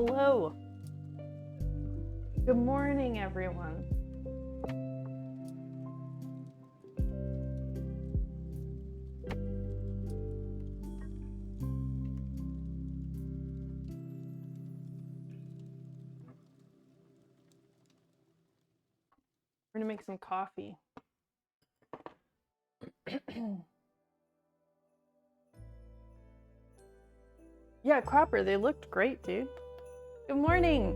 Hello. Good morning, everyone. We're gonna make some coffee. Yeah, Cropper, they looked great, dude. Good morning.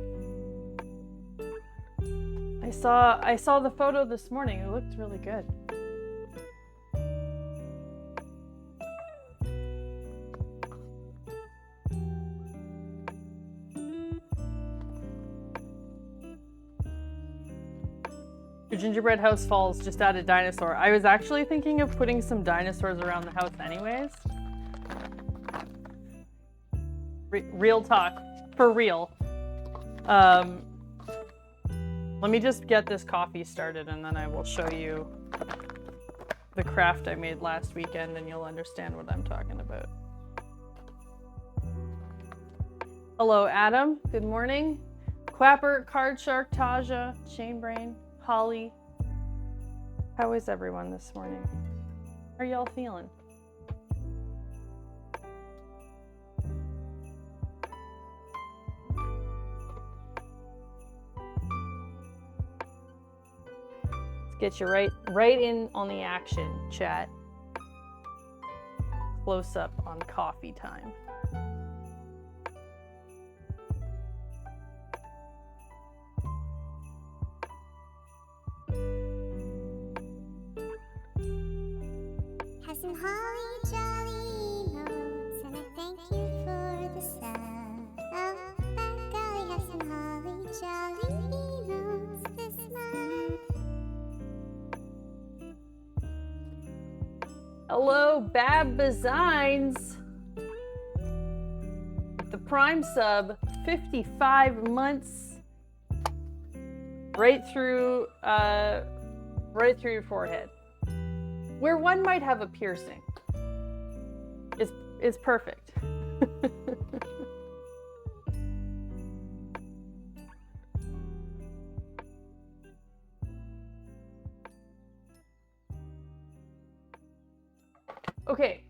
I saw the photo this morning. It looked really good. Your gingerbread house falls, just add a dinosaur. I was actually thinking of putting some dinosaurs around the house anyways. Real talk, for real. Let me just get this coffee started and then I will show you the craft I made last weekend and you'll understand what I'm talking about. Hello, Adam. Good morning. Quapper, Card Shark, Taja, Chainbrain, Holly. How is everyone this morning? How are y'all feeling? Get you right in on the action, chat. Close up on coffee time. Have some holly jolly notes, and I thank you for the sound. Oh, by golly, have some holly jolly notes this month. Hello, Bab Designs. The Prime sub, 55 months. Right through your forehead. Where one might have a piercing. It's perfect. Okay,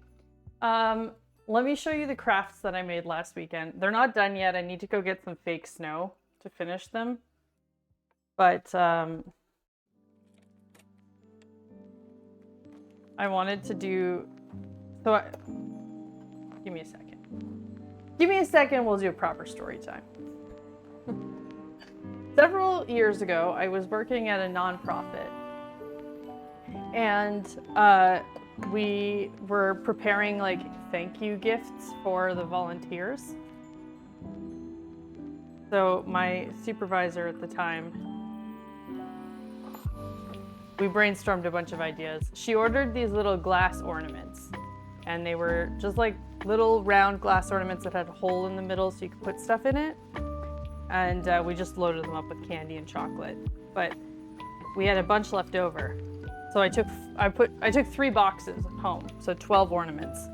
let me show you the crafts that I made last weekend. They're not done yet. I need to go get some fake snow to finish them. But I wanted to do, give me a second. Give me a second, we'll do a proper story time. Several years ago, I was working at a nonprofit and we were preparing like thank you gifts for the volunteers. So my supervisor at the time, we brainstormed a bunch of ideas. She ordered these little glass ornaments and they were just like little round glass ornaments that had a hole in the middle so you could put stuff in it. And we just loaded them up with candy and chocolate. But we had a bunch left over. So I took 3 boxes home, so 12 ornaments.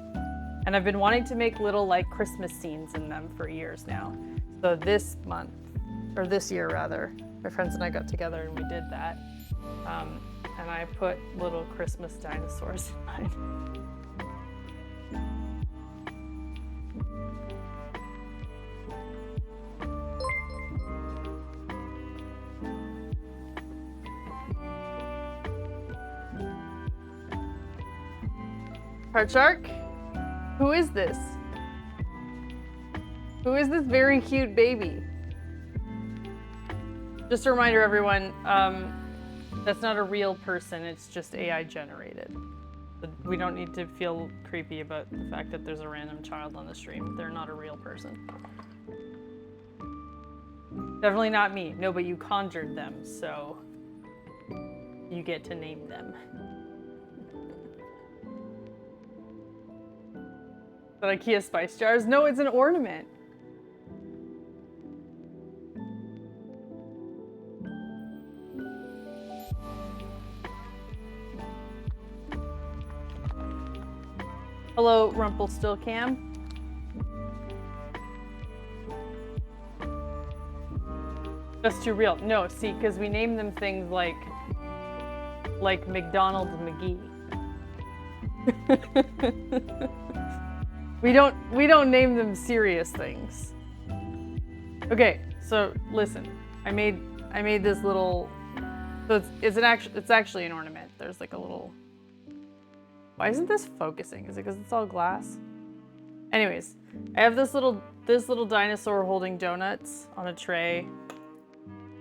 And I've been wanting to make little like Christmas scenes in them for years now. So this month, or this year rather, my friends and I got together and we did that. And I put little Christmas dinosaurs in mine. Card Shark? Who is this? Who is this very cute baby? Just a reminder, everyone, that's not a real person, it's just AI generated. We don't need to feel creepy about the fact that there's a random child on the stream. They're not a real person. Definitely not me. No, but you conjured them, so you get to name them. But IKEA spice jars? No, it's an ornament. Hello, Rumpelstiltskin. Just too real. No, see, because we name them things like McDonald's McGee. we don't name them serious things. Okay, so listen. I made this little. So it's actually an ornament. There's like a little. Why isn't this focusing? Is it because it's all glass? Anyways, I have this little dinosaur holding donuts on a tray.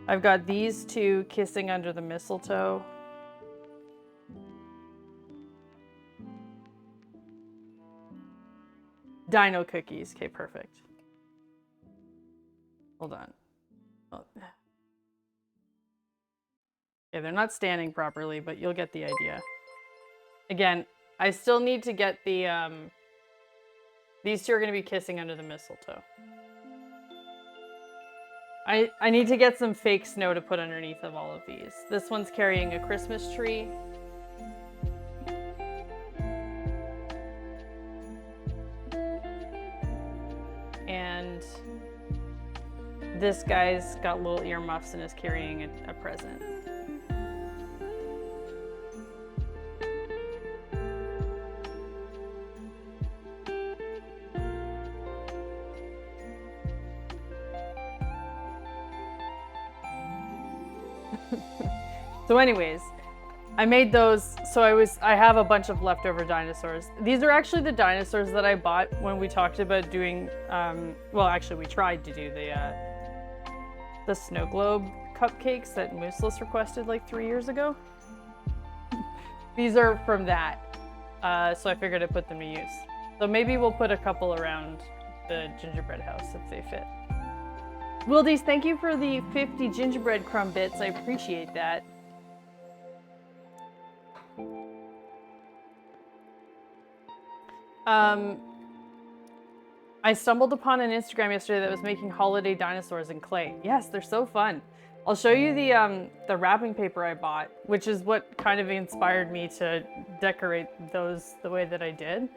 I've got these two kissing under the mistletoe. Dino cookies. Okay, perfect. Hold on. Oh. Okay, they're not standing properly, but you'll get the idea. Again, I still need to get the, these two are going to be kissing under the mistletoe. I need to get some fake snow to put underneath of all of these. This one's carrying a Christmas tree. And this guy's got little earmuffs and is carrying a present. So anyways, I made those, so I have a bunch of leftover dinosaurs. These are actually the dinosaurs that I bought when we talked about doing, well actually we tried to do the snow globe cupcakes that Mooseless requested like 3 years ago. These are from that, so I figured I'd put them to use. So maybe we'll put a couple around the gingerbread house if they fit. Wildies, thank you for the 50 gingerbread crumb bits, I appreciate that. I stumbled upon an Instagram yesterday that was making holiday dinosaurs in clay. Yes, they're so fun. I'll show you the wrapping paper I bought, which is what kind of inspired me to decorate those the way that I did.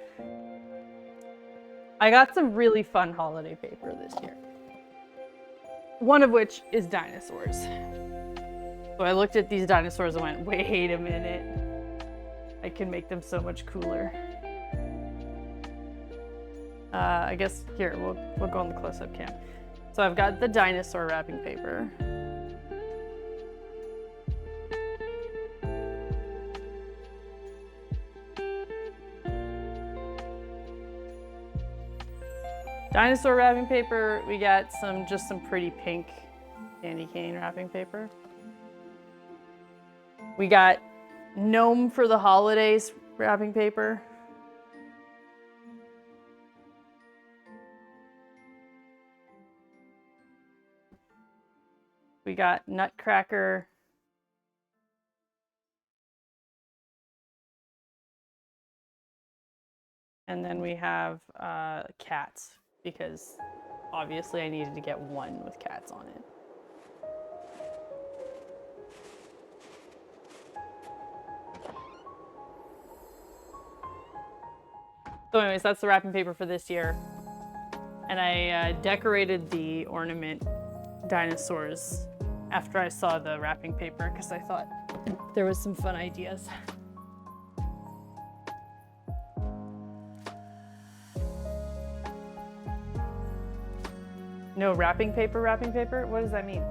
I got some really fun holiday paper this year. One of which is dinosaurs. So I looked at these dinosaurs and went, wait a minute. I can make them so much cooler. I guess here, we'll go on the close-up cam. So I've got the dinosaur wrapping paper. Dinosaur wrapping paper, we got just some pretty pink candy cane wrapping paper. We got gnome for the holidays wrapping paper. We got nutcracker. And then we have cats, because obviously I needed to get one with cats on it. So anyways, that's the wrapping paper for this year. And I decorated the ornament dinosaurs after I saw the wrapping paper because I thought there was some fun ideas. No wrapping paper? What does that mean?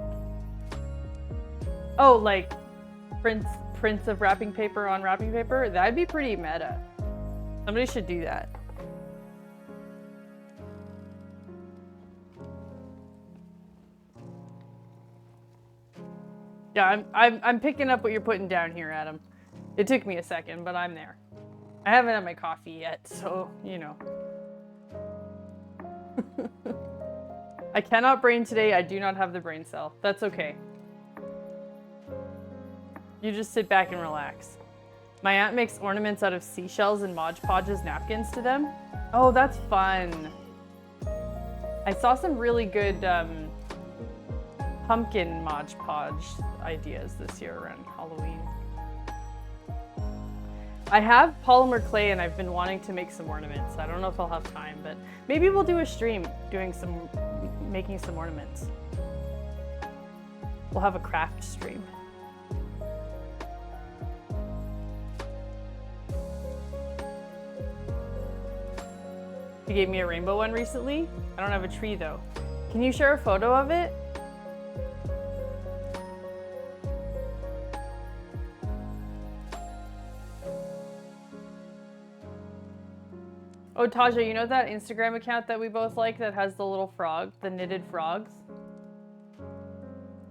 Oh, like prints of wrapping paper on wrapping paper? That'd be pretty meta. Somebody should do that. Yeah, I'm picking up what you're putting down here, Adam. It took me a second, but I'm there. I haven't had my coffee yet, so, you know. I cannot brain today. I do not have the brain cell. That's okay. You just sit back and relax. My aunt makes ornaments out of seashells and Mod Podge's napkins to them. Oh, that's fun. I saw some really good pumpkin Mod Podge ideas this year around Halloween. I have polymer clay and I've been wanting to make some ornaments. I don't know if I'll have time, but maybe we'll do a stream making some ornaments. We'll have a craft stream. You gave me a rainbow one recently. I don't have a tree though. Can you share a photo of it? Oh, Taja, you know that Instagram account that we both like that has the little frog, the knitted frogs?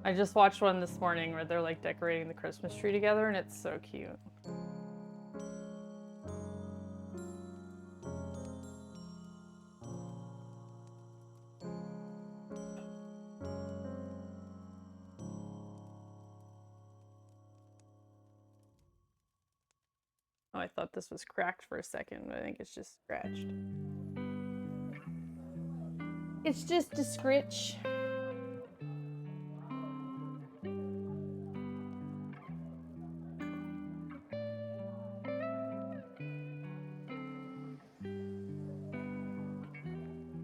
I just watched one this morning where they're like decorating the Christmas tree together and it's so cute. Oh, I thought this was cracked for a second, but I think it's just scratched. It's just a scritch.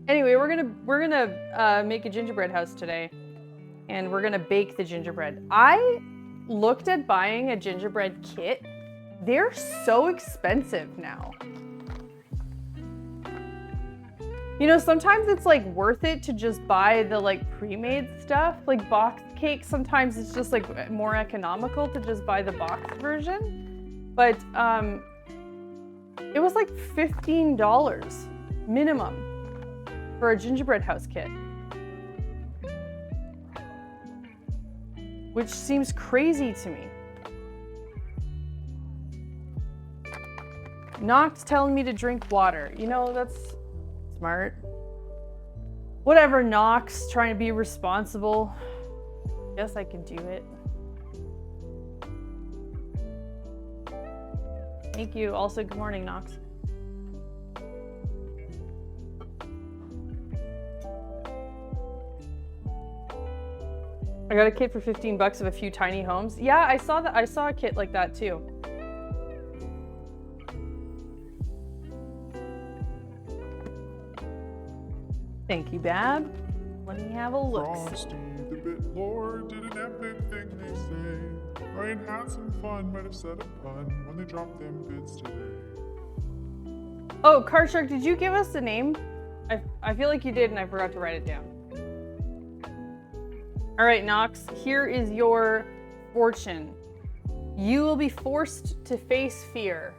Anyway, we're gonna make a gingerbread house today, and we're gonna bake the gingerbread. I looked at buying a gingerbread kit. They're so expensive now. You know, sometimes it's like worth it to just buy the like pre-made stuff, like box cake. Sometimes it's just like more economical to just buy the box version. But it was like $15 minimum for a gingerbread house kit, which seems crazy to me. Nox telling me to drink water. You know, that's smart. Whatever, Nox, trying to be responsible. Guess I can do it. Thank you. Also, good morning, Nox. I got a kit for $15 of a few tiny homes. Yeah, I saw that. I saw a kit like that too. Thank you, Bab. Let me have a look. Frosty the Bit Lord did an epic thing, they say. Ryan had some fun, might have said a pun when they dropped them bits today. Oh, Card Shark, did you give us the name? I feel like you did and I forgot to write it down. All right, Nox, here is your fortune. You will be forced to face fear.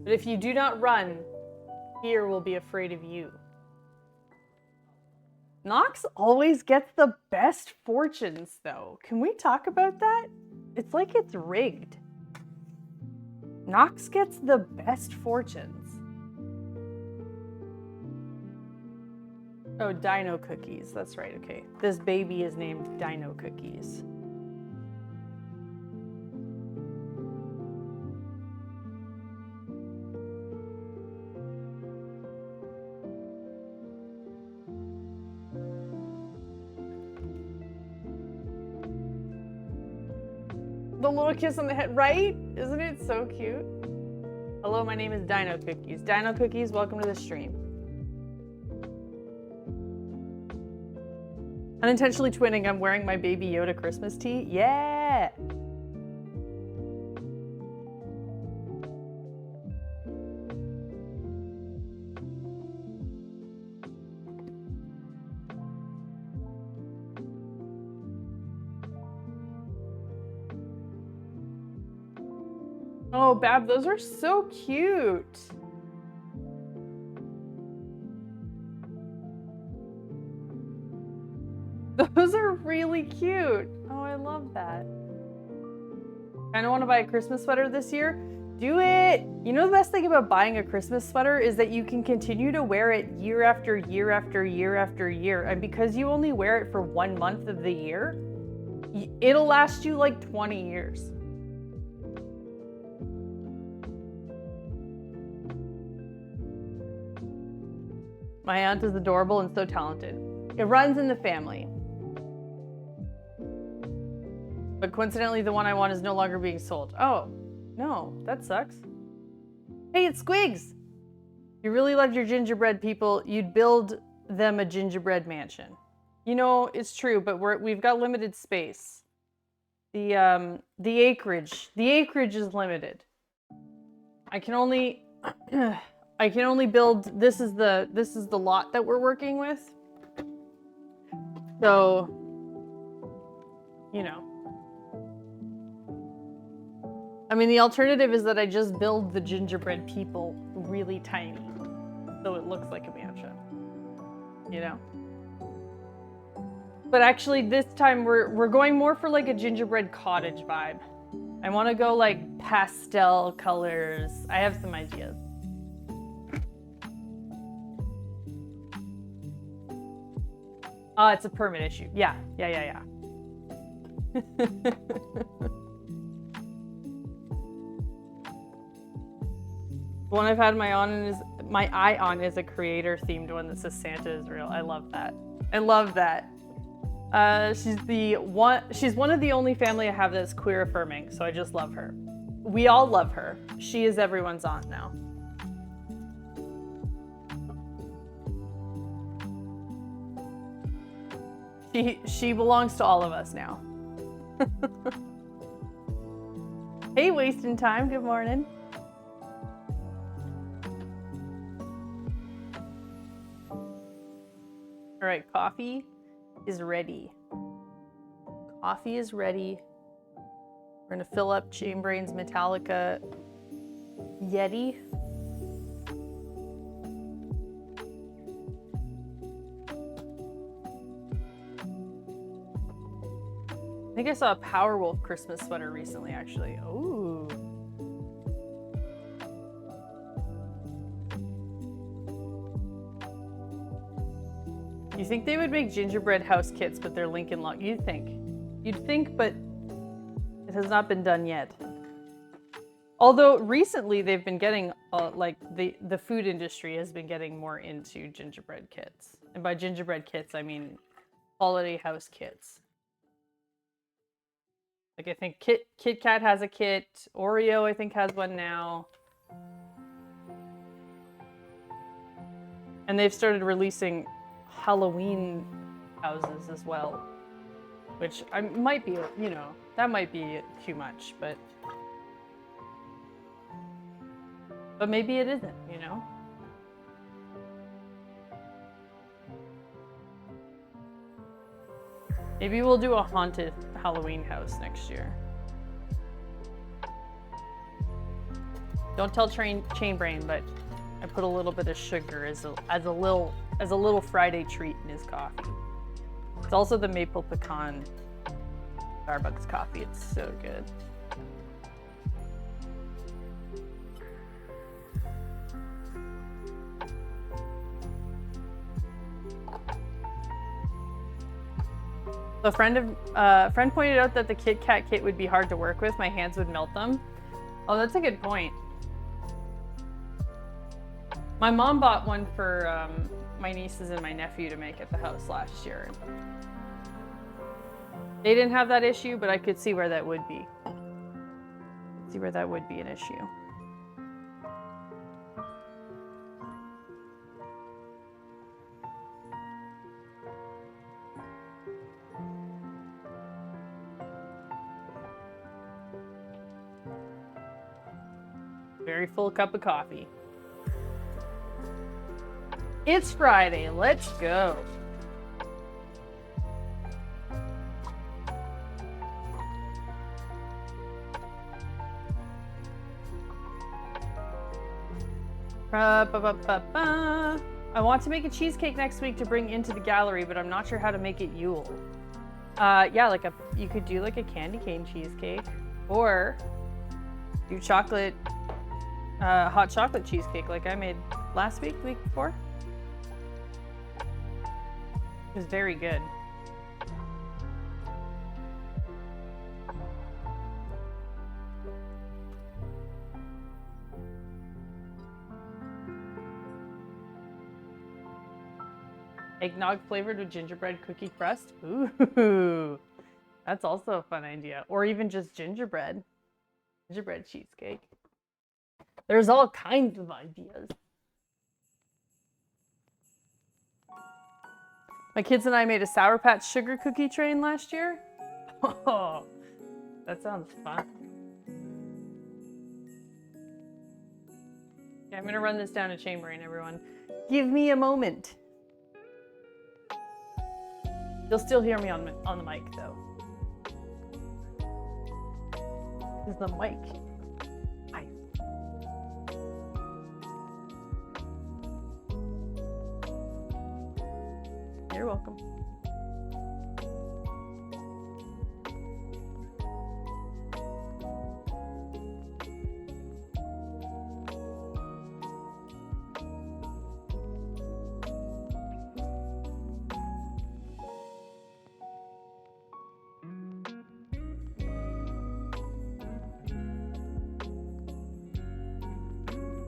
But if you do not run, fear will be afraid of you. Nox always gets the best fortunes, though. Can we talk about that? It's like it's rigged. Nox gets the best fortunes. Oh, Dino Cookies. That's right, okay. This baby is named Dino Cookies. The little kiss on the head, right? Isn't it so cute? Hello, my name is Dino Cookies. Dino Cookies, welcome to the stream. Unintentionally twinning, I'm wearing my Baby Yoda Christmas tee. Yeah! Oh, Bab, those are so cute. Those are really cute. Oh, I love that. I don't want to buy a Christmas sweater this year. Do it. You know the best thing about buying a Christmas sweater is that you can continue to wear it year after year after year after year. And because you only wear it for 1 month of the year, it'll last you like 20 years. My aunt is adorable and so talented. It runs in the family. But coincidentally, the one I want is no longer being sold. Oh, no, that sucks. Hey, it's Squigs. If you really loved your gingerbread people, you'd build them a gingerbread mansion. You know, it's true, but we've got limited space. The acreage is limited. I can only build, this is the lot that we're working with. So, you know. I mean, the alternative is that I just build the gingerbread people really tiny, so it looks like a mansion, you know? But actually, this time we're going more for like a gingerbread cottage vibe. I want to go like pastel colors. I have some ideas. It's a permit issue. Yeah. The one I've had my eye on is a creator themed one that says Santa is real. I love that. I love that. She's one of the only family I have that's queer affirming, so I just love her. We all love her. She is everyone's aunt now. She belongs to all of us now. Hey, wasting time. Good morning. All right, coffee is ready. Coffee is ready. We're gonna fill up Chainbrain's Metallica Yeti. I think I saw a Powerwolf Christmas sweater recently, actually. Ooh. You think they would make gingerbread house kits, but they're Lincoln Log? You'd think, but it has not been done yet. Although recently they've been getting, like the food industry has been getting more into gingerbread kits. And by gingerbread kits, I mean holiday house kits. Like I think Kit Kat has a kit. Oreo, I think, has one now. And they've started releasing Halloween houses as well. Which might be, you know, that might be too much, but maybe it isn't, you know? Maybe we'll do a haunted Halloween house next year. Don't tell Chainbrain, but I put a little bit of sugar as a little Friday treat in his coffee. It's also the maple pecan Starbucks coffee. It's so good. A friend pointed out that the Kit Kat kit would be hard to work with. My hands would melt them. Oh, that's a good point. My mom bought one for my nieces and my nephew to make at the house last year. They didn't have that issue, but I could see where that would be. See where that would be an issue. Very full cup of coffee. It's Friday, let's go. I want to make a cheesecake next week to bring into the gallery, but I'm not sure how to make it Yule. Yeah, you could do like a candy cane cheesecake, or do chocolate, hot chocolate cheesecake like I made last week, the week before. It was very good. Eggnog flavored with gingerbread cookie crust. Ooh, that's also a fun idea. Or even just gingerbread cheesecake. There's all kinds of ideas. My kids and I made a Sour Patch sugar cookie train last year. Oh, that sounds fun. Okay, I'm gonna run this down to Chamberlain, everyone. Give me a moment. You'll still hear me on the mic, though. Is the mic? Hi. You're welcome.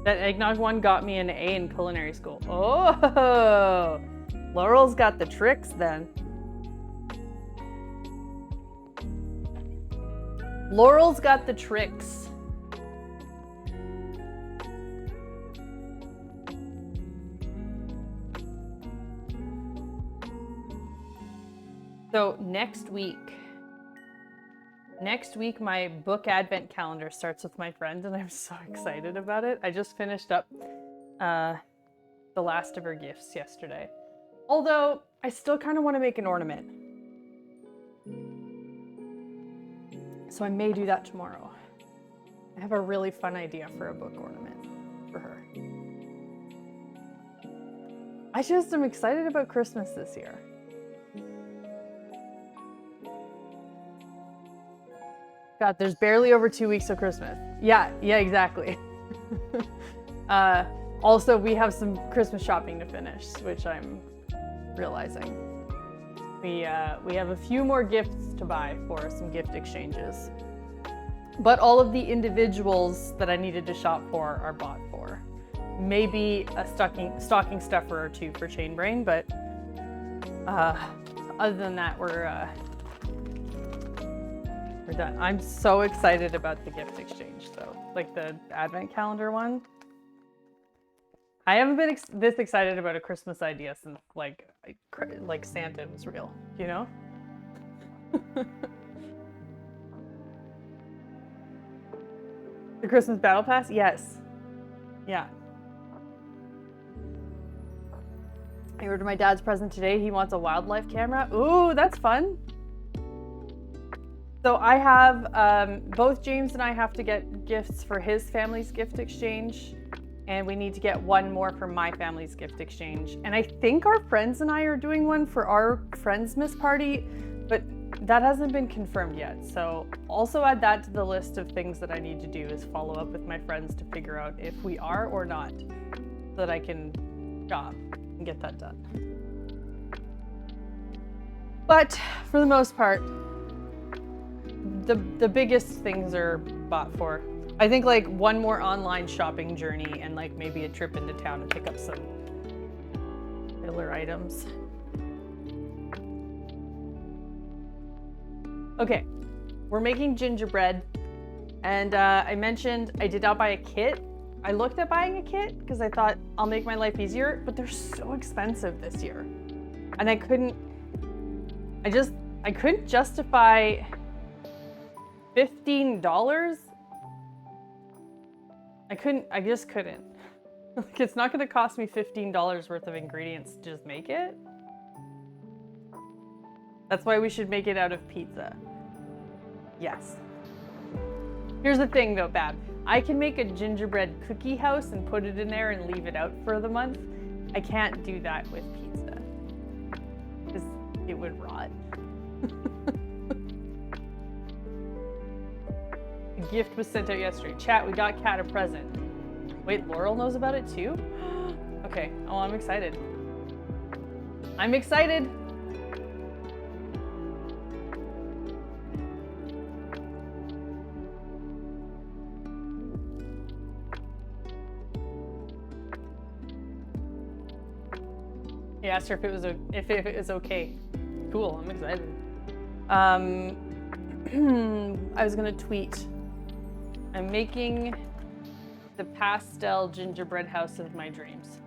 That eggnog one got me an A in culinary school. Oh, Laurel's got the tricks then. Laurel's got the tricks. So next week my book advent calendar starts with my friend and I'm so excited about it. I just finished up the last of her gifts yesterday. Although I still kind of want to make an ornament. So I may do that tomorrow. I have a really fun idea for a book ornament for her. I just am excited about Christmas this year. God, there's barely over 2 weeks of Christmas. Yeah, exactly. Also, we have some Christmas shopping to finish, which I'm realizing. We have a few more gifts to buy for some gift exchanges. But all of the individuals that I needed to shop for are bought for. Maybe a stocking stuffer or two for Chain Brain, but other than that, we're done. I'm so excited about the gift exchange though, like the advent calendar one. I haven't been this excited about a Christmas idea since like Santa was real, you know? The Christmas Battle Pass? Yes. Yeah. I ordered my dad's present today. He wants a wildlife camera. Ooh, that's fun. So I have, both James and I have to get gifts for his family's gift exchange, and we need to get one more for my family's gift exchange. And I think our friends and I are doing one for our Friendsmas party, but that hasn't been confirmed yet. So also add that to the list of things that I need to do is follow up with my friends to figure out if we are or not, so that I can shop and get that done. But for the most part, the biggest things are bought for. I think like one more online shopping journey and like maybe a trip into town to pick up some filler items. Okay, we're making gingerbread, and I mentioned I did not buy a kit. I looked at buying a kit because I thought I'll make my life easier, but they're so expensive this year. And I couldn't justify $15. I just couldn't. Like, it's not gonna cost me $15 worth of ingredients to just make it. That's why we should make it out of pizza. Yes. Here's the thing though, Bab. I can make a gingerbread cookie house and put it in there and leave it out for the month. I can't do that with pizza, because it would rot. The gift was sent out yesterday. Chat, we got Kat a present. Wait, Laurel knows about it too? Okay, oh, I'm excited. I'm excited. He asked her if it was okay. Cool, I'm excited. I was gonna tweet. I'm making the pastel gingerbread house of my dreams.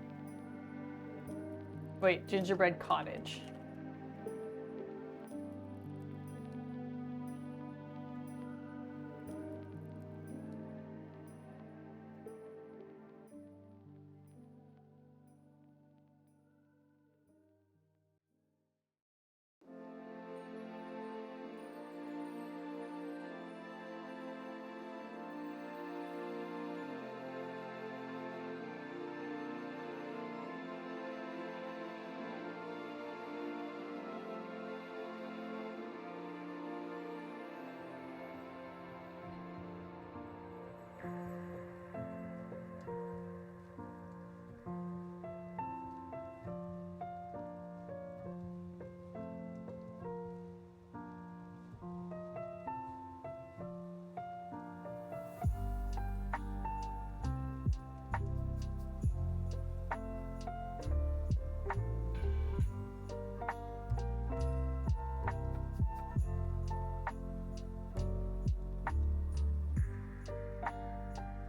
Wait, Gingerbread Cottage.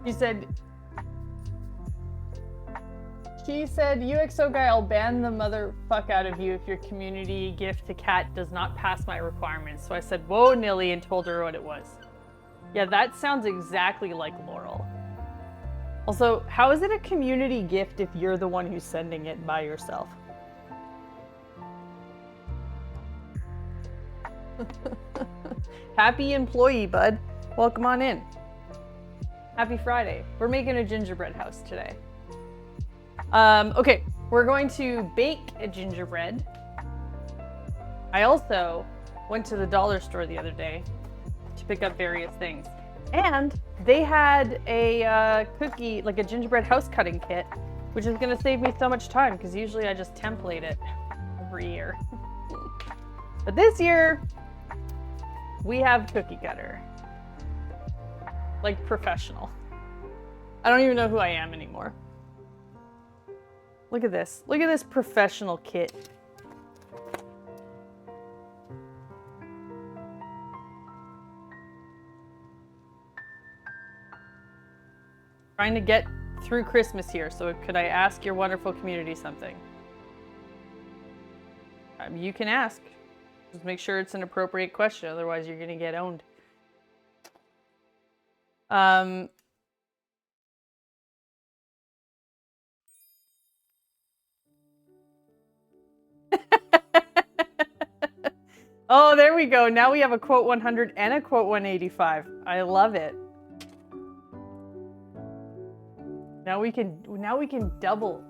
She said, UXO guy, I'll ban the motherfuck out of you if your community gift to cat does not pass my requirements. So I said, whoa, Nilly, and told her what it was. Yeah, that sounds exactly like Laurel. Also, how is it a community gift if you're the one who's sending it by yourself? Happy employee, bud. Welcome on in. Happy Friday. We're making a gingerbread house today. Okay, we're going to bake a gingerbread. I also went to the dollar store the other day to pick up various things. And they had a cookie, like a gingerbread house cutting kit, which is gonna save me so much time because usually I just template it every year. But this year, we have cookie cutter. Like professional. I don't even know who I am anymore. Look at this. Look at this professional kit. Trying to get through Christmas here, so could I ask your wonderful community something? You can ask. Just make sure it's an appropriate question, otherwise you're gonna get owned. Oh, there we go. Now we have a quote 100 and a quote 185. I love it. Now we can double.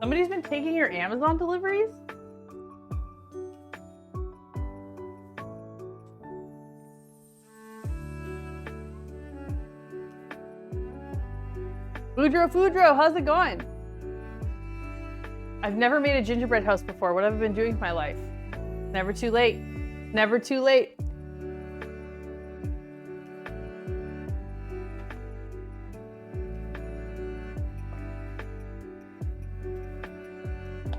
Somebody's been taking your Amazon deliveries? Foodro, how's it going? I've never made a gingerbread house before. What have I been doing with my life? Never too late. Never too late.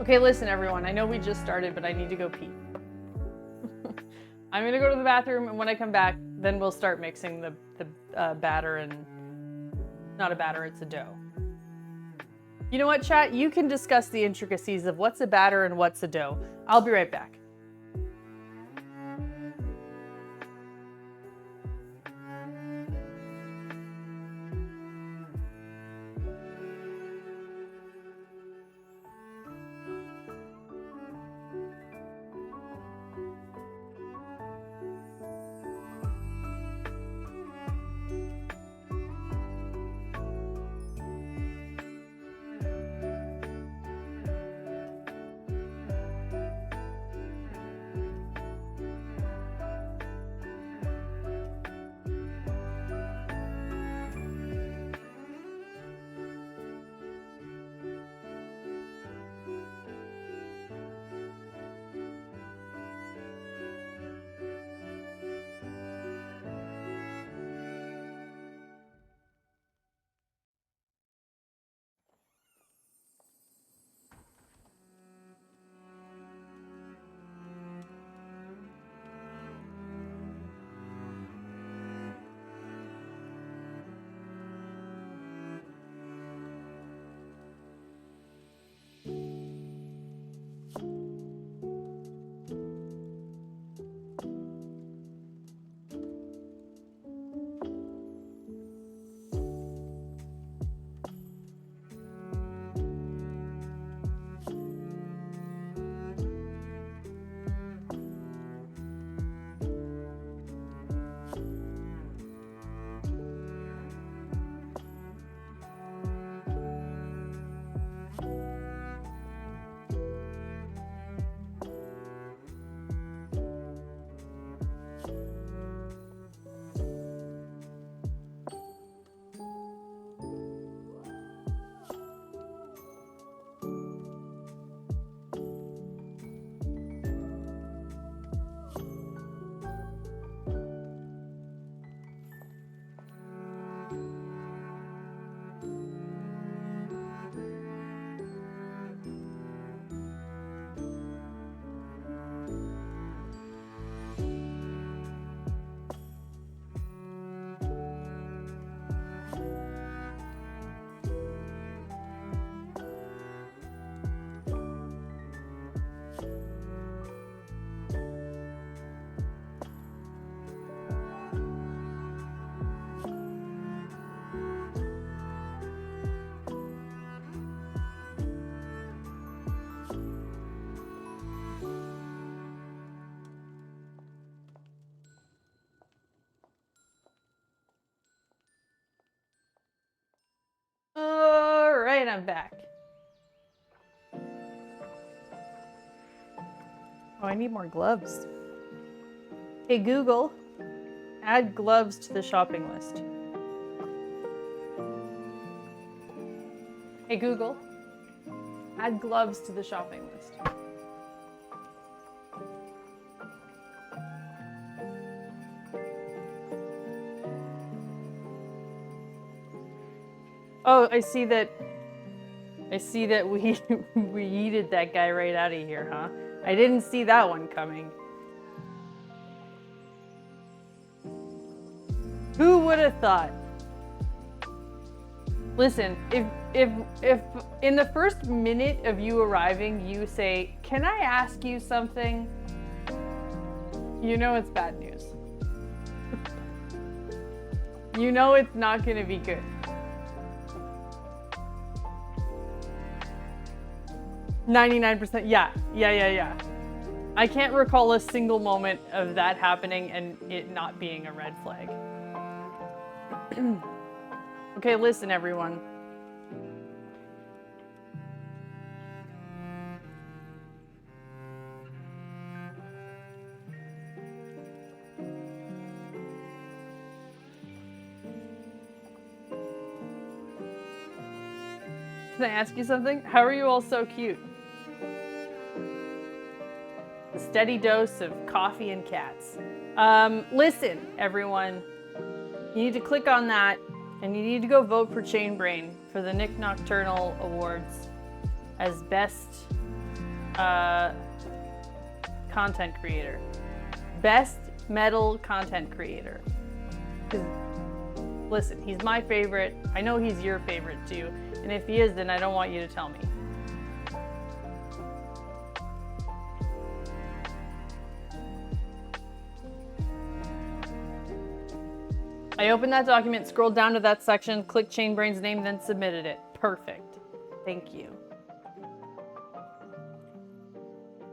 Okay, listen everyone, I know we just started, but I need to go pee. I'm gonna go to the bathroom, and when I come back, then we'll start mixing the batter and... Not a batter, it's a dough. You know what, chat? You can discuss the intricacies of what's a batter and what's a dough. I'll be right back. Alright, I'm back. Oh, I need more gloves. Hey Google, add gloves to the shopping list. Hey Google, add gloves to the shopping list. Oh, I see that we we yeeted that guy right out of here, huh? I didn't see that one coming. Who would have thought? Listen, if in the first minute of you arriving you say, "Can I ask you something?" You know it's bad news. You know it's not going to be good. %. Yeah. I can't recall a single moment of that happening and it not being a red flag. Okay, listen, everyone. Can I ask you something? How are you all so cute? A steady dose of coffee and cats. Listen, everyone. You need to click on that, and you need to go vote for Chainbrain for the Nick Nocturnal Awards as Best Content Creator. Best Metal Content Creator. 'Cause, listen, he's my favorite. I know he's your favorite too. And if he is, then I don't want you to tell me. I opened that document, scrolled down to that section, clicked Chainbrain's name, then submitted it. Perfect. Thank you.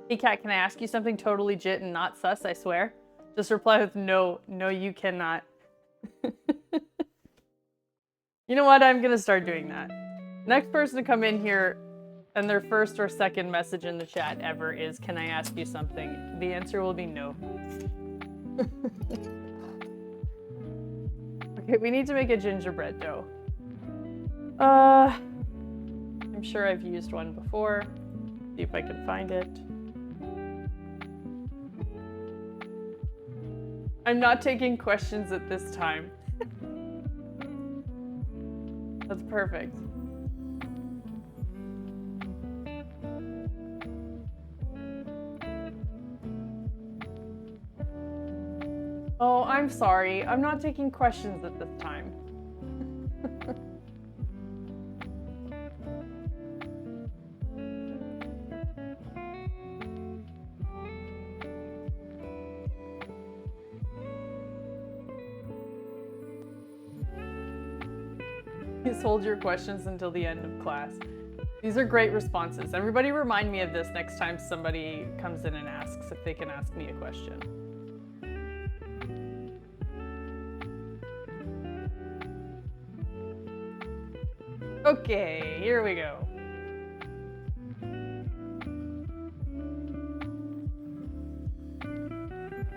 Hey Kat, can I ask you something totally legit and not sus, I swear? Just reply with no, you cannot. You know what? I'm gonna start doing that. Next person to come in here and their first or second message in the chat ever is, can I ask you something? The answer will be no. Okay, we need to make a gingerbread dough. I'm sure I've used one before. See if I can find it. I'm not taking questions at this time. That's perfect. Oh, I'm sorry. I'm not taking questions at this time. Please hold your questions until the end of class. These are great responses. Everybody remind me of this next time somebody comes in and asks if they can ask me a question. Okay, here we go.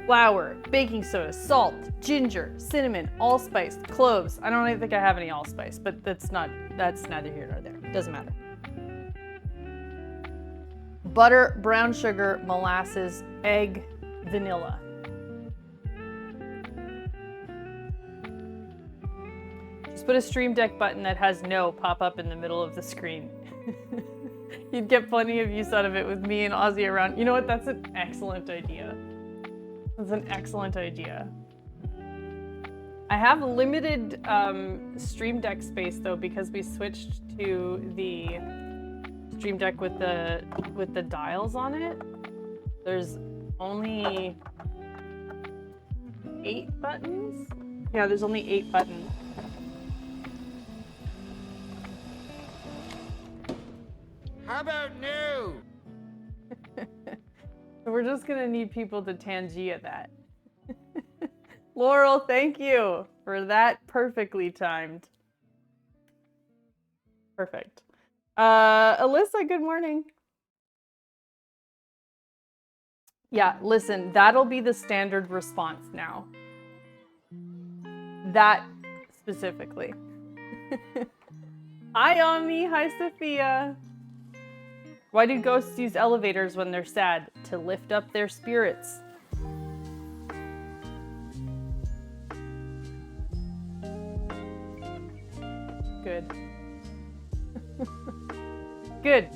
Flour, baking soda, salt, ginger, cinnamon, allspice, cloves. I don't even think I have any allspice, but that's neither here nor there. Doesn't matter. Butter, brown sugar, molasses, egg, vanilla. Just put a Stream Deck button that has no pop up in the middle of the screen. You'd get plenty of use out of it with me and Ozzy around. You know what? That's an excellent idea. That's an excellent idea. I have limited Stream Deck space though because we switched to the Stream Deck with the dials on it. There's only 8 buttons. Yeah, there's only 8 buttons. How about new? So we're just gonna need people to Tangia that. Laurel, thank you for that perfectly timed. Perfect. Alyssa, good morning. Yeah, listen, that'll be the standard response now. That specifically. Hi, Omni. Hi, Sophia. Why do ghosts use elevators when they're sad? To lift up their spirits. Good. Good.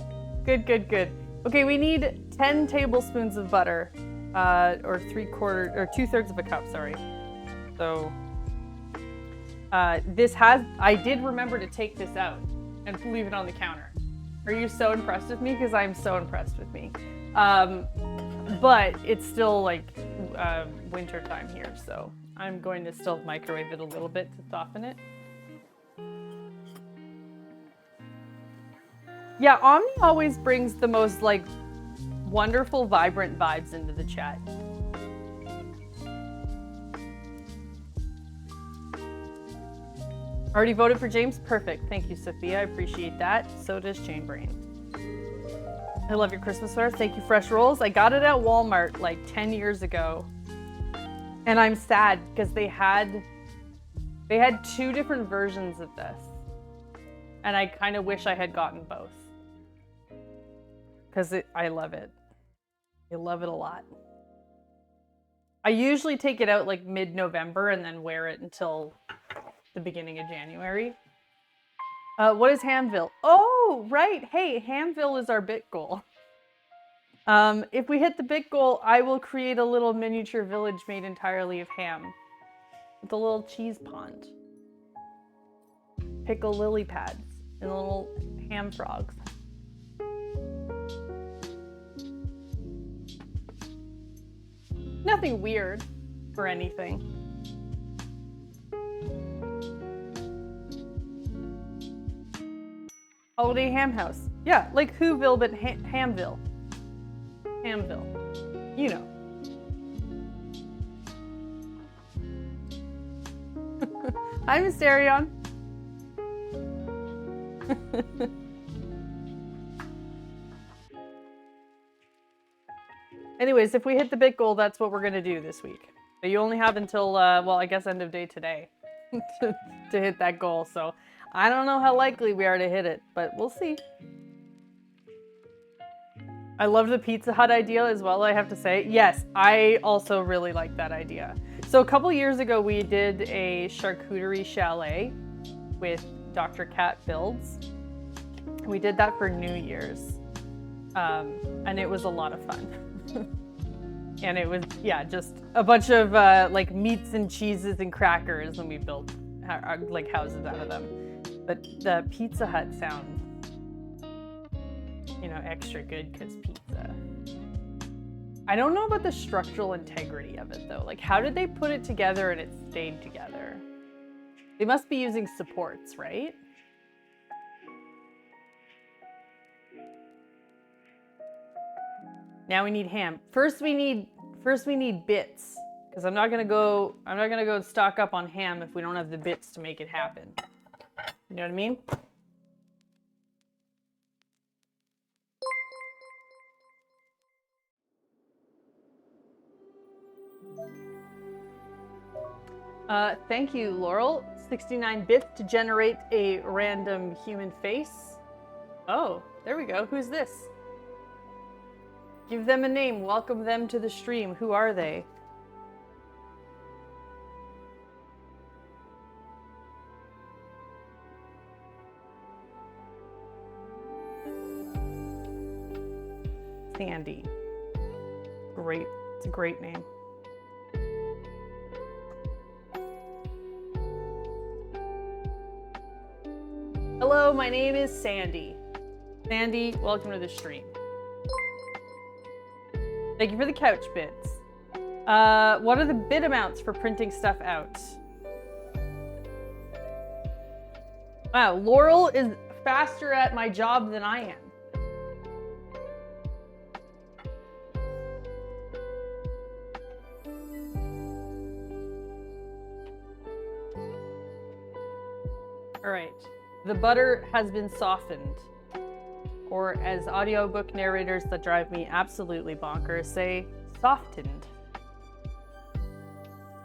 Good, good, good. Okay, we need 10 tablespoons of butter. Or 2/3 of a cup, sorry. So, I did remember to take this out and leave it on the counter. Are you so impressed with me? Because I'm so impressed with me. But it's still like winter time here, so I'm going to still microwave it a little bit to soften it. Yeah, Omni always brings the most like wonderful, vibrant vibes into the chat. Already voted for James? Perfect. Thank you, Sophia. I appreciate that. So does Chainbrain. I love your Christmas sweater. Thank you, Fresh Rolls. I got it at Walmart like 10 years ago. And I'm sad because they had 2 different versions of this. And I kind of wish I had gotten both. Because I love it. I love it a lot. I usually take it out like mid-November and then wear it until the beginning of January. What is Hamville? Oh, right. Hey, Hamville is our bit goal. If we hit the bit goal, I will create a little miniature village made entirely of ham. With a little cheese pond. Pickle lily pads and little ham frogs. Nothing weird or anything. Holiday ham house. Yeah, like Whoville, but Hamville. Hamville. You know. Hi, Mysterion. Anyways, if we hit the bit goal, that's what we're gonna do this week. But you only have until, well, I guess end of day today to hit that goal. So I don't know how likely we are to hit it, but we'll see. I love the Pizza Hut idea as well, I have to say. Yes, I also really like that idea. So a couple years ago, we did a charcuterie chalet with Dr. Cat Builds. We did that for New Year's. And it was a lot of fun. And it was, yeah, just a bunch of like meats and cheeses and crackers, and we built like houses out of them. But the Pizza Hut sounds, you know, extra good because pizza. I don't know about the structural integrity of it though. Like, how did they put it together and it stayed together? They must be using supports, right? Now we need ham. First we need bits, because I'm not gonna go stock up on ham if we don't have the bits to make it happen. You know what I mean? Thank you, Laurel. 69 bits to generate a random human face. Oh, there we go. Who's this? Give them a name. Welcome them to the stream. Who are they? Sandy. Great. It's a great name. Hello, my name is Sandy. Sandy, welcome to the stream. Thank you for the couch bits. What are the bit amounts for printing stuff out? Wow, Laurel is faster at my job than I am. All right, the butter has been softened. Or as audiobook narrators that drive me absolutely bonkers say, softened.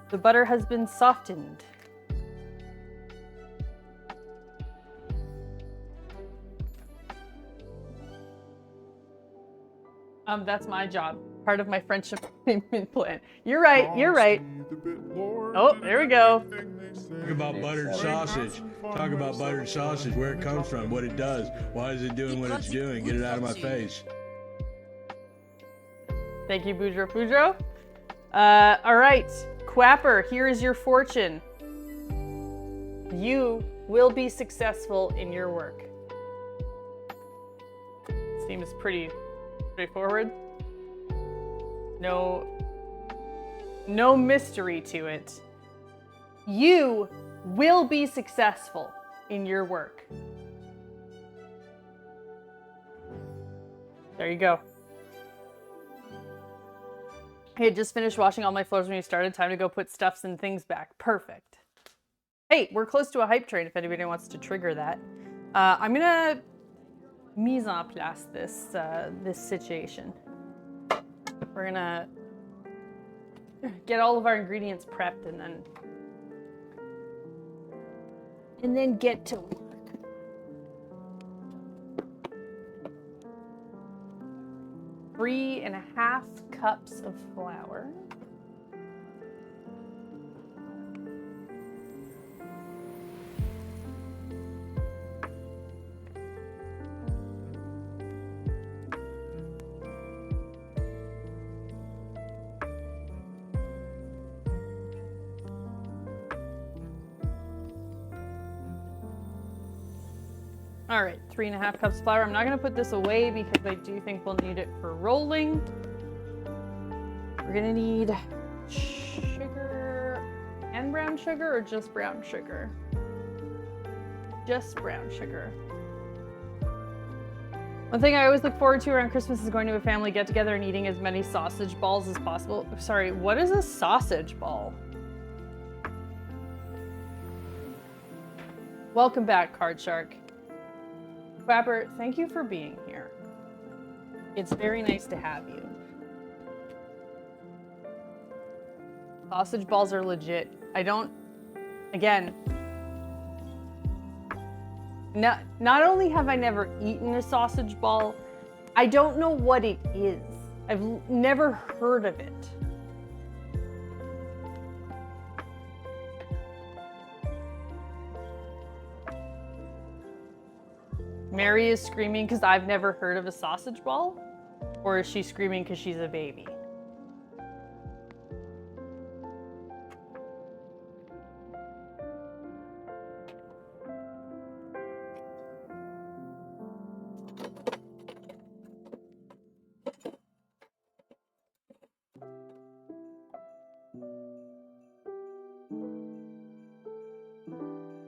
The butter has been softened. That's my job. Part of my friendship payment plan. You're right, you're right. Oh, there we go. Talk about buttered sausage. Talk about buttered sausage, where it comes from, what it does. Why is it doing what it's doing? Get it out of my face. Thank you, Boudreaux Boudreaux. All right, Quapper, here is your fortune. You will be successful in your work. Seems pretty straightforward. No mystery to it. You will be successful in your work. There you go. Hey, just finished washing all my floors when you started. Time to go put stuffs and things back. Perfect. Hey, we're close to a hype train if anybody wants to trigger that. I'm gonna mise en place this situation. We're gonna get all of our ingredients prepped and then get to work. 3.5 cups of flour. All right, 3.5 cups of flour. I'm not gonna put this away because I do think we'll need it for rolling. We're gonna need sugar and brown sugar or just brown sugar? Just brown sugar. One thing I always look forward to around Christmas is going to a family get-together and eating as many sausage balls as possible. Sorry, what is a sausage ball? Welcome back, Card Shark. Quapper, thank you for being here. It's very nice to have you. Sausage balls are legit. Again, not only have I never eaten a sausage ball, I don't know what it is. I've never heard of it. Mary is screaming because I've never heard of a sausage ball? Or is she screaming because she's a baby?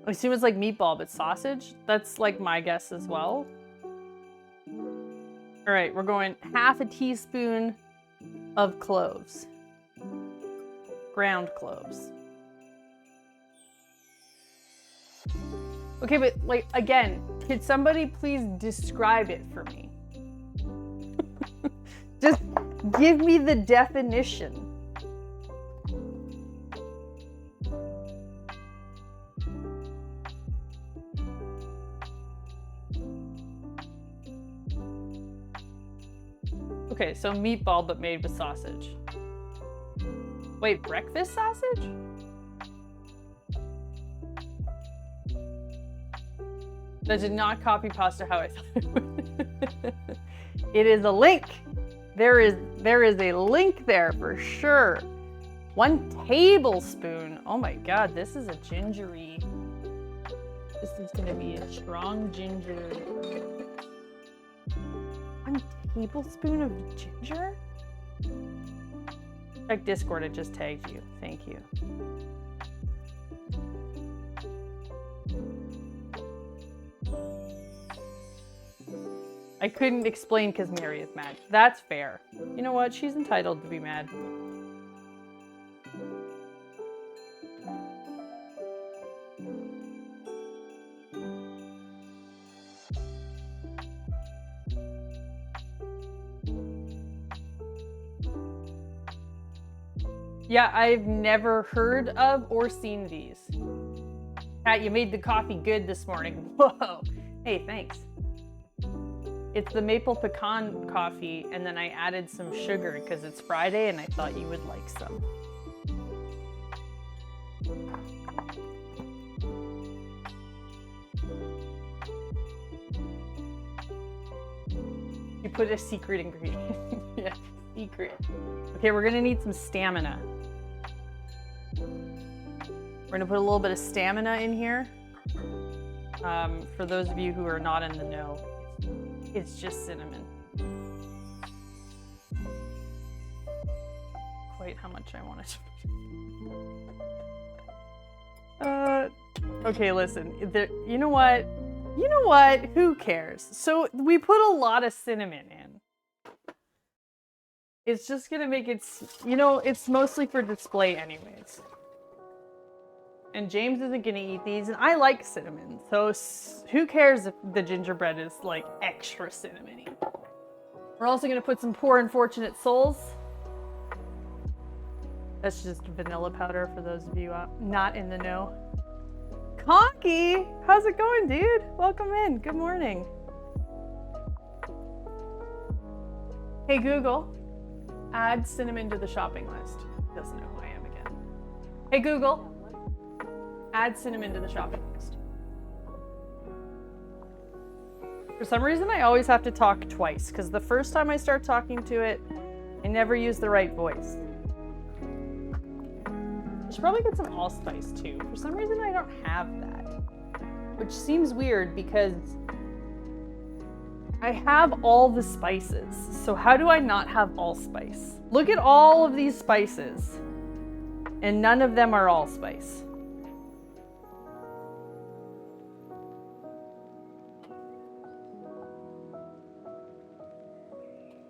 I assume it's like meatball, but sausage? That's like my guess as well. All right, we're going 1/2 teaspoon of cloves. Ground cloves. Okay, but like, again, could somebody please describe it for me? Just give me the definition. Okay, so meatball but made with sausage. Wait, breakfast sausage? That did not copy pasta how I thought it would. It is a link. There is a link there for sure. 1 tablespoon. Oh my god, this is a gingery. This is gonna be a strong ginger. 1 tablespoon of ginger? Check Discord, I just tagged you. Thank you. I couldn't explain because Mary is mad. That's fair. You know what? She's entitled to be mad. Yeah, I've never heard of or seen these. Pat, you made the coffee good this morning. Whoa. Hey, thanks. It's the maple pecan coffee, and then I added some sugar because it's Friday and I thought you would like some. You put a secret ingredient. Yeah, secret. Okay, we're gonna need some stamina. We're gonna put a little bit of stamina in here. For those of you who are not in the know, it's just cinnamon. Quite how much I want it to be. Okay, listen. You know what? You know what? Who cares? So we put a lot of cinnamon in. It's just gonna make it, you know, it's mostly for display anyways. And James isn't gonna eat these, and I like cinnamon, so who cares if the gingerbread is like extra cinnamony. We're also gonna put some poor unfortunate souls. That's just vanilla powder for those of you not in the know. Conky, how's it going, dude? Welcome in. Good morning. Hey Google, add cinnamon to the shopping list. Doesn't know who I am again. Hey Google, add cinnamon to the shopping list. For some reason, I always have to talk twice because the first time I start talking to it, I never use the right voice. I should probably get some allspice too. For some reason, I don't have that, which seems weird because I have all the spices. So how do I not have allspice? Look at all of these spices, and none of them are allspice.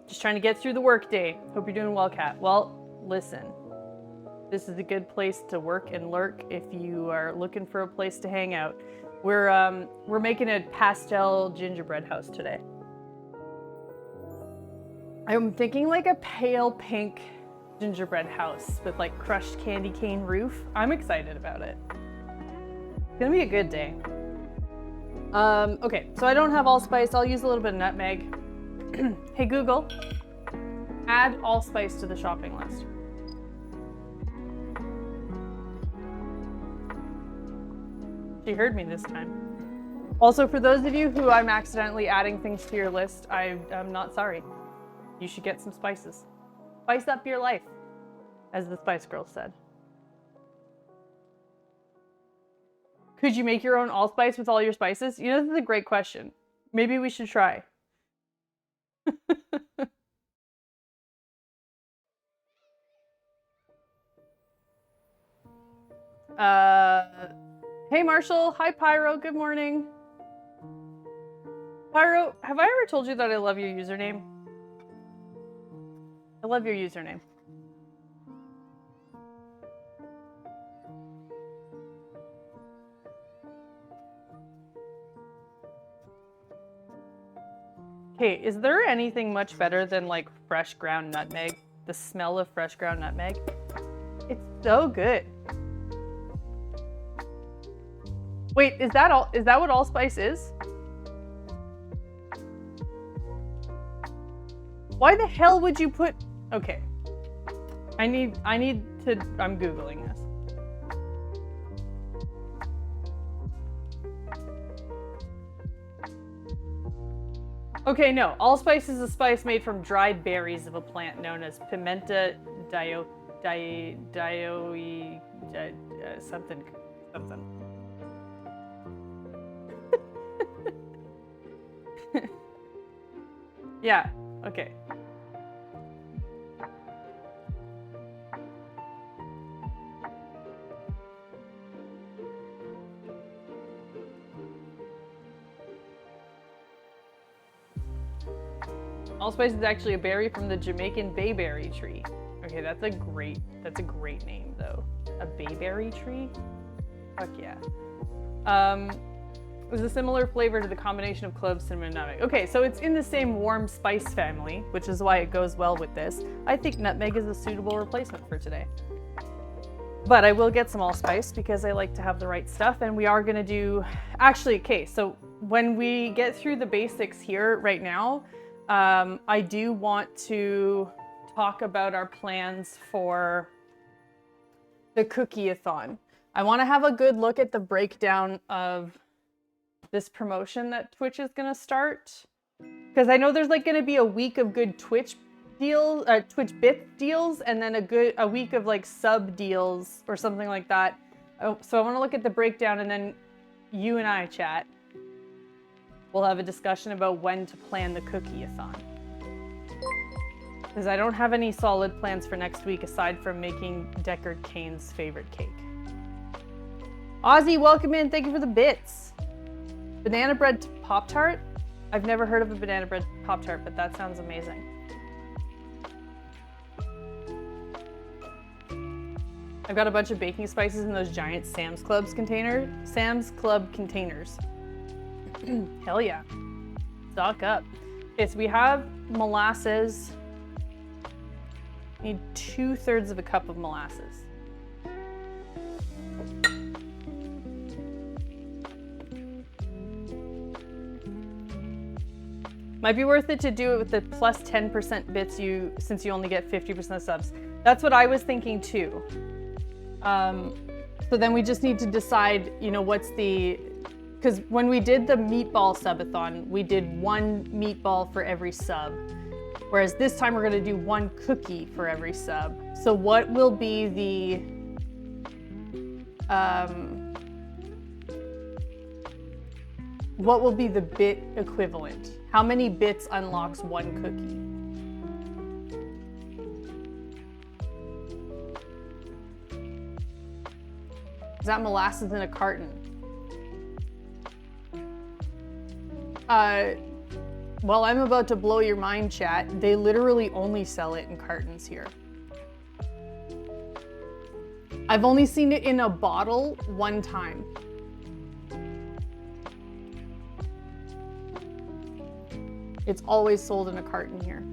Just trying to get through the workday. Hope you're doing well, Kat. Well, listen. This is a good place to work and lurk if you are looking for a place to hang out. We're making a pastel gingerbread house today. I'm thinking like a pale pink gingerbread house with like crushed candy cane roof. I'm excited about it. It's gonna be a good day. Okay, so I don't have allspice. I'll use a little bit of nutmeg. Hey Google, add allspice to the shopping list. She heard me this time. Also, for those of you who I'm accidentally adding things to your list, I'm not sorry. You should get some spices. Spice up your life, as the Spice Girls said. Could you make your own allspice with all your spices? You know, this is a great question. Maybe we should try. Hey Marshall, hi Pyro, good morning. Pyro, have I ever told you that I love your username? I love your username. Okay, is there anything much better than like fresh ground nutmeg? The smell of fresh ground nutmeg? It's so good. Wait, is that all? Is that what allspice is? Why the hell would you put? Okay, I need to. I'm Googling this. Okay, no. Allspice is a spice made from dried berries of a plant known as Pimenta something. Yeah, okay. Allspice is actually a berry from the Jamaican bayberry tree. Okay, that's a great name though. A bayberry tree? Fuck yeah. It was a similar flavor to the combination of cloves, cinnamon, and nutmeg. Okay, so it's in the same warm spice family, which is why it goes well with this. I think nutmeg is a suitable replacement for today. But I will get some allspice because I like to have the right stuff. And we are gonna do, actually, okay, so when we get through the basics here right now, I do want to talk about our plans for the cookie-a-thon. I wanna have a good look at the breakdown of this promotion that Twitch is gonna start. Because I know there's like gonna be a week of good Twitch deals, Twitch bit deals, and then a week of like sub deals or something like that. So I want to look at the breakdown, and then you and I chat. We'll have a discussion about when to plan the cookie-a-thon. Because I don't have any solid plans for next week aside from making Deckard Cain's favorite cake. Ozzy, welcome in. Thank you for the bits. Banana bread Pop-Tart? I've never heard of a banana bread Pop-Tart, but that sounds amazing. I've got a bunch of baking spices in those giant Sam's Club containers. Hell yeah. Stock up. Okay, so we have molasses. Need 2/3 of a cup of molasses. Might be worth it to do it with the plus 10% bits since you only get 50% of subs. That's what I was thinking too. So then we just need to decide, you know, because when we did the meatball subathon, we did 1 meatball for every sub. Whereas this time we're gonna do 1 cookie for every sub. So what will be the, bit equivalent? How many bits unlocks 1 cookie? Is that molasses in a carton? Well, I'm about to blow your mind, chat. They literally only sell it in cartons here. I've only seen it in a bottle 1 time. It's always sold in a carton here.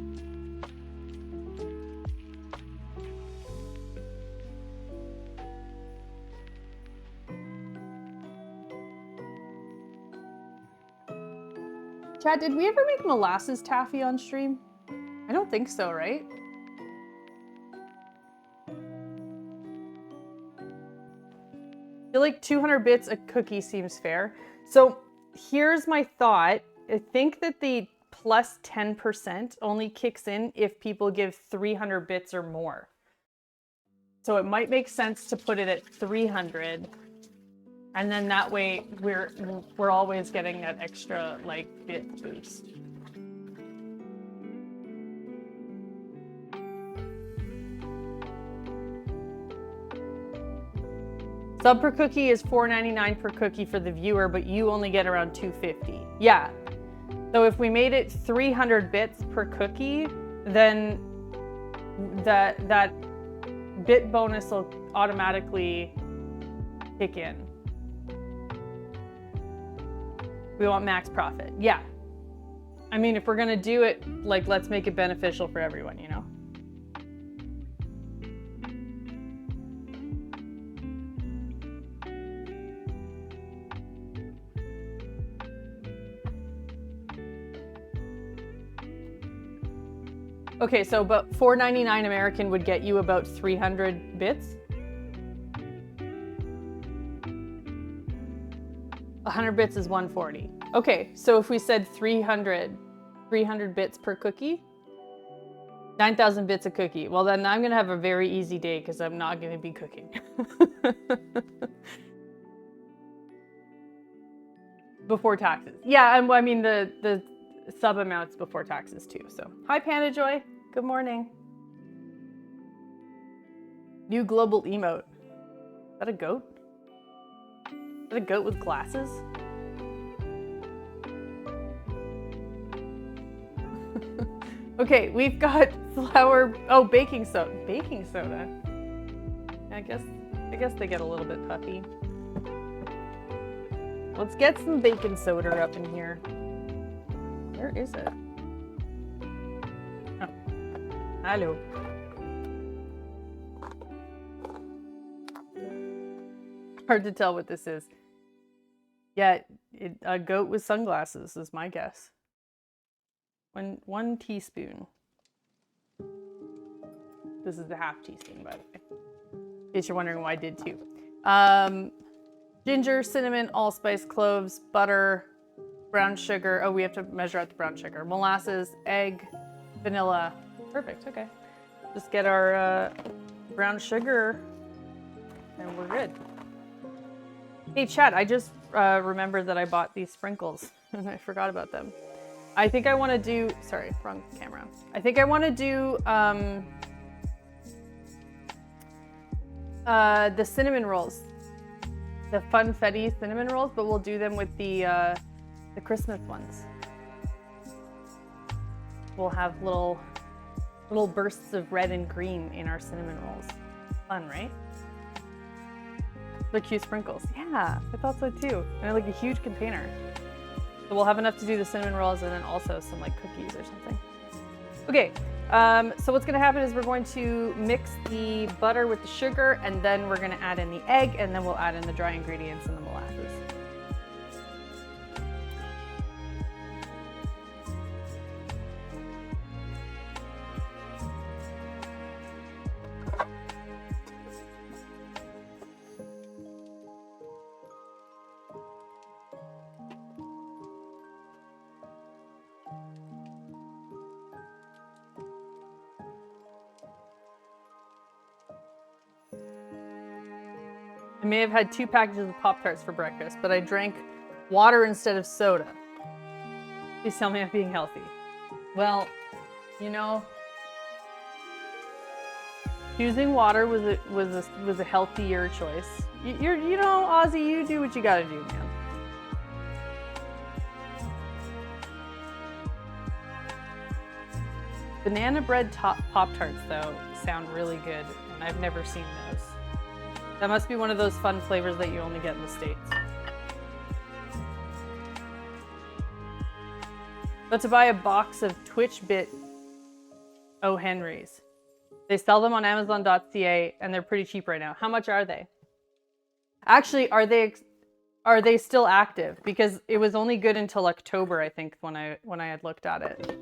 Chad, did we ever make molasses taffy on stream? I don't think so, right? I feel like 200 bits a cookie seems fair. So here's my thought. I think that the plus 10% only kicks in if people give 300 bits or more. So it might make sense to put it at 300. And then that way we're always getting that extra like bit boost. Sub per cookie is $4.99 per cookie for the viewer, but you only get around $2.50. Yeah. So if we made it 300 bits per cookie, then that bit bonus will automatically kick in. We want max profit. Yeah. I mean, if we're gonna do it, like, let's make it beneficial for everyone, you know? Okay, so about $4.99 American would get you about 300 bits. 100 bits is 140. Okay, so if we said 300 bits per cookie, 9,000 bits a cookie. Well, then I'm gonna have a very easy day because I'm not gonna be cooking. Before taxes. Yeah, I mean the sub amounts before taxes too. So, hi Panda Joy. Good morning. New global emote. Is that a goat? Is that a goat with glasses? Okay, we've got flour. Oh, baking soda. Baking soda. I guess they get a little bit puffy. Let's get some baking soda up in here. Where is it? Oh. Hello. Hard to tell what this is. Yeah, a goat with sunglasses is my guess. One teaspoon. This is the half teaspoon, by the way. In case you're wondering why I did 2. Ginger, cinnamon, allspice, cloves, butter, brown sugar. Oh, we have to measure out the brown sugar. Molasses, egg, vanilla. Perfect, okay. Just get our brown sugar and we're good. Hey, Chad, I just remembered that I bought these sprinkles and I forgot about them. I think I want to do, sorry, wrong camera. I think I want to do the cinnamon rolls. The funfetti cinnamon rolls, but we'll do them with the Christmas ones. We'll have little bursts of red and green in our cinnamon rolls. Fun, right? The cute sprinkles. Yeah, I thought so too. And they're like a huge container. So we'll have enough to do the cinnamon rolls and then also some like cookies or something. Okay, so what's gonna happen is we're going to mix the butter with the sugar and then we're gonna add in the egg and then we'll add in the dry ingredients and the molasses. I may have had 2 packages of Pop-Tarts for breakfast, but I drank water instead of soda. Please tell me I'm being healthy. Well, you know, choosing water was a healthier choice. You know, Ozzy, you do what you gotta do, man. Banana bread Pop-Tarts, though, sound really good, and I've never seen those. That must be one of those fun flavors that you only get in the States. But to buy a box of Twitch-bit O. Henrys. They sell them on Amazon.ca and they're pretty cheap right now. How much are they? Actually, are they still active? Because it was only good until October, I think, when I had looked at it.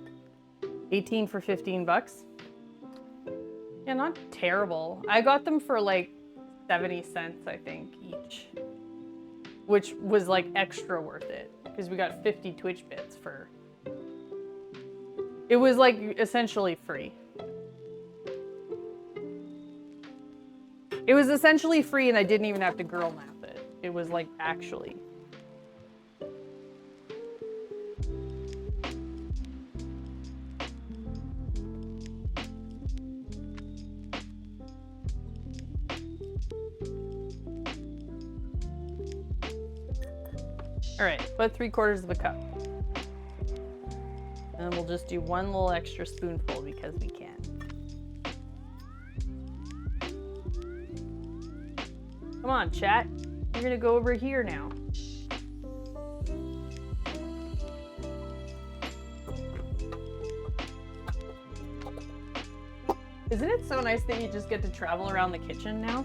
18 for 15 bucks. Yeah, not terrible. I got them for like 70 cents, I think, each. Which was like extra worth it. Because we got 50 Twitch bits for... It was like essentially free. It was essentially free and I didn't even have to girl math it. It was like actually. All right, put 3/4 of a cup. And then we'll just do 1 little extra spoonful because we can. Come on, chat. You're gonna go over here now. Isn't it so nice that you just get to travel around the kitchen now?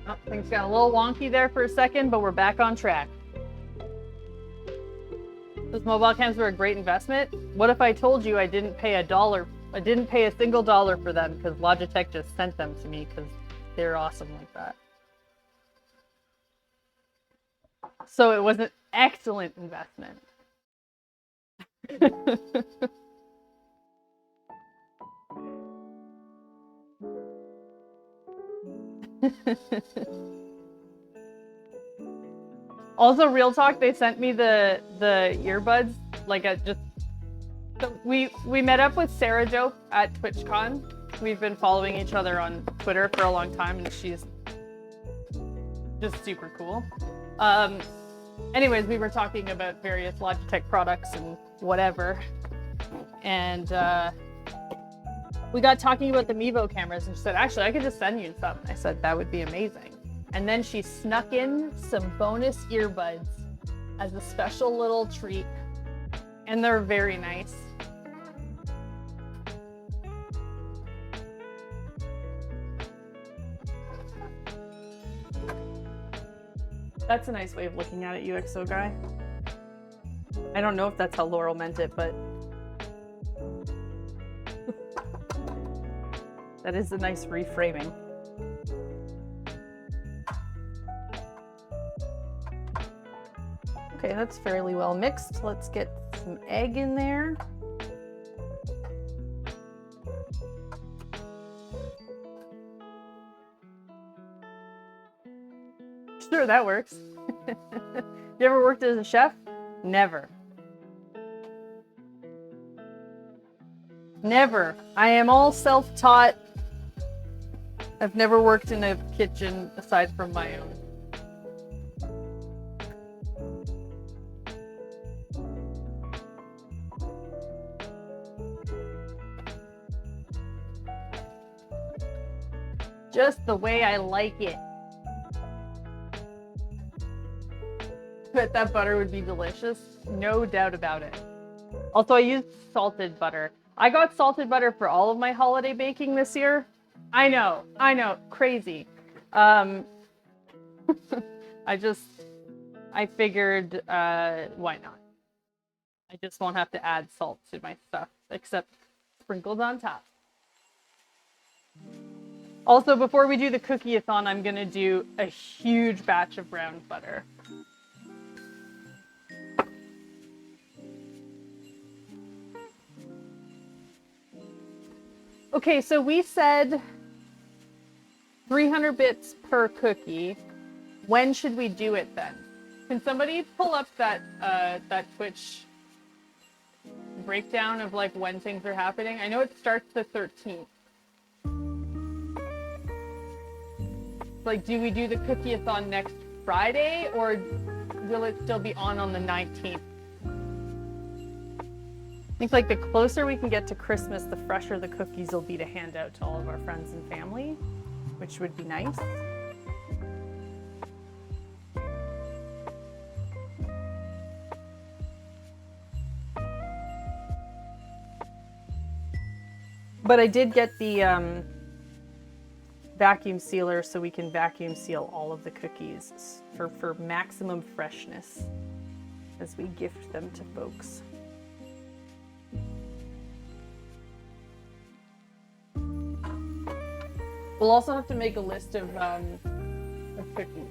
Oh, things got a little wonky there for a second, but we're back on track. Those mobile cams were a great investment. What if I told you I didn't pay $1? I didn't pay a single dollar for them because Logitech just sent them to me because they're awesome like that. So it was an excellent investment. Also, real talk, they sent me the earbuds like so we met up with Sarah Jo at TwitchCon. We've been following each other on Twitter for a long time, and she's Just super cool. Anyways, we were talking about various Logitech products and whatever. And we got talking about the Mevo cameras, and she said, actually, I could just send you some. I said, that would be amazing. And then she snuck in some bonus earbuds as a special little treat. And they're very nice. That's a nice way of looking at it, UXO guy. I don't know if that's how Laurel meant it, but that is a nice reframing. Okay, that's fairly well mixed. Let's get some egg in there. Sure, that works. You ever worked as a chef? Never. Never. I am all self-taught. I've never worked in a kitchen aside from my own. Just the way I like it. Bet that butter would be delicious. No doubt about it. Also, I used salted butter. I got salted butter for all of my holiday baking this year. I know, crazy. I figured, why not? I just won't have to add salt to my stuff, except sprinkled on top. Also, before we do the cookie-a-thon, I'm gonna do a huge batch of brown butter. Okay, so we said 300 bits per cookie. When should we do it then? Can somebody pull up that Twitch breakdown of like when things are happening? I know it starts the 13th. Like, do we do the cookie-a-thon next Friday, or will it still be on the 19th? I think like the closer we can get to Christmas, the fresher the cookies will be to hand out to all of our friends and family, which would be nice. But I did get the vacuum sealer so we can vacuum seal all of the cookies for maximum freshness as we gift them to folks. We'll also have to make a list of cookies.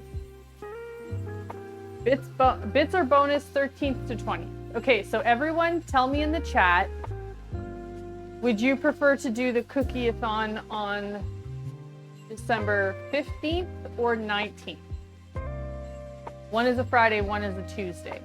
Bits are bonus 13th to 20th. Okay, so everyone tell me in the chat, would you prefer to do the cookie-a-thon on December 15th or 19th? One is a Friday, one is a Tuesday.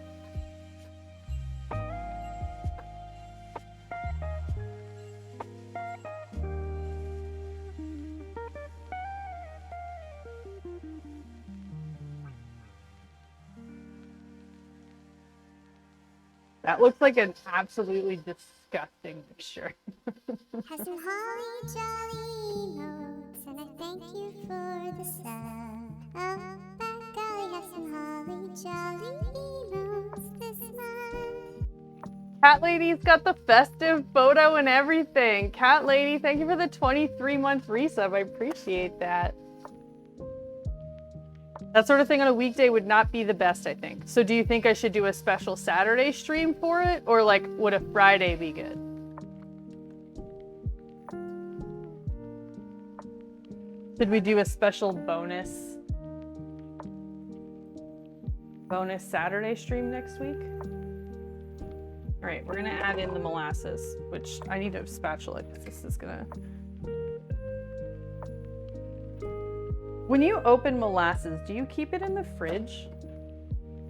That looks like an absolutely disgusting mixture. Have some holly jolly emotes, and I thank you for the sub. Oh, by golly, have some holly jolly emotes this month. Cat Lady's got the festive photo and everything. Cat Lady, thank you for the 23-month resub. I appreciate that. That sort of thing on a weekday would not be the best, I think. So do you think I should do a special Saturday stream for it? Or like, would a Friday be good? Should we do a special bonus Saturday stream next week? All right, we're gonna add in the molasses, which I need a spatula because this is gonna... When you open molasses, do you keep it in the fridge?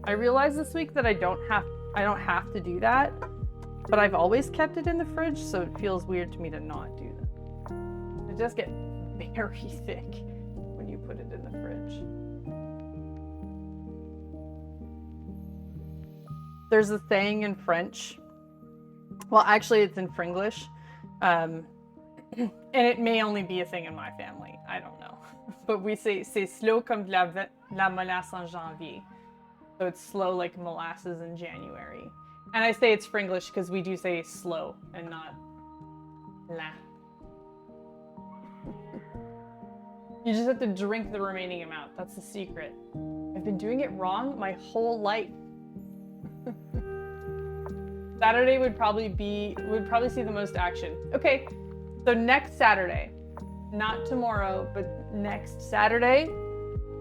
I realized this week that I don't have to do that, but I've always kept it in the fridge, so it feels weird to me to not do that. It does get very thick when you put it in the fridge. there's a saying in French. Well, actually, it's in Fringlish. And it may only be a thing in my family. I don't know. But we say, c'est slow comme de la molasse en janvier. So it's slow like molasses in January. And I say it's Fringlish because we do say slow and not la. You just have to drink the remaining amount. That's the secret. I've been doing it wrong my whole life. Saturday would probably see the most action. Okay, so next Saturday, not tomorrow, but next Saturday,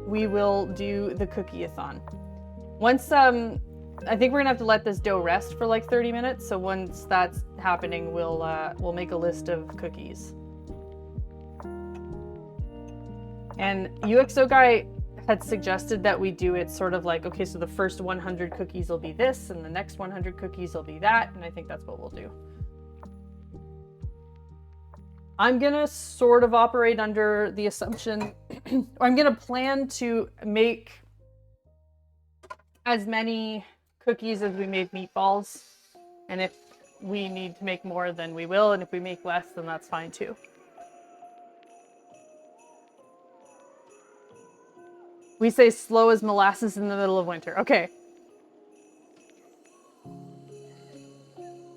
we will do the cookie-a-thon. Once, I think we're gonna have to let this dough rest for like 30 minutes. So once that's happening, we'll make a list of cookies. And UXO guy had suggested that we do it sort of like, okay, so the first 100 cookies will be this, and the next 100 cookies will be that, and I think that's what we'll do. I'm gonna sort of operate under the assumption, or I'm gonna plan to make as many cookies as we made meatballs, and if we need to make more, then we will, and if we make less, then that's fine too. We say slow as molasses in the middle of winter. Okay.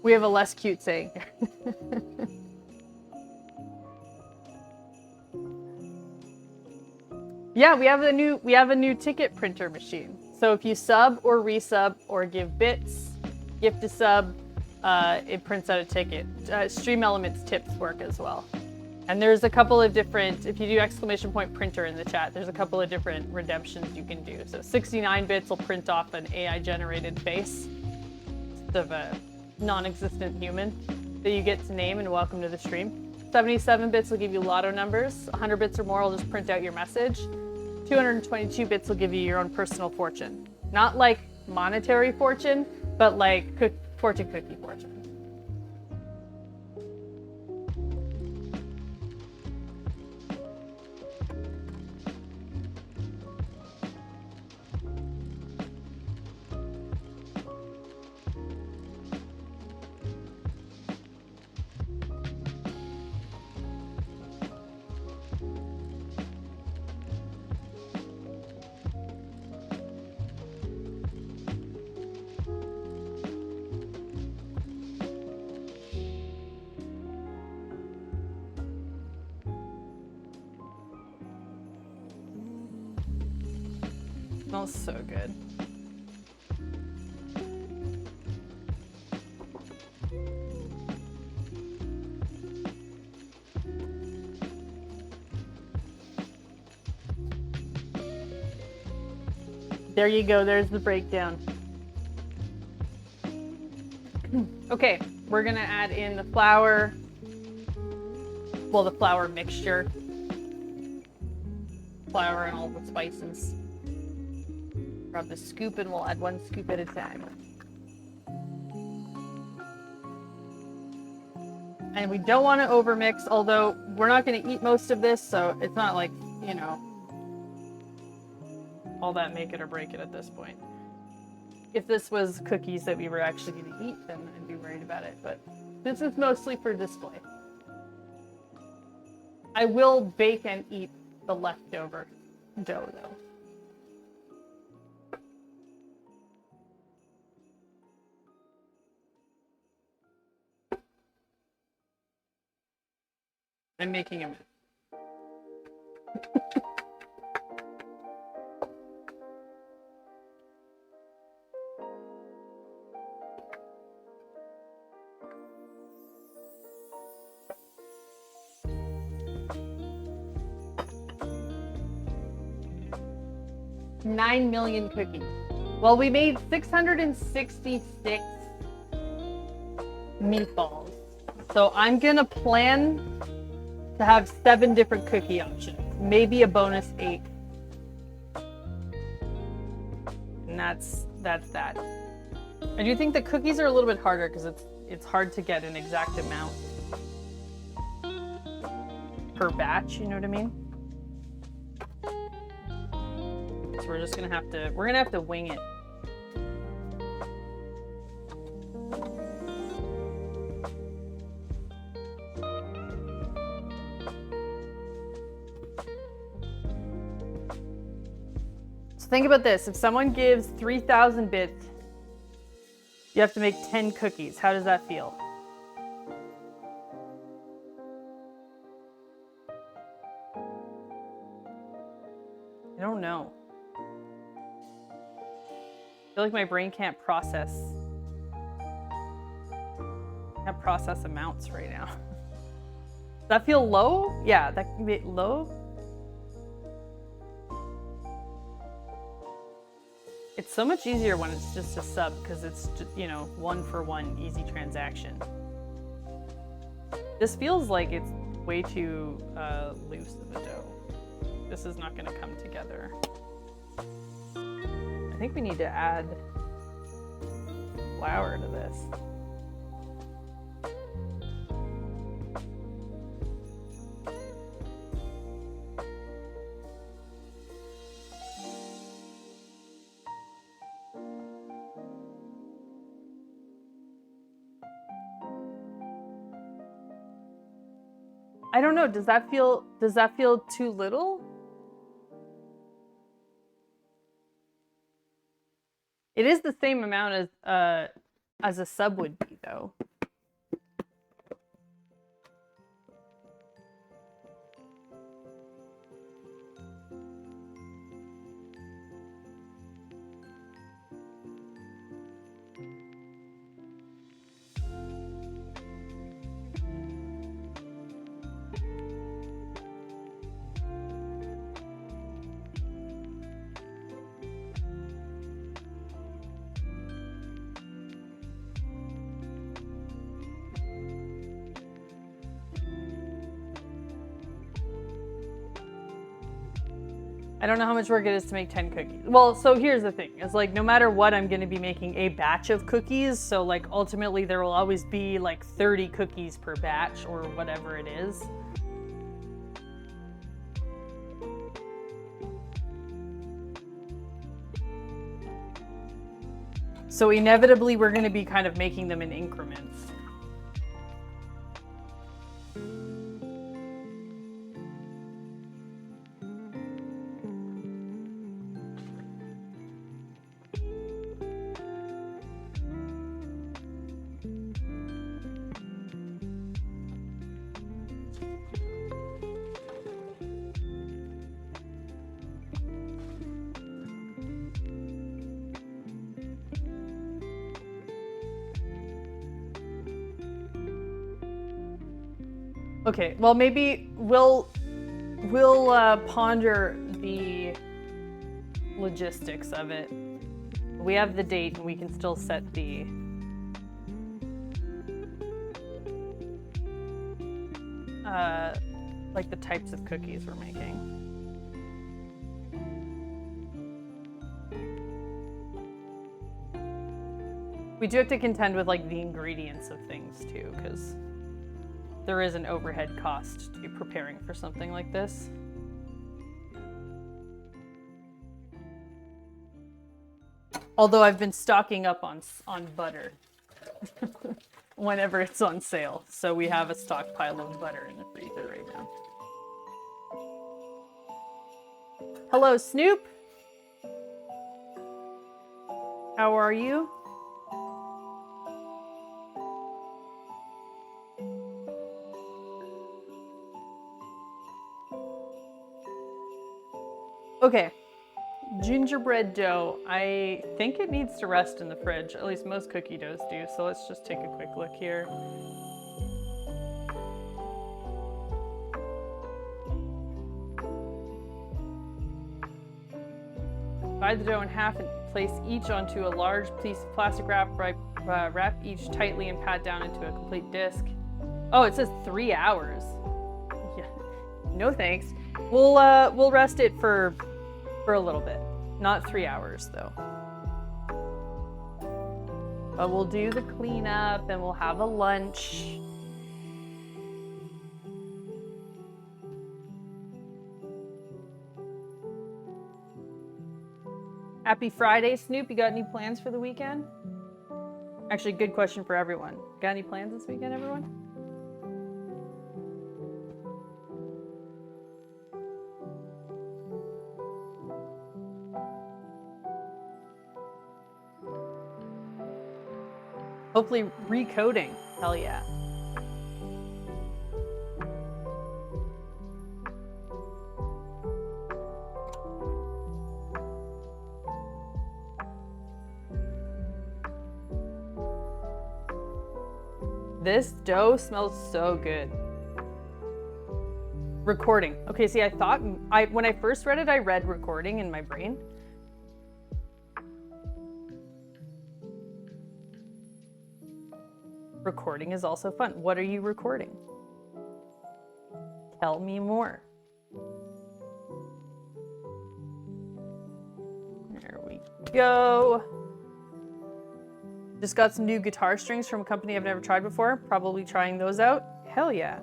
We have a less cute saying here. Yeah, we have a new ticket printer machine. So if you sub or resub or give bits, gift a sub, it prints out a ticket. Stream Elements tips work as well. And there's a couple of different, if you do ! printer in the chat, there's a couple of different redemptions you can do. So 69 bits will print off an AI generated face of a non-existent human that you get to name and welcome to the stream. 77 bits will give you lotto numbers. 100 bits or more will just print out your message. 222 bits will give you your own personal fortune. Not like monetary fortune, but like fortune cookie fortune. Smells so good. There you go, there's the breakdown. Okay, we're gonna add in the flour, well, the flour mixture, flour and all the spices. Grab the scoop and we'll add 1 scoop at a time. And we don't want to overmix, although we're not going to eat most of this, so it's not like, you know, all that make it or break it at this point. If this was cookies that we were actually going to eat, then I'd be worried about it, but this is mostly for display. I will bake and eat the leftover dough, though. I'm making a mess. $9 million cookies. Well, we made 666 meatballs. So I'm gonna plan to have 7 different cookie options, maybe a bonus 8. And that's that. I do think the cookies are a little bit harder because it's hard to get an exact amount per batch, you know what I mean? So we're just gonna have to wing it. So think about this. If someone gives 3,000 bits, you have to make 10 cookies. How does that feel? I don't know. I feel like my brain can't process amounts right now. Does that feel low? Yeah, that can be low. It's so much easier when it's just a sub because it's just, you know, 1-for-1 easy transaction. This feels like it's way too loose of a dough. This is not going to come together. I think we need to add flour to this. I don't know, does that feel too little? It is the same amount as a sub would be though. I don't know how much work it is to make 10 cookies. Well, so here's the thing. It's like, no matter what, I'm going to be making a batch of cookies. So like, ultimately there will always be like 30 cookies per batch or whatever it is. So inevitably we're going to be kind of making them in increments. Okay, well maybe we'll ponder the logistics of it. We have the date and we can still set the like the types of cookies we're making. We do have to contend with like the ingredients of things too, because there is an overhead cost to preparing for something like this. Although I've been stocking up on butter whenever it's on sale. So we have a stockpile of butter in the freezer right now. Hello, Snoop. How are you? Okay, gingerbread dough. I think it needs to rest in the fridge. At least most cookie doughs do. So let's just take a quick look here. Divide the dough in half and place each onto a large piece of plastic wrap. Wrap each tightly and pat down into a complete disc. Oh, it says 3 hours. Yeah, no thanks. We'll rest it for a little bit. Not 3 hours though. But we'll do the cleanup and we'll have a lunch. Happy Friday, Snoop. You got any plans for the weekend? Actually, good question for everyone. Got any plans this weekend, everyone? Hopefully recoding. Hell yeah. This dough smells so good. Recording. Okay, see, I thought when I first read it, I read recording in my brain. Recording is also fun. What are you recording? Tell me more. There we go. Just got some new guitar strings from a company I've never tried before. Probably trying those out. Hell yeah.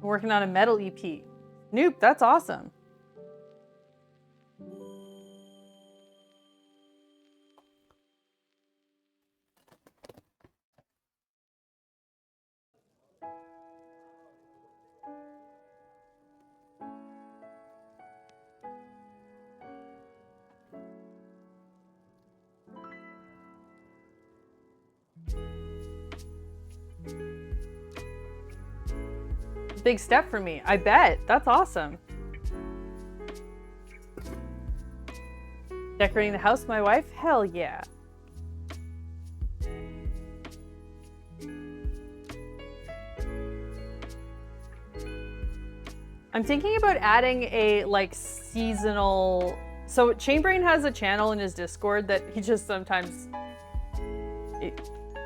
Working on a metal EP. Nope, that's awesome. Big step for me, I bet. That's awesome. Decorating the house with my wife? Hell yeah. I'm thinking about adding a like seasonal. So Chainbrain has a channel in his Discord that he just sometimes,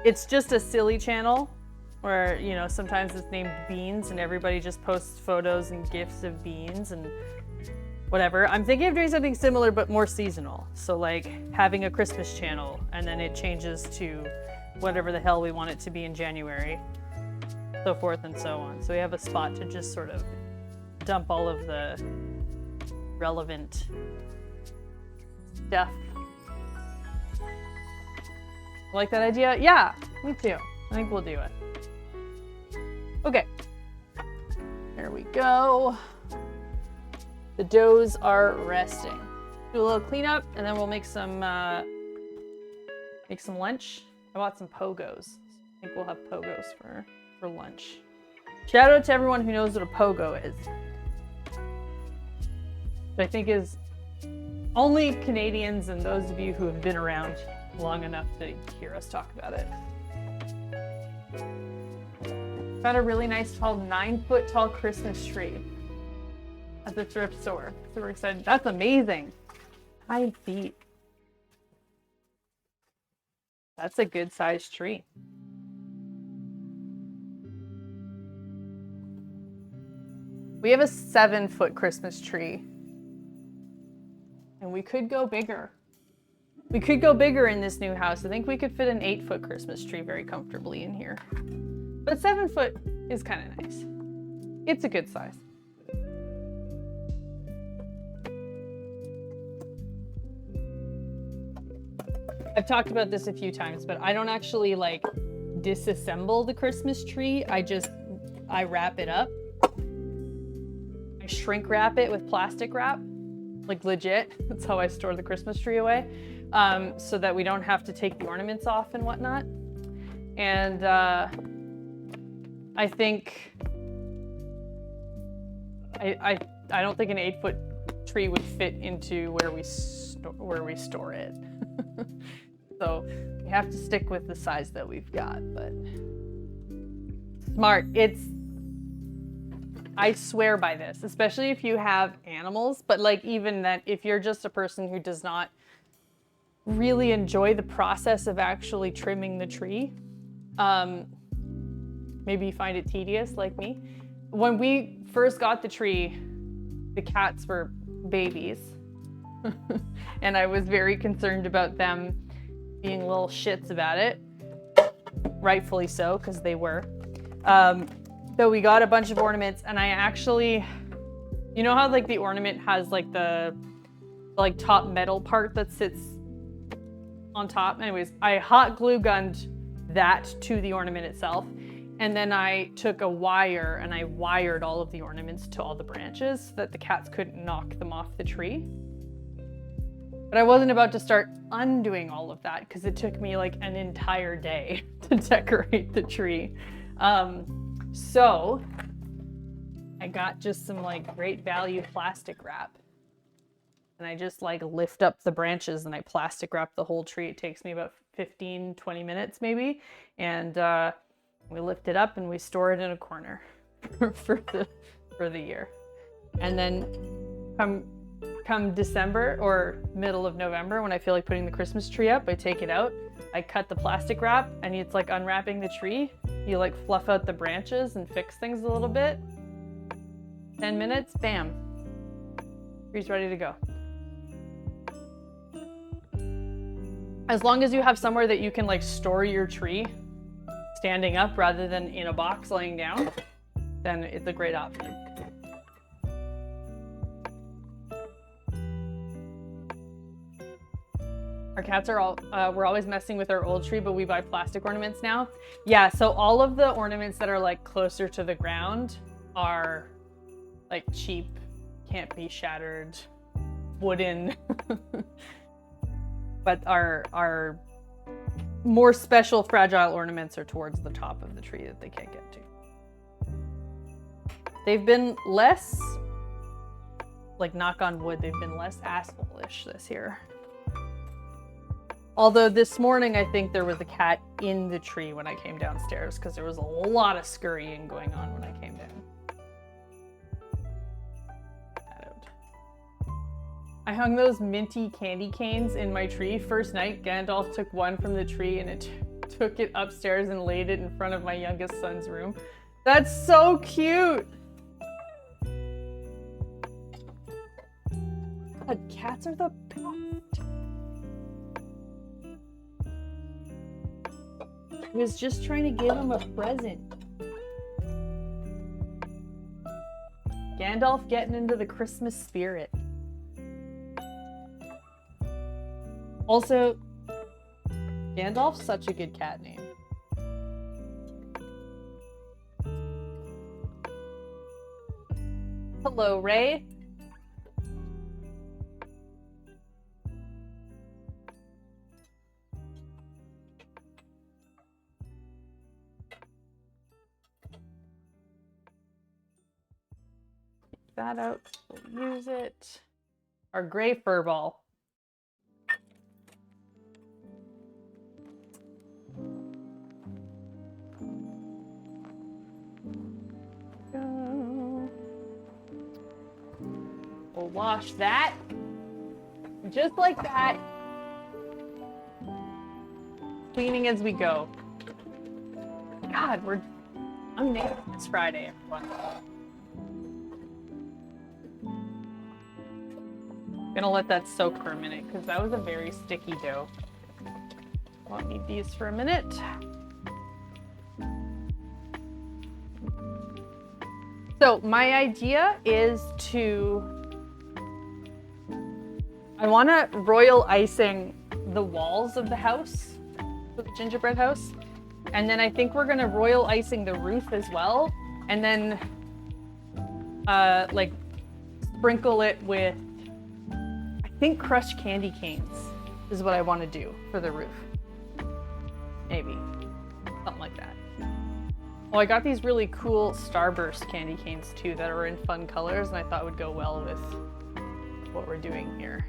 it's just a silly channel where, you know, sometimes it's named Beans and everybody just posts photos and gifs of beans and whatever. I'm thinking of doing something similar but more seasonal. So like having a Christmas channel and then it changes to whatever the hell we want it to be in January, so forth and so on. So we have a spot to just sort of dump all of the relevant stuff. Like that idea? Yeah, me too. I think we'll do it. Okay, there we go. The doughs are resting. Do a little cleanup and then we'll make some lunch. I bought some pogos. I think we'll have pogos for lunch. Shout out to everyone who knows what a pogo is. Which I think is only Canadians and those of you who have been around long enough to hear us talk about it. Found a really nice tall 9-foot tall Christmas tree at the thrift store. So we're excited. That's amazing. 9 feet. That's a good sized tree. We have a 7-foot Christmas tree. And we could go bigger. We could go bigger in this new house. I think we could fit an 8-foot Christmas tree very comfortably in here. But 7 foot is kind of nice. It's a good size. I've talked about this a few times, but I don't actually like disassemble the Christmas tree. I wrap it up. I shrink wrap it with plastic wrap, like legit. That's how I store the Christmas tree away, so that we don't have to take the ornaments off and whatnot. And I think I don't think an 8-foot tree would fit into where we store it. So we have to stick with the size that we've got, but smart. I swear by this, especially if you have animals, but like even that, if you're just a person who does not really enjoy the process of actually trimming the tree, maybe you find it tedious like me. When we first got the tree, the cats were babies. And I was very concerned about them being little shits about it. Rightfully so, because they were. So we got a bunch of ornaments and I actually, you know how like the ornament has like the like top metal part that sits on top. Anyways, I hot glue gunned that to the ornament itself. And then I took a wire and I wired all of the ornaments to all the branches so that the cats couldn't knock them off the tree. But I wasn't about to start undoing all of that because it took me like an entire day to decorate the tree. So I got just some like great value plastic wrap. And I just like lift up the branches and I plastic wrap the whole tree. It takes me about 15, 20 minutes maybe. And we lift it up and we store it in a corner for the year. And then come December or middle of November, when I feel like putting the Christmas tree up, I take it out, I cut the plastic wrap, and it's like unwrapping the tree. You like fluff out the branches and fix things a little bit. 10 minutes, bam. Tree's ready to go. As long as you have somewhere that you can like store your tree standing up rather than in a box laying down, then it's a great option. Our cats are all, we're always messing with our old tree, but we buy plastic ornaments now. Yeah, so all of the ornaments that are like closer to the ground are like cheap, can't be shattered, wooden. But our more special fragile ornaments are towards the top of the tree that they can't get to. They've been less, like knock on wood, they've been less asshole-ish this year. Although this morning, I think there was a cat in the tree when I came downstairs because there was a lot of scurrying going on when I came down. I hung those minty candy canes in my tree. First night, Gandalf took one from the tree and it took it upstairs and laid it in front of my youngest son's room. That's so cute! God, cats are the best. I was just trying to give him a present. Gandalf getting into the Christmas spirit. Also, Gandalf's such a good cat name. Hello, Ray. That out, we'll use it. Our gray fur ball. Go. We'll wash that. Just like that. Cleaning as we go. God, I'm named this Friday, everyone. Gonna let that soak for a minute because that was a very sticky dough. I'll need these for a minute. So my idea is I want to royal icing the walls of the house, the gingerbread house. And then I think we're gonna royal icing the roof as well. And then like sprinkle it with, I think crushed candy canes is what I want to do for the roof. Maybe. Something like that. Oh, I got these really cool Starburst candy canes too that are in fun colors and I thought would go well with what we're doing here.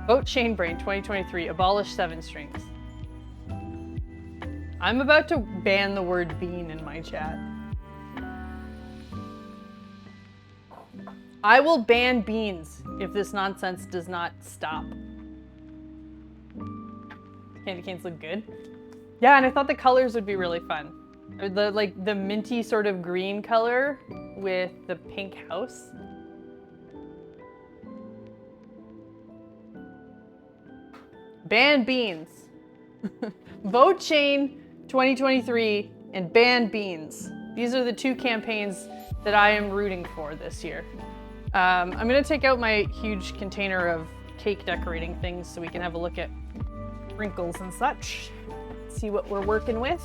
Vote Chain Brain 2023, abolish 7 strings. I'm about to ban the word bean in my chat. I will ban beans if this nonsense does not stop. Candy canes look good. Yeah, and I thought the colors would be really fun. The minty sort of green color with the pink house. Ban beans. Vote Chain 2023 and ban beans. These are the 2 campaigns that I am rooting for this year. I'm gonna take out my huge container of cake decorating things so we can have a look at sprinkles and such. See what we're working with.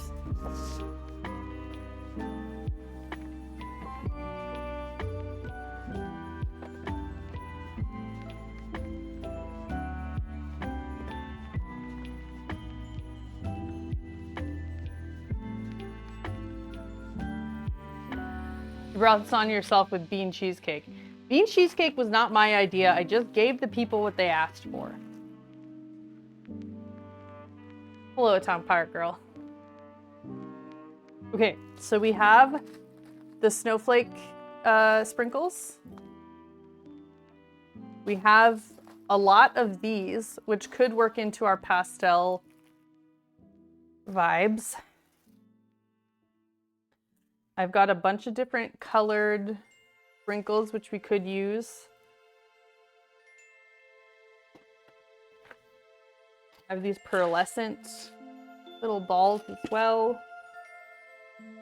You brought this on yourself with bean cheesecake. Bean cheesecake was not my idea. I just gave the people what they asked for. Hello, Tom Pirate Girl. Okay, so we have the snowflake sprinkles. We have a lot of these, which could work into our pastel vibes. I've got a bunch of different colored sprinkles, which we could use. I have these pearlescent little balls as well.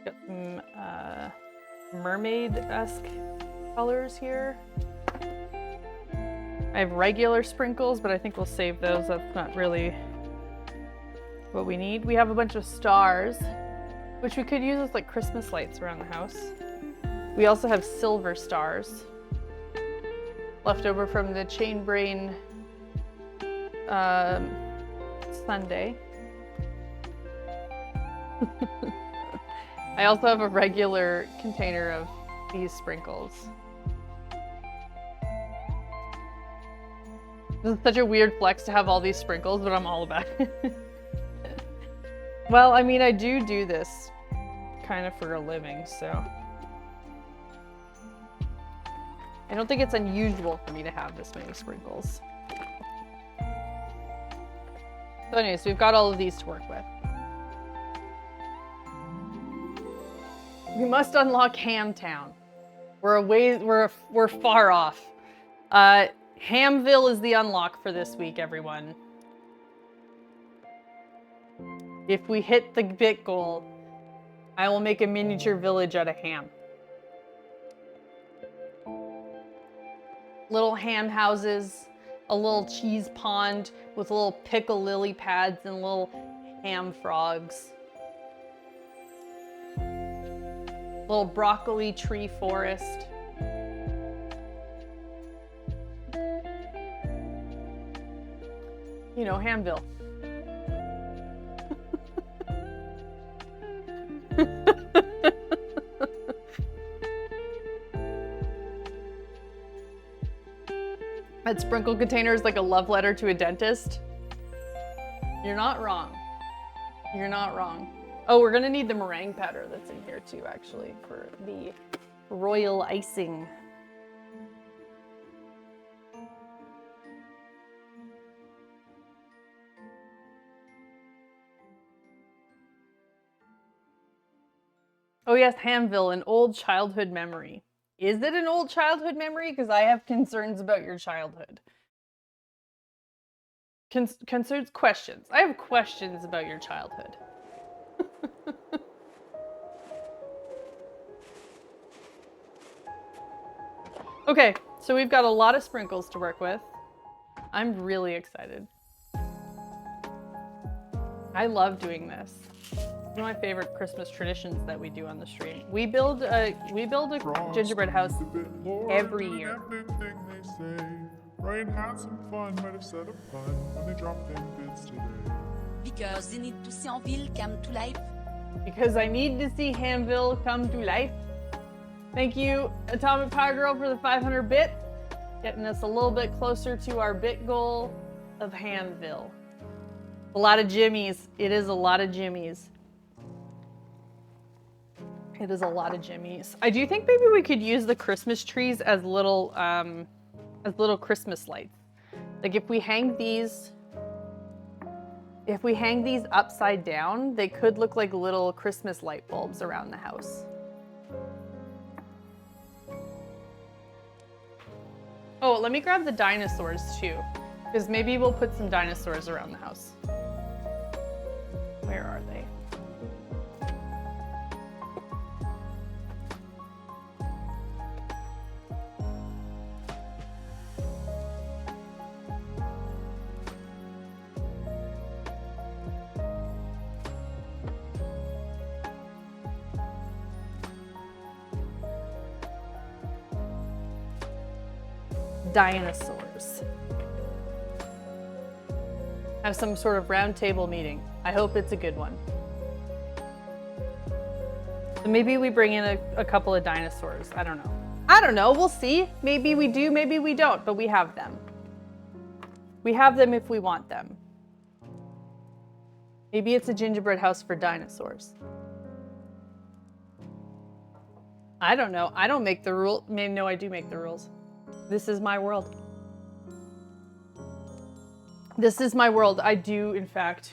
Got some mermaid-esque colors here. I have regular sprinkles, but I think we'll save those. That's not really what we need. We have a bunch of stars, which we could use as like Christmas lights around the house. We also have silver stars left over from the Chain Brain Sunday. I also have a regular container of these sprinkles. This is such a weird flex to have all these sprinkles, but I'm all about it. Well, I mean, I do this kind of for a living, so. I don't think it's unusual for me to have this many sprinkles. So anyways, we've got all of these to work with. We must unlock Hamtown. We're far off. Hamville is the unlock for this week, everyone. If we hit the bit goal, I will make a miniature village out of ham. Little ham houses, a little cheese pond with little pickle lily pads and little ham frogs. Little broccoli tree forest. You know, Hamville. That sprinkle container is like a love letter to a dentist. You're not wrong. You're not wrong. Oh, we're gonna need the meringue powder that's in here too, actually, for the royal icing. Oh yes, Hamville, an old childhood memory. Is it an old childhood memory? Because I have concerns about your childhood. Questions. I have questions about your childhood. Okay, so we've got a lot of sprinkles to work with. I'm really excited. I love doing this. One of my favorite Christmas traditions that we do on the stream. We build a gingerbread house every year. Ryan had some fun, might have said a pun when they dropped them bids today. Because they need to see Hamville come to life. Because I need to see Hamville come to life. Thank you, Atomic Power Girl, for the 500 bit. Getting us a little bit closer to our bit goal of Hamville. A lot of jimmies. It is a lot of jimmies. It is a lot of jimmies. I do think maybe we could use the Christmas trees as little Christmas lights. Like if we hang these upside down, they could look like little Christmas light bulbs around the house. Oh, let me grab the dinosaurs too, because maybe we'll put some dinosaurs around the house. Where are they? dinosaurs. Have some sort of round table meeting. I hope it's a good one. So maybe we bring in a couple of dinosaurs. I don't know. I don't know. We'll see. Maybe we do, maybe we don't, but we have them. We have them if we want them. Maybe it's a gingerbread house for dinosaurs. I don't know. I don't make the rule. No, I do make the rules. This is my world. This is my world. I do, in fact,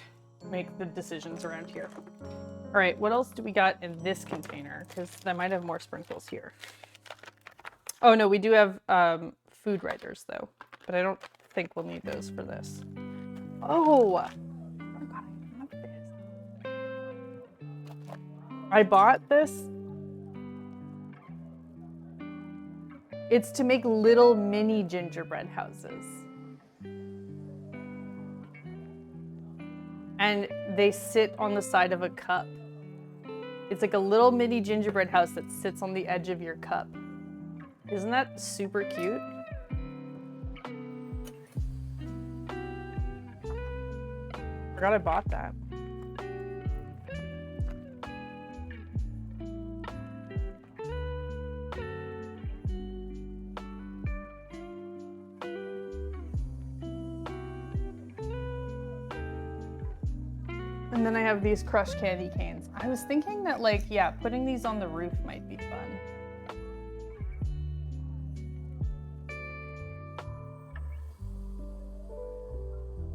make the decisions around here. All right, what else do we got in this container? Because I might have more sprinkles here. Oh, no, we do have food writers, though. But I don't think we'll need those for this. Oh! I forgot I have this. I bought this. It's to make little mini gingerbread houses. And they sit on the side of a cup. It's like a little mini gingerbread house that sits on the edge of your cup. Isn't that super cute? Forgot I bought that. And then I have these crushed candy canes. I was thinking that, like, yeah, putting these on the roof might be fun.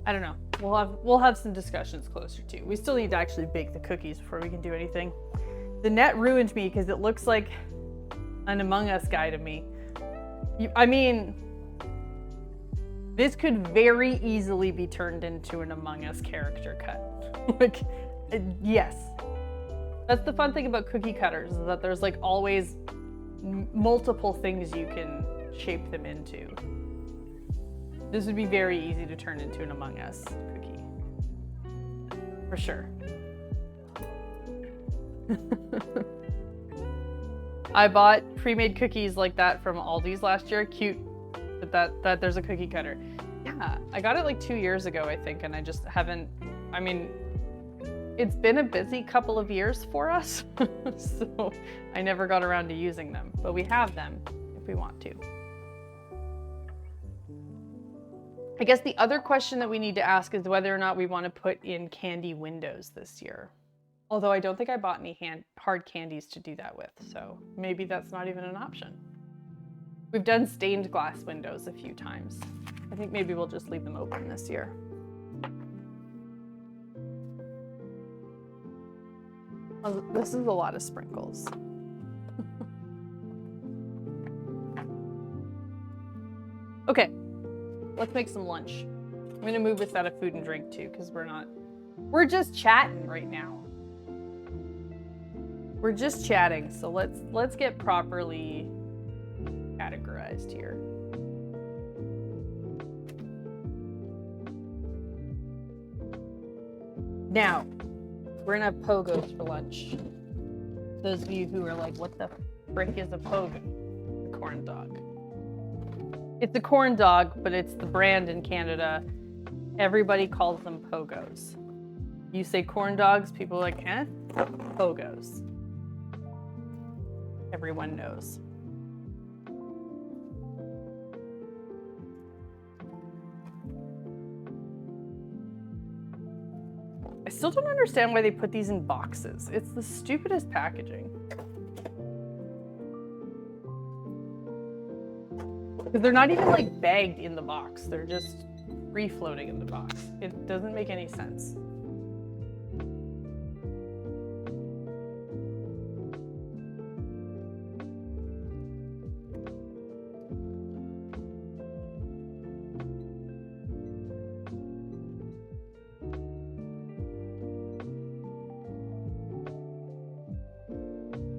I don't know. We'll have some discussions closer to. We still need to actually bake the cookies before we can do anything. The net ruined me because it looks like an Among Us guy to me. I mean, this could very easily be turned into an Among Us character cut. Like, yes. That's the fun thing about cookie cutters, is that there's like always multiple things you can shape them into. This would be very easy to turn into an Among Us cookie. For sure. I bought pre-made cookies like that from Aldi's last year. Cute that there's a cookie cutter. Yeah, I got it like 2 years ago, I think, and I just haven't, I mean, it's been a busy couple of years for us, so I never got around to using them, but we have them if we want to. I guess the other question that we need to ask is whether or not we want to put in candy windows this year. Although I don't think I bought any hard candies to do that with, so maybe that's not even an option. We've done stained glass windows a few times. I think maybe we'll just leave them open this year. Oh, this is a lot of sprinkles. Okay, let's make some lunch. I'm gonna move this out of food and drink too, because we're just chatting right now. We're just chatting, so let's get properly categorized here. Now, we're gonna have pogos for lunch. Those of you who are like, what the frick is a pogo? A corn dog. It's a corn dog, but it's the brand in Canada. Everybody calls them pogos. You say corn dogs, people are like, eh? Pogos. Everyone knows. I still don't understand why they put these in boxes. It's the stupidest packaging. Because they're not even like bagged in the box. They're just free floating in the box. It doesn't make any sense.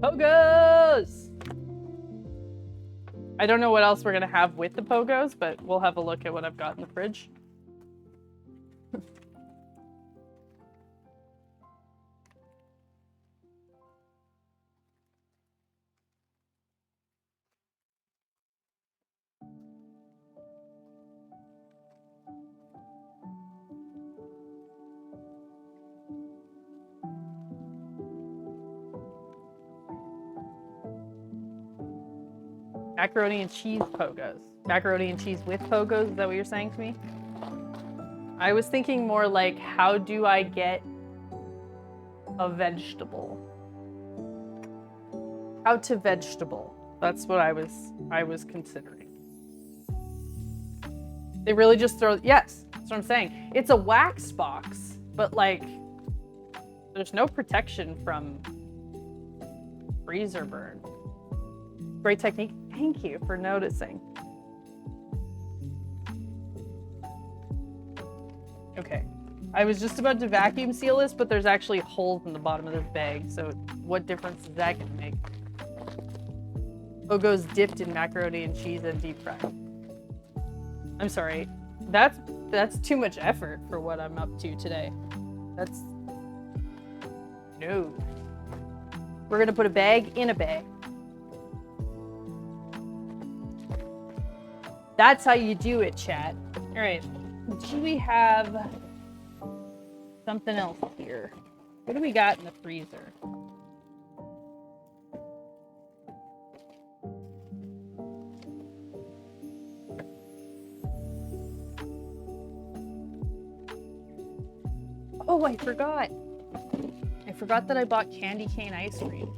Pogos! I don't know what else we're gonna have with the pogos, but we'll have a look at what I've got in the fridge. Macaroni and cheese pogos. Macaroni and cheese with pogos, is that what you're saying to me? I was thinking more like, how do I get a vegetable? How to vegetable. That's what I was considering. They really just throw, yes, that's what I'm saying. It's a wax box, but like, there's no protection from freezer burn. Great technique. Thank you for noticing. Okay. I was just about to vacuum seal this, but there's actually holes in the bottom of this bag, so what difference is that gonna make? Pogos dipped in macaroni and cheese and deep fried. I'm sorry. That's too much effort for what I'm up to today. That's... No. We're gonna put a bag in a bag. That's how you do it, chat. All right. Do we have something else here? What do we got in the freezer? Oh, I forgot. I forgot that I bought candy cane ice cream.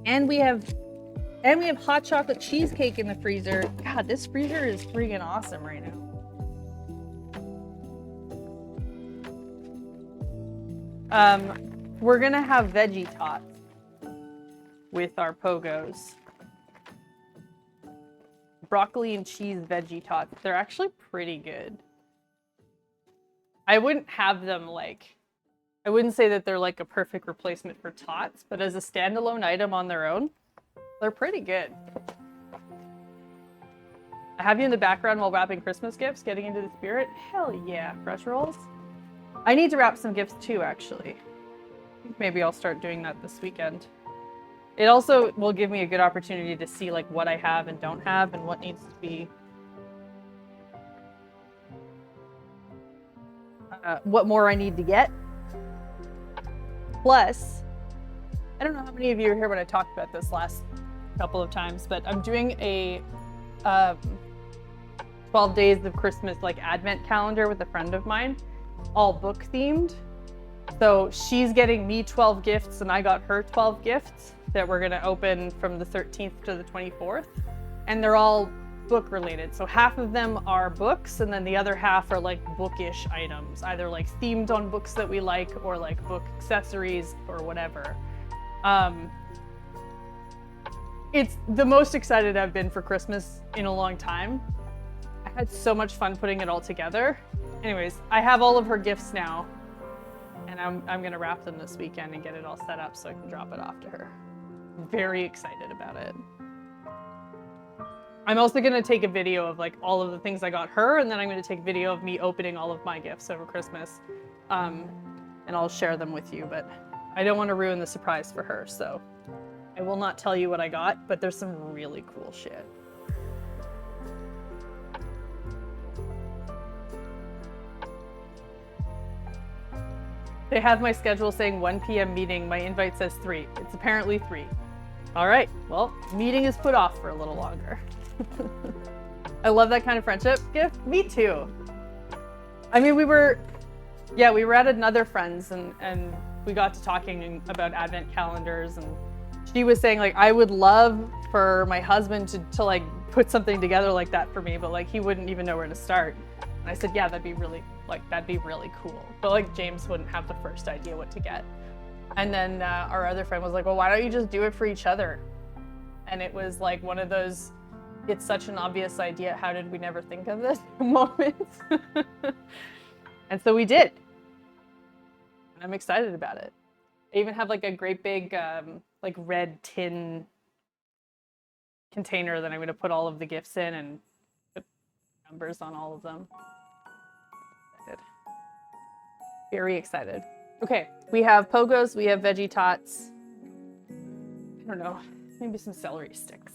And we have hot chocolate cheesecake in the freezer. God, this freezer is freaking awesome right now. We're gonna have veggie tots with our pogos. Broccoli and cheese veggie tots. They're actually pretty good. I wouldn't have them like, I wouldn't say that they're like a perfect replacement for tots, but as a standalone item on their own, they're pretty good. I have you in the background while wrapping Christmas gifts, getting into the spirit. Hell yeah, fresh rolls. I need to wrap some gifts too, actually. I think maybe I'll start doing that this weekend. It also will give me a good opportunity to see like what I have and don't have and what needs to be, what more I need to get. Plus, I don't know how many of you were here when I talked about this last couple of times, but I'm doing a 12 days of Christmas like advent calendar with a friend of mine, all book themed. So she's getting me 12 gifts and I got her 12 gifts that we're gonna open from the 13th to the 24th. And they're all book related. So half of them are books and then the other half are like bookish items, either like themed on books that we like or like book accessories or whatever. It's the most excited I've been for Christmas in a long time. I had so much fun putting it all together. Anyways, I have all of her gifts now and I'm gonna wrap them this weekend and get it all set up so I can drop it off to her. Very excited about it. I'm also gonna take a video of like all of the things I got her, and then I'm gonna take a video of me opening all of my gifts over Christmas. And I'll share them with you, but I don't wanna ruin the surprise for her, so I will not tell you what I got, but there's some really cool shit. They have my schedule saying 1 p.m. meeting. My invite says 3. It's apparently 3. All right, well, meeting is put off for a little longer. I love that kind of friendship gift. Me too. I mean, we were at another friend's and we got to talking about advent calendars, and she was saying like, I would love for my husband to like put something together like that for me, but like he wouldn't even know where to start. And I said, yeah, that'd be really cool. But like James wouldn't have the first idea what to get. And then our other friend was like, well, why don't you just do it for each other? And it was like one of those, it's such an obvious idea, how did we never think of this moments? And so we did. And I'm excited about it. I even have like a great big like red tin container that I'm gonna put all of the gifts in and put numbers on all of them. Very excited. Okay, we have pogos, we have veggie tots. I don't know, maybe some celery sticks.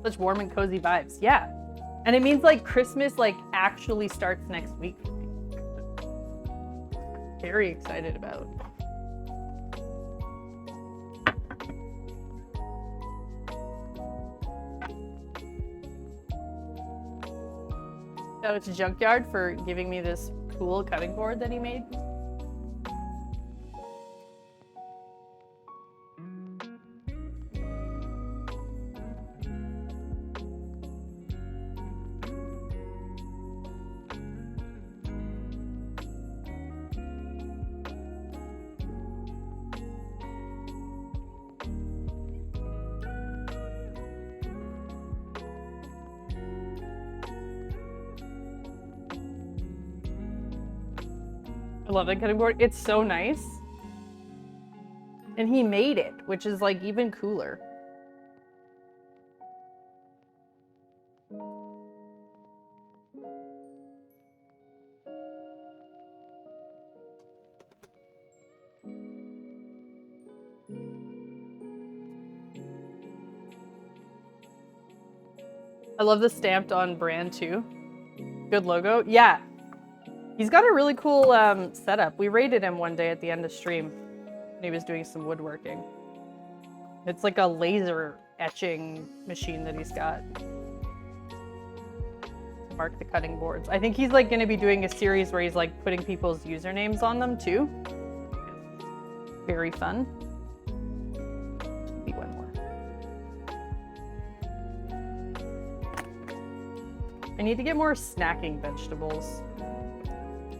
Such warm and cozy vibes. Yeah. And it means like Christmas like actually starts next week. Very excited about. Shout out to Junkyard for giving me this cool cutting board that he made. I love that cutting board. It's so nice. And he made it, which is like even cooler. I love the stamped on brand too. Good logo. Yeah. He's got a really cool setup. We raided him one day at the end of stream when he was doing some woodworking. It's like a laser etching machine that he's got to mark the cutting boards. I think he's like going to be doing a series where he's like putting people's usernames on them too. Very fun. Maybe one more. I need to get more snacking vegetables.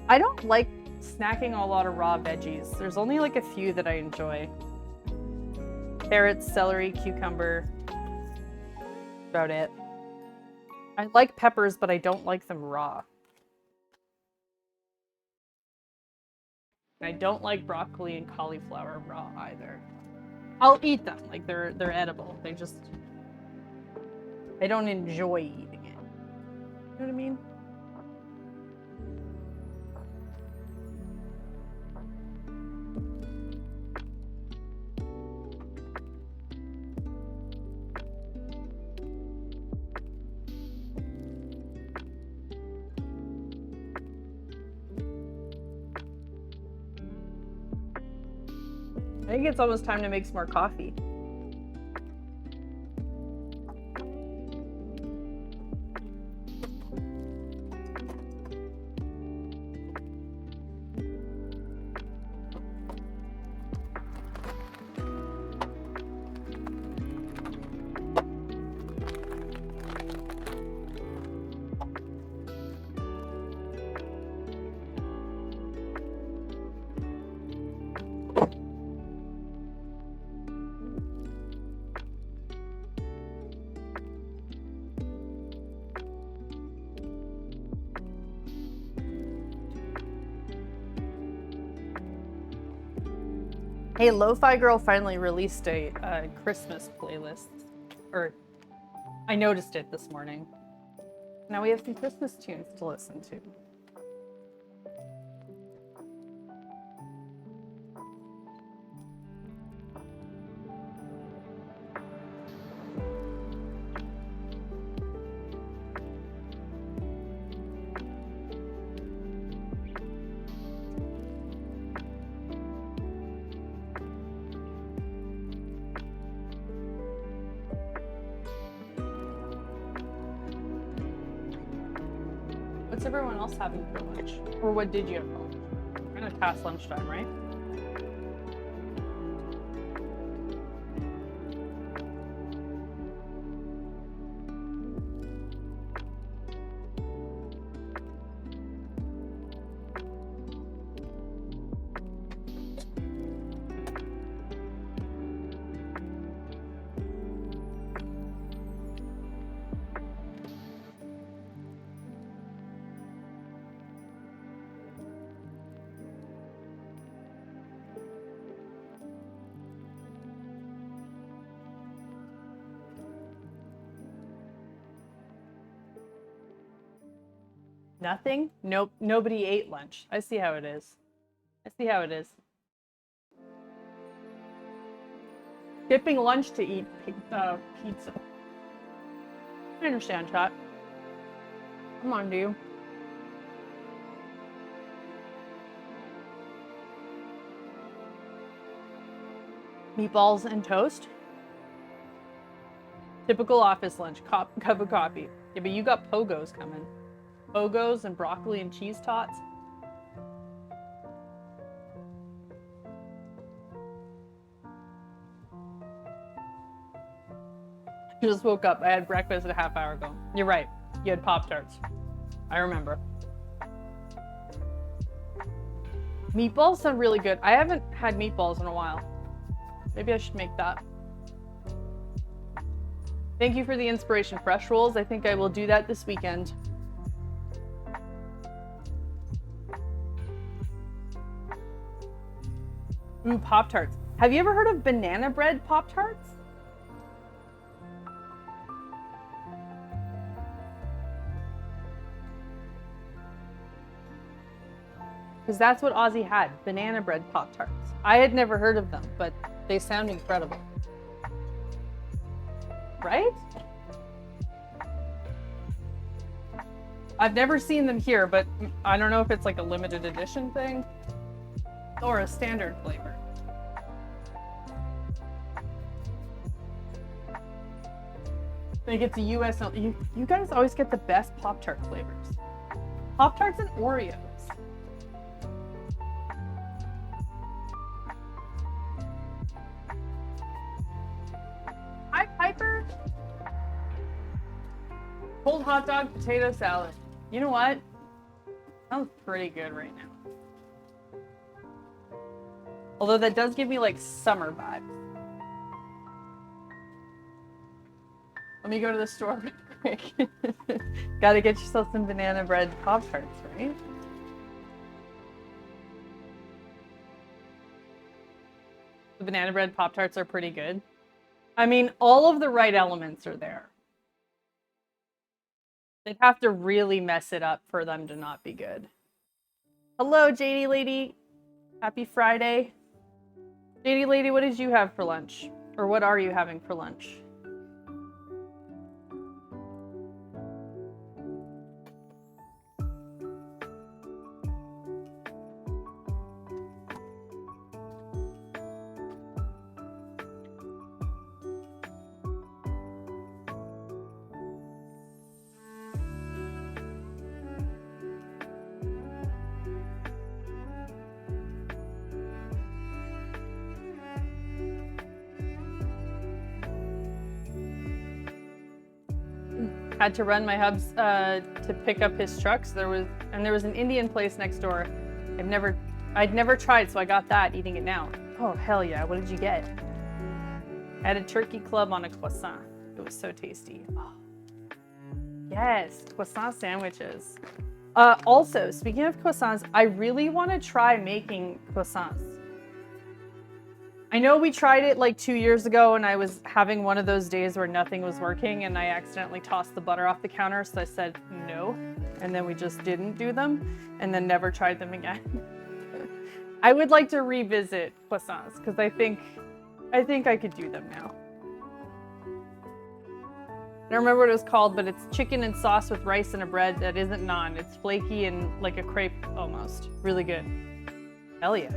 I don't like snacking a lot of raw veggies. There's only like a few that I enjoy. Carrots, celery, cucumber. About it. I like peppers, but I don't like them raw. I don't like broccoli and cauliflower raw either. I'll eat them, like they're edible. I don't enjoy eating it. You know what I mean? I think it's almost time to make some more coffee. Hey, Lo-Fi Girl finally released a Christmas playlist. Or, I noticed it this morning. Now we have some Christmas tunes to listen to. What's everyone else having for lunch? Or what did you have for lunch? We're gonna pass lunchtime, right? Nothing? Nope. Nobody ate lunch. I see how it is. I see how it is. Skipping lunch to eat pizza. I understand, chat. Come on, do you? Meatballs and toast. Typical office lunch. Cup of coffee. Yeah, but you got pogos coming. Pogos and broccoli and cheese tots. I just woke up. I had breakfast a half hour ago. You're right. You had Pop-Tarts. I remember. Meatballs sound really good. I haven't had meatballs in a while. Maybe I should make that. Thank you for the inspiration. Fresh rolls. I think I will do that this weekend. Ooh, Pop-Tarts. Have you ever heard of banana bread Pop-Tarts? Because that's what Ozzy had, banana bread Pop-Tarts. I had never heard of them, but they sound incredible. Right? I've never seen them here, but I don't know if it's like a limited edition thing or a standard flavor. I think it's a US. You guys always get the best Pop-Tart flavors. Pop-Tarts and Oreos. Hi, Piper. Cold hot dog, potato salad. You know what? Sounds pretty good right now. Although that does give me like summer vibes. Let me go to the store real quick. Gotta get yourself some banana bread Pop-Tarts, right? The banana bread Pop-Tarts are pretty good. I mean, all of the right elements are there. They'd have to really mess it up for them to not be good. Hello, JD Lady. Happy Friday. JD Lady, what did you have for lunch? Or what are you having for lunch? Had to run my hubs to pick up his trucks. There was an Indian place next door. I'd never tried, so I got that, eating it now. Oh, hell yeah. What did you get? I had a turkey club on a croissant. It was so tasty. Oh. Yes, croissant sandwiches. Also, speaking of croissants, I really want to try making croissants. I know we tried it like 2 years ago and I was having one of those days where nothing was working and I accidentally tossed the butter off the counter, so I said no. And then we just didn't do them and then never tried them again. I would like to revisit croissants because I think I could do them now. I don't remember what it was called, but it's chicken and sauce with rice and a bread that isn't naan. It's flaky and like a crepe almost. Really good. Hell yeah.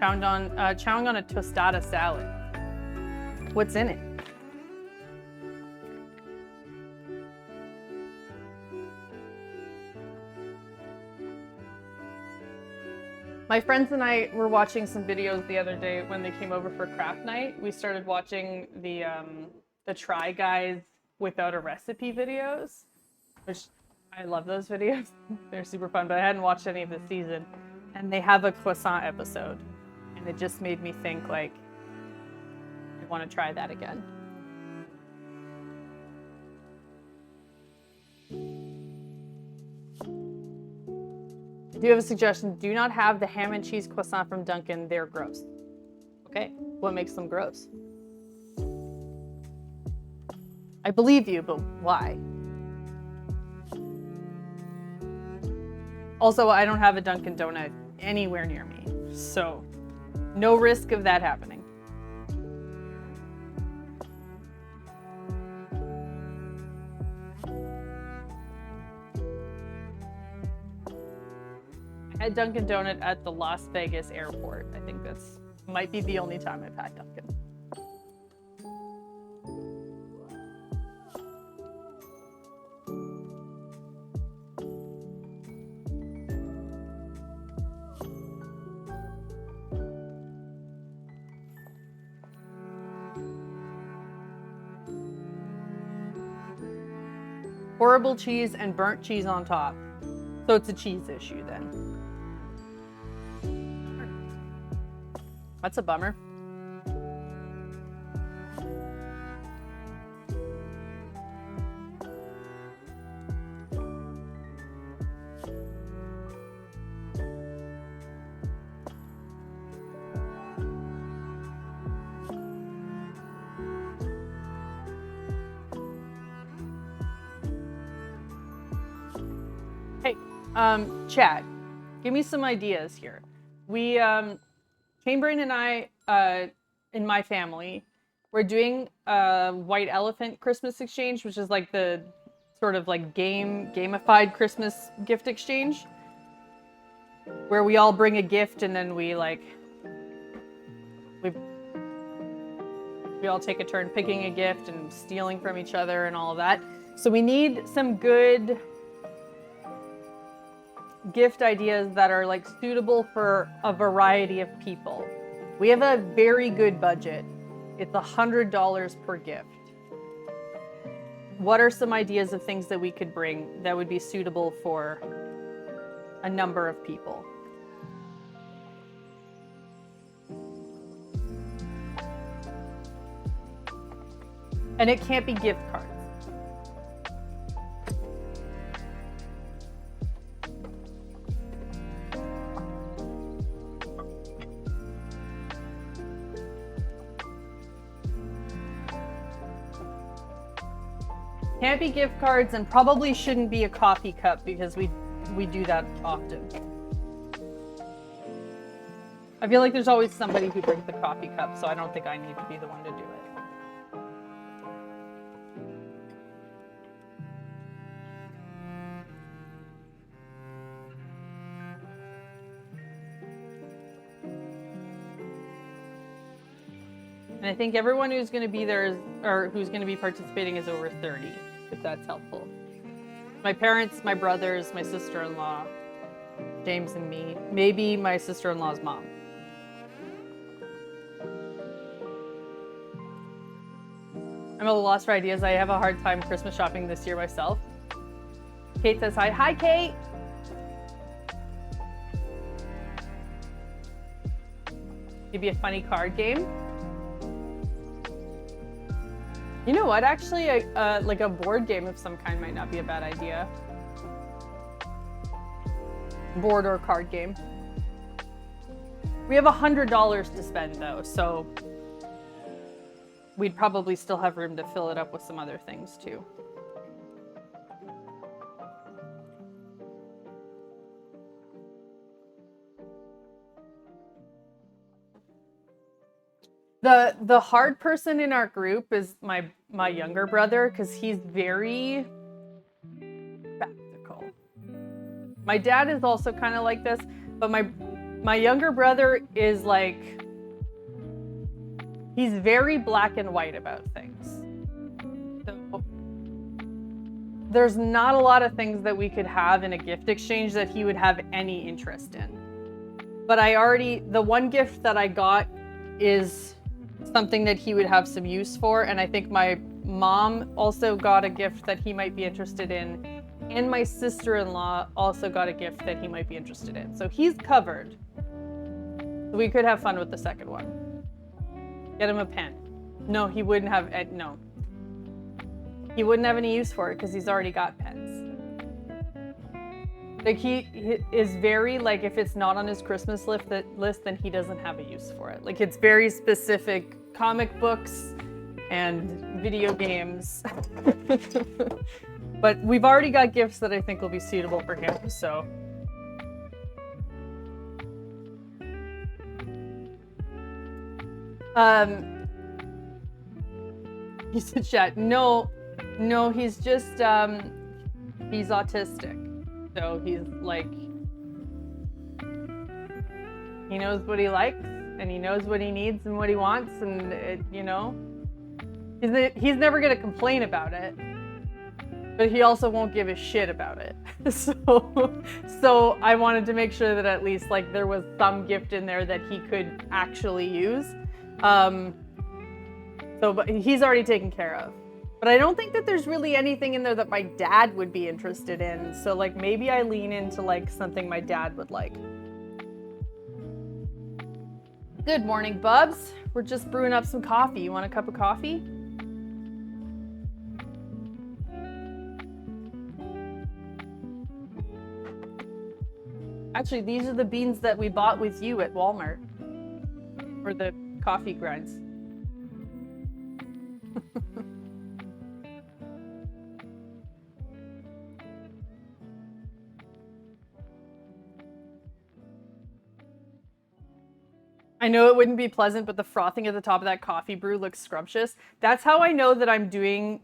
Chowing on a tostada salad. What's in it? My friends and I were watching some videos the other day when they came over for craft night. We started watching the Try Guys without a recipe videos, which I love those videos. They're super fun, but I hadn't watched any of the season. And they have a croissant episode. And it just made me think, like, I want to try that again. I do have a suggestion. Do not have the ham and cheese croissant from Dunkin'. They're gross. Okay, what makes them gross? I believe you, but why? Also, I don't have a Dunkin' Donut anywhere near me, so No risk of that happening. I had Dunkin' Donut at the Las Vegas airport. I think that's might be the only time I've had Dunkin'. Horrible cheese and burnt cheese on top. So it's a cheese issue then. That's a bummer. Hey, chat, give me some ideas here. We, Chamberlain and I, in my family, we're doing a White Elephant Christmas exchange, which is like the sort of like gamified Christmas gift exchange, where we all bring a gift and then we all take a turn picking a gift and stealing from each other and all of that. So we need some good gift ideas that are like suitable for a variety of people. We have a very good budget. It's $100 per gift. What are some ideas of things that we could bring that would be suitable for a number of people? And it can't be gift cards. Can't be gift cards, and probably shouldn't be a coffee cup because we do that often. I feel like there's always somebody who brings the coffee cup, so I don't think I need to be the one to do it. And I think everyone who's going to be there or who's going to be participating is over 30, if that's helpful. My parents, my brothers, my sister-in-law, James and me, maybe my sister-in-law's mom. I'm a little lost for ideas. I have a hard time Christmas shopping this year myself. Kate says hi. Hi, Kate! Maybe a funny card game. You know what? Actually, like a board game of some kind might not be a bad idea. Board or card game. We have $100 to spend though, so we'd probably still have room to fill it up with some other things too. The hard person in our group is my younger brother, because he's very practical. My dad is also kind of like this, but my younger brother is like, he's very black and white about things. So there's not a lot of things that we could have in a gift exchange that he would have any interest in. But the one gift that I got is something that he would have some use for, and I think my mom also got a gift that he might be interested in, and my sister-in-law also got a gift that he might be interested in. So he's covered. We could have fun with the second one. Get him a pen. No, he wouldn't have, no. He wouldn't have any use for it because he's already got pens. Like he is very, like, if it's not on his Christmas list, then he doesn't have a use for it. Like, it's very specific comic books and video games. But we've already got gifts that I think will be suitable for him, so. He said, "Chat, no, he's just he's autistic, so he's like, he knows what he likes and he knows what he needs and what he wants, and he's never gonna complain about it, but he also won't give a shit about it." So I wanted to make sure that at least like there was some gift in there that he could actually use. But he's already taken care of. But I don't think that there's really anything in there that my dad would be interested in. So like maybe I lean into like something my dad would like. Good morning, Bubs. We're just brewing up some coffee. You want a cup of coffee? Actually, these are the beans that we bought with you at Walmart for the coffee grinds. I know it wouldn't be pleasant, but the frothing at the top of that coffee brew looks scrumptious. That's how I know that I'm doing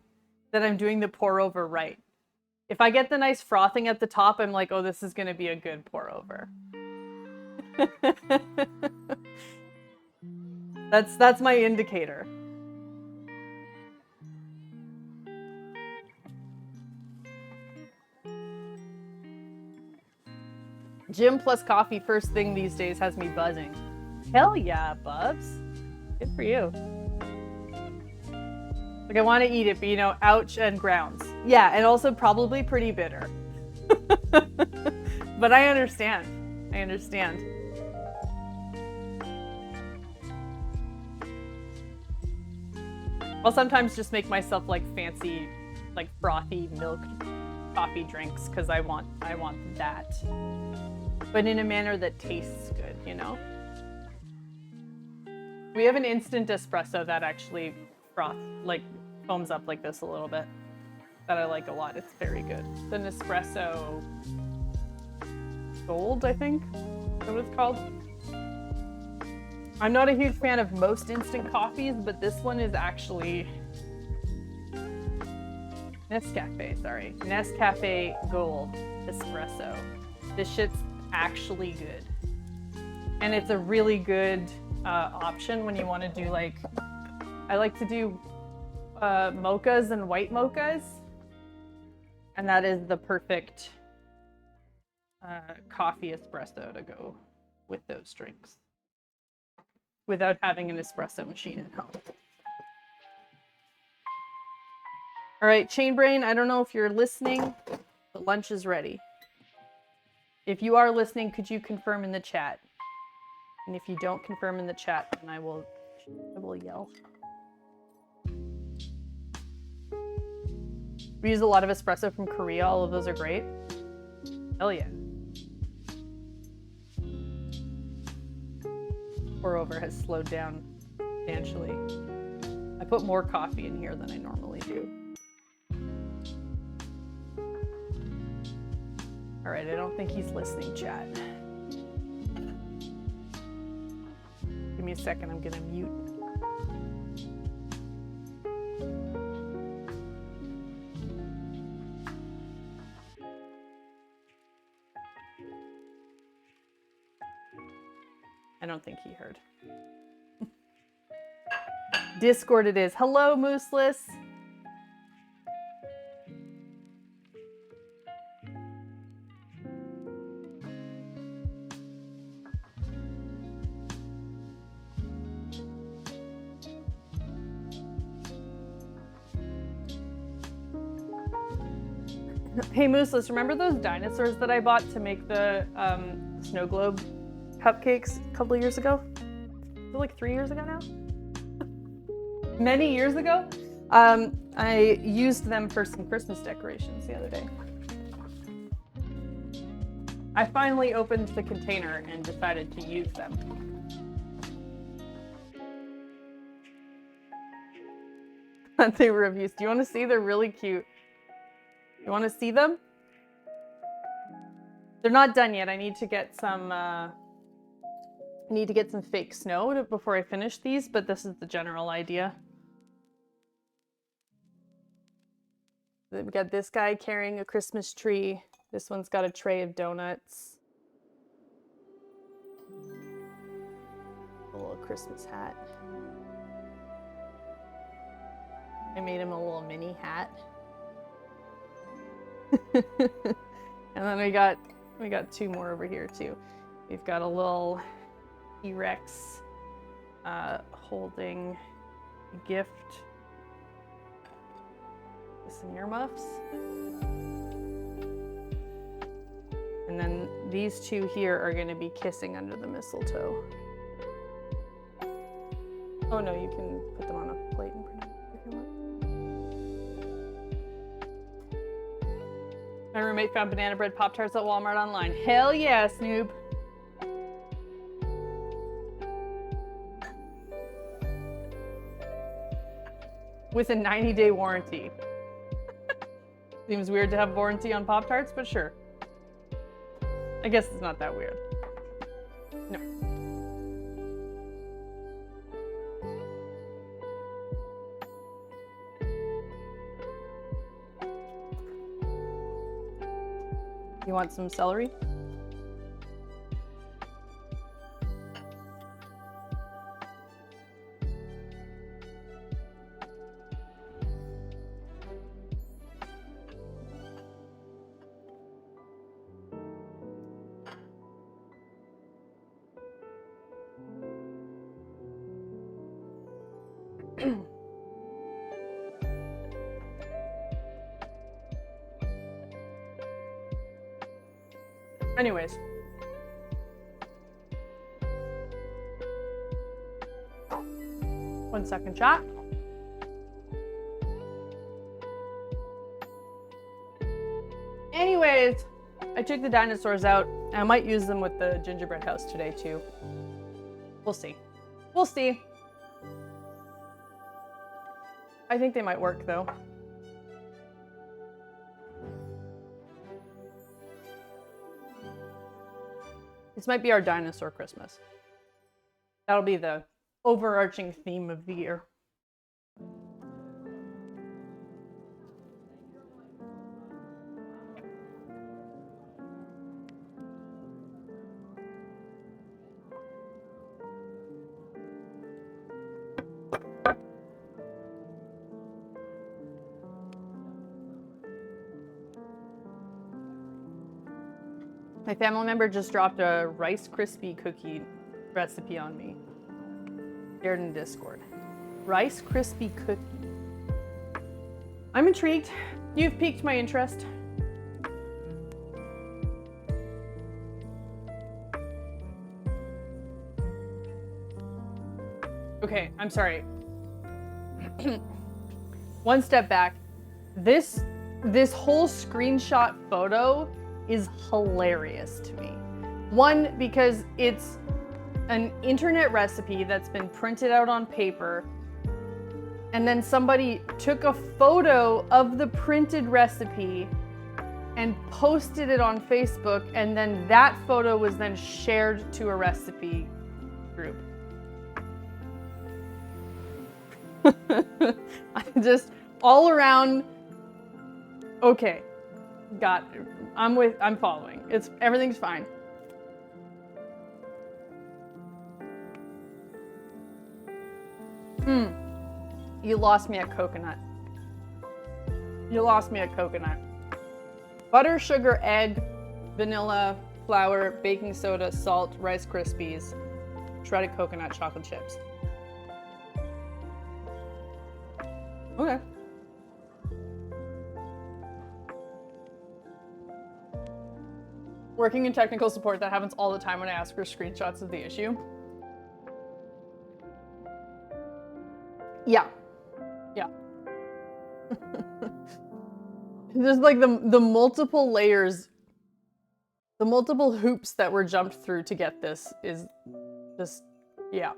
the pour over right. If I get the nice frothing at the top, I'm like, oh, this is going to be a good pour over. That's my indicator. Gym plus coffee first thing these days has me buzzing. Hell yeah, Bubs. Good for you. Like I want to eat it, but ouch and grounds. Yeah, and also probably pretty bitter. But I understand. I'll sometimes just make myself like fancy, like frothy milk coffee drinks because I want that. But in a manner that tastes good, We have an instant espresso that actually foams up like this a little bit. That I like a lot. It's very good. It's an espresso gold, I think. Is that what it's called? I'm not a huge fan of most instant coffees, but this one is actually Nescafe Gold Espresso. This shit's actually good. And it's a really good option when you want to do I like to do mochas and white mochas. And that is the perfect coffee espresso to go with those drinks without having an espresso machine at home. All right, Chainbrain, I don't know if you're listening, but lunch is ready. If you are listening, could you confirm in the chat? And if you don't confirm in the chat, then I will yell. We use a lot of espresso from Korea. All of those are great. Hell yeah. Pour over has slowed down substantially. I put more coffee in here than I normally do. All right, I don't think he's listening, chat. Give me a second, I'm gonna mute. I don't think he heard. Discord it is. Hello, Mooseless. Hey, Mooseless, remember those dinosaurs that I bought to make the snow globe cupcakes a couple of years ago? Is it like 3 years ago now? Many years ago? I used them for some Christmas decorations the other day. I finally opened the container and decided to use them. They were of use. Do you want to see? They're really cute. You want to see them? They're not done yet. I need to get some I need to get some fake snow before I finish these, but this is the general idea. We've got this guy carrying a Christmas tree. This one's got a tray of donuts. A little Christmas hat. I made him a little mini hat. And then we got two more over here too. We've got a little T-Rex holding a gift. Some earmuffs. And then these two here are going to be kissing under the mistletoe. Oh no, you can put them on a plate and print them if you want. My roommate found banana bread Pop-Tarts at Walmart online. Hell yeah, Snoop. With a 90-day warranty. Seems weird to have warranty on Pop-Tarts, but sure. I guess it's not that weird. No. You want some celery? Anyways. One second shot. Anyways, I took the dinosaurs out. I might use them with the gingerbread house today too. We'll see. We'll see. I think they might work though. This might be our dinosaur Christmas. That'll be the overarching theme of the year. My family member just dropped a Rice Krispie cookie recipe on me. Shared in Discord. Rice Krispie cookie. I'm intrigued. You've piqued my interest. Okay, I'm sorry. One step back. This whole screenshot photo is hilarious to me. One, because it's an internet recipe that's been printed out on paper, and then somebody took a photo of the printed recipe and posted it on Facebook, and then that photo was then shared to a recipe group. I'm just all around. Okay, I'm following. Everything's fine. You lost me at coconut. You lost me at coconut. Butter, sugar, egg, vanilla, flour, baking soda, salt, Rice Krispies, shredded coconut, chocolate chips. Okay. Working in technical support, that happens all the time when I ask for screenshots of the issue. Yeah. Yeah. Just like the multiple layers, the multiple hoops that were jumped through to get this is just, yeah.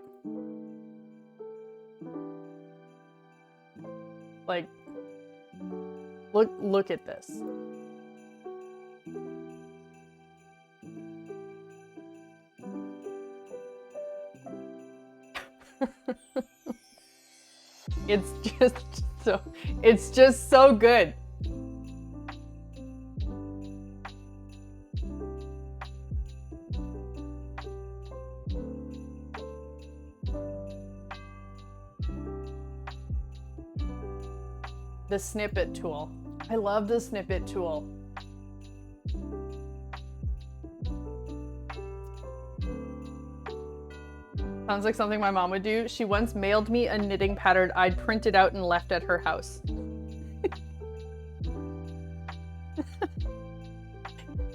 Like, look at this. It's just so good. The snippet tool. I love the snippet tool. Sounds like something my mom would do. She once mailed me a knitting pattern I'd printed out and left at her house.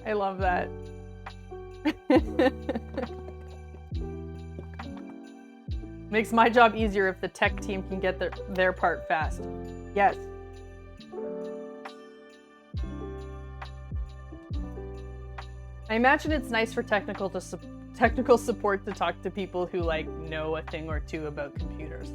I love that. Makes my job easier if the tech team can get their part fast. Yes. I imagine it's nice for technical support to talk to people who like know a thing or two about computers.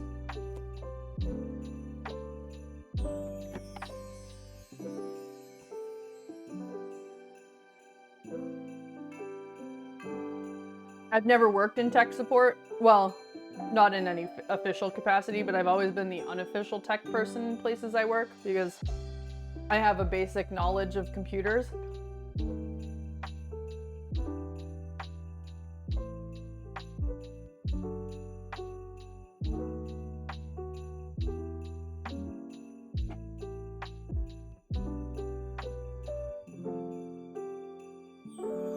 I've never worked in tech support. Well, not in any official capacity, but I've always been the unofficial tech person in places I work because I have a basic knowledge of computers.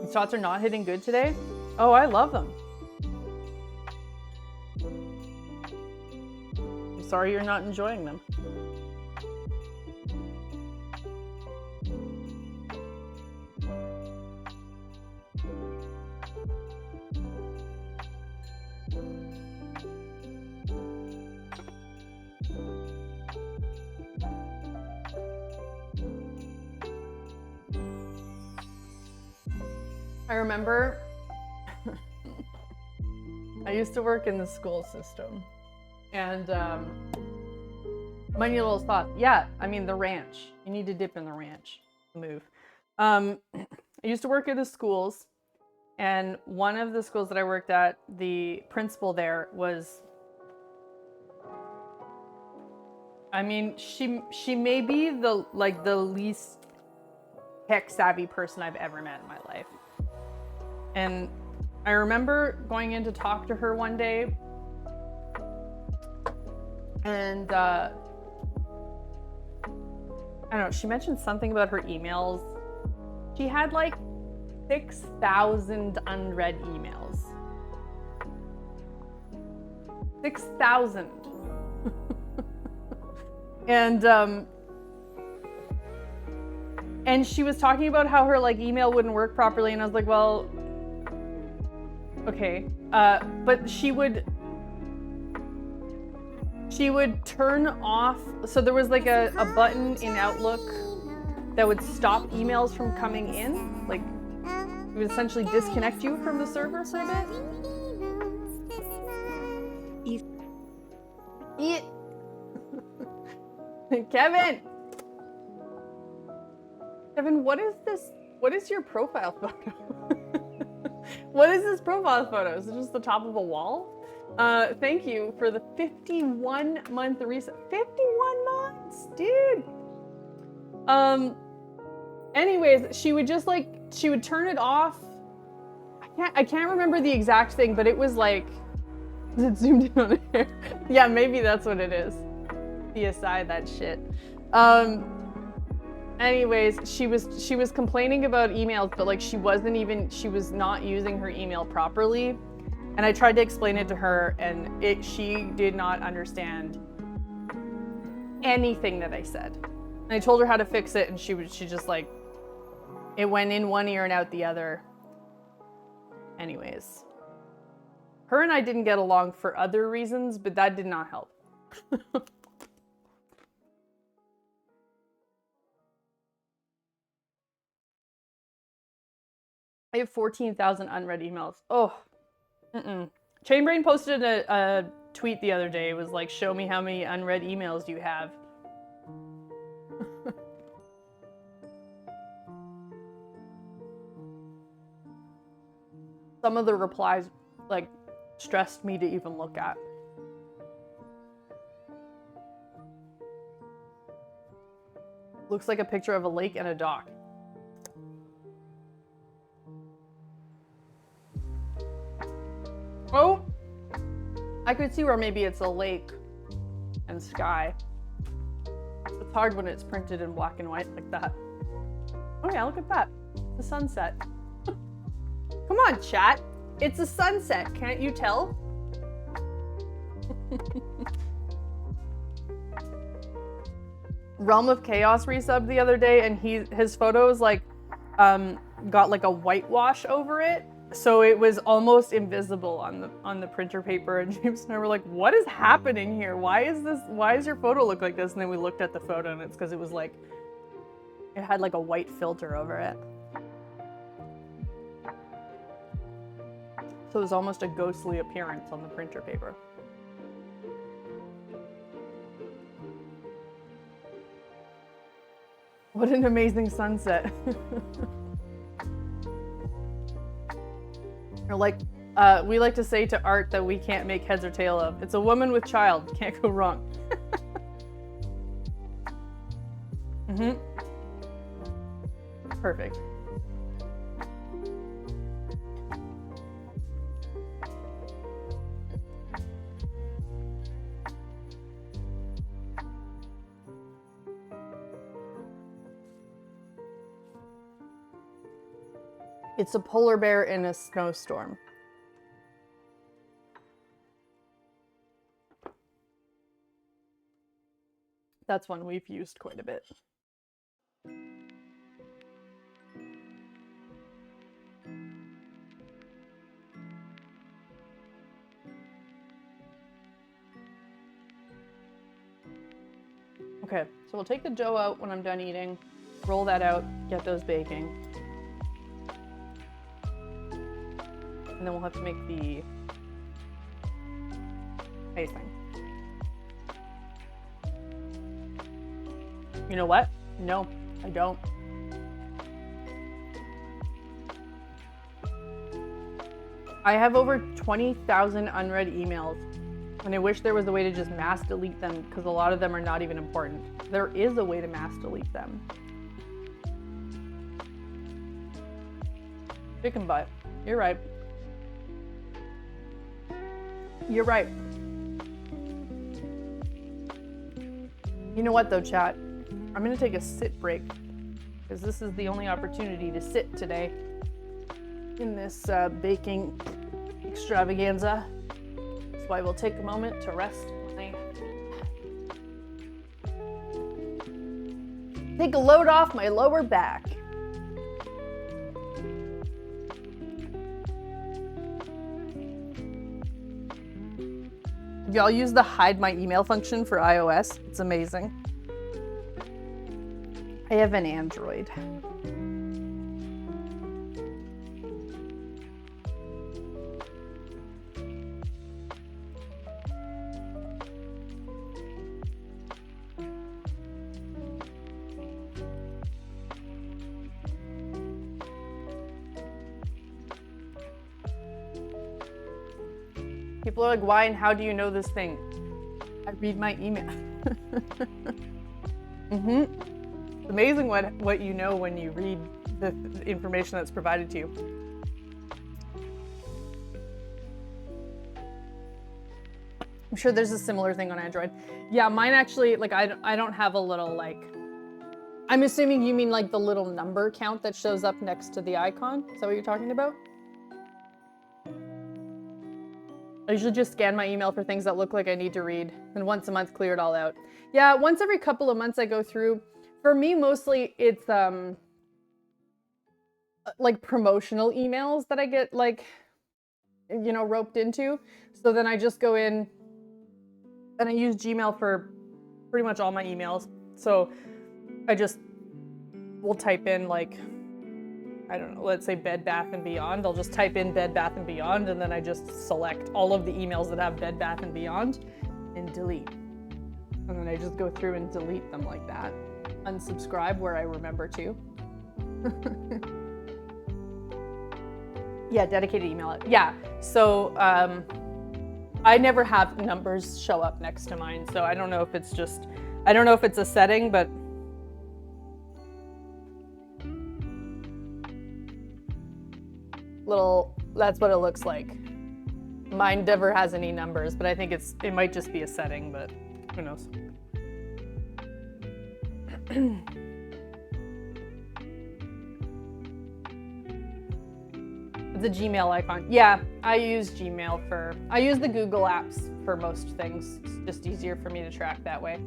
These shots are not hitting good today? Oh, I love them. I'm sorry you're not enjoying them. I remember I used to work in the school system, and Money Little thought, yeah, I mean the ranch. You need to dip in the ranch. Move. I used to work at the schools, and one of the schools that I worked at, the principal there was, I mean, she may be the least tech savvy person I've ever met in my life. And I remember going in to talk to her one day, and I don't know, she mentioned something about her emails. She had like 6,000 unread emails. 6,000. And she was talking about how her like email wouldn't work properly, and I was like, well, okay, but she would turn off, so there was like a button in Outlook that would stop emails from coming in, like it would essentially disconnect you from the server for a bit. Kevin, what is this? What is your profile photo? What is this profile photo? Is it just the top of a wall? Thank you for the 51-month reset. 51 months, dude. Anyways, she would just like, she would turn it off. I can't remember the exact thing, but it was like, is it zoomed in on here? Yeah, maybe that's what it is. CSI that shit. Anyways, she was complaining about emails, but like she was not using her email properly. And I tried to explain it to her, and she did not understand anything that I said. And I told her how to fix it, and she just like, it went in one ear and out the other. Anyways, her and I didn't get along for other reasons, but that did not help. I have 14,000 unread emails. Oh, Chainbrain posted a tweet the other day. It was like, show me how many unread emails you have. Some of the replies like stressed me to even look at. Looks like a picture of a lake and a dock. Oh, I could see where maybe it's a lake and sky. It's hard when it's printed in black and white like that. Oh yeah, look at that. The sunset. Come on, chat. It's a sunset. Can't you tell? Realm of Chaos resubbed the other day, and his photos like got like a whitewash over it, so it was almost invisible on the printer paper. And James and I were like, "What is happening here? Why is your photo look like this?" And then we looked at the photo, and it's because it was like it had like a white filter over it, so it was almost a ghostly appearance on the printer paper. What an amazing sunset. Or like, we like to say to art that we can't make heads or tail of. It's a woman with child. Can't go wrong. Perfect. It's a polar bear in a snowstorm. That's one we've used quite a bit. Okay, so we'll take the dough out when I'm done eating, roll that out, get those baking. And then we'll have to make the icing. You know what? No, I don't. I have over 20,000 unread emails, and I wish there was a way to just mass delete them, because a lot of them are not even important. There is a way to mass delete them. Chicken butt. You're right. You're right. You know what though, chat? I'm gonna take a sit break, because this is the only opportunity to sit today in this baking extravaganza. So I will take a moment to rest take a load off my lower back. Y'all use the hide my email function for iOS. It's amazing. I have an Android. People are like, why and how do you know this thing? I read my email. It's amazing what you know when you read the information that's provided to you. I'm sure there's a similar thing on Android. Yeah, mine actually, like, I don't have a little, like, I'm assuming you mean like the little number count that shows up next to the icon. Is that what you're talking about? I usually just scan my email for things that look like I need to read, and once a month clear it all out. Yeah, once every couple of months I go through. For me, mostly it's like promotional emails that I get, like, you know, roped into. So then I just go in and I use Gmail for pretty much all my emails. So I just will type in, like, I don't know, let's say Bed Bath & Beyond. I'll just type in Bed Bath & Beyond, and then I just select all of the emails that have Bed Bath & Beyond and delete. And then I just go through and delete them like that. Unsubscribe where I remember to. Yeah, dedicated email. Yeah, so I never have numbers show up next to mine, so I don't know if it's just, I don't know if it's a setting, but little, that's what it looks like. Mine never has any numbers, but I think it might just be a setting, but who knows. It's a Gmail icon. Yeah, I use Gmail I use the Google apps for most things. It's just easier for me to track that way.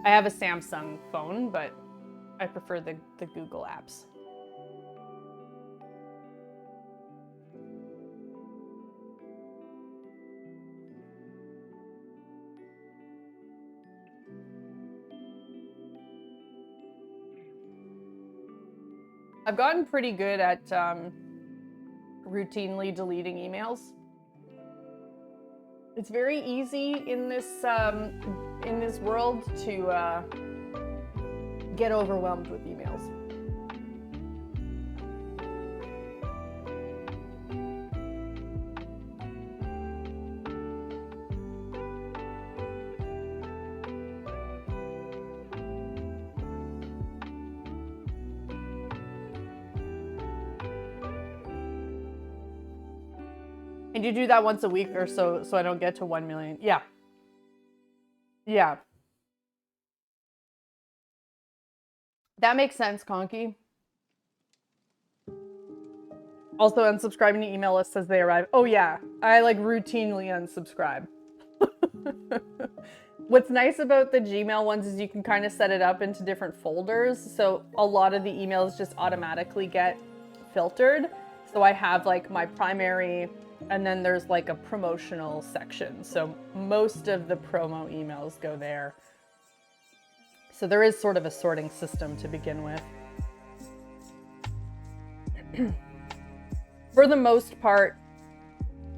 I have a Samsung phone, but I prefer the Google apps. I've gotten pretty good at routinely deleting emails. It's very easy in this world to get overwhelmed with emails. And you do that once a week or so I don't get to 1 million. Yeah. Yeah. That makes sense, Conky. Also, unsubscribing to email lists as they arrive. Oh yeah, I like routinely unsubscribe. What's nice about the Gmail ones is you can kind of set it up into different folders. So a lot of the emails just automatically get filtered. So I have like my primary, and then there's like a promotional section. So most of the promo emails go there. So there is sort of a sorting system to begin with. For the most part,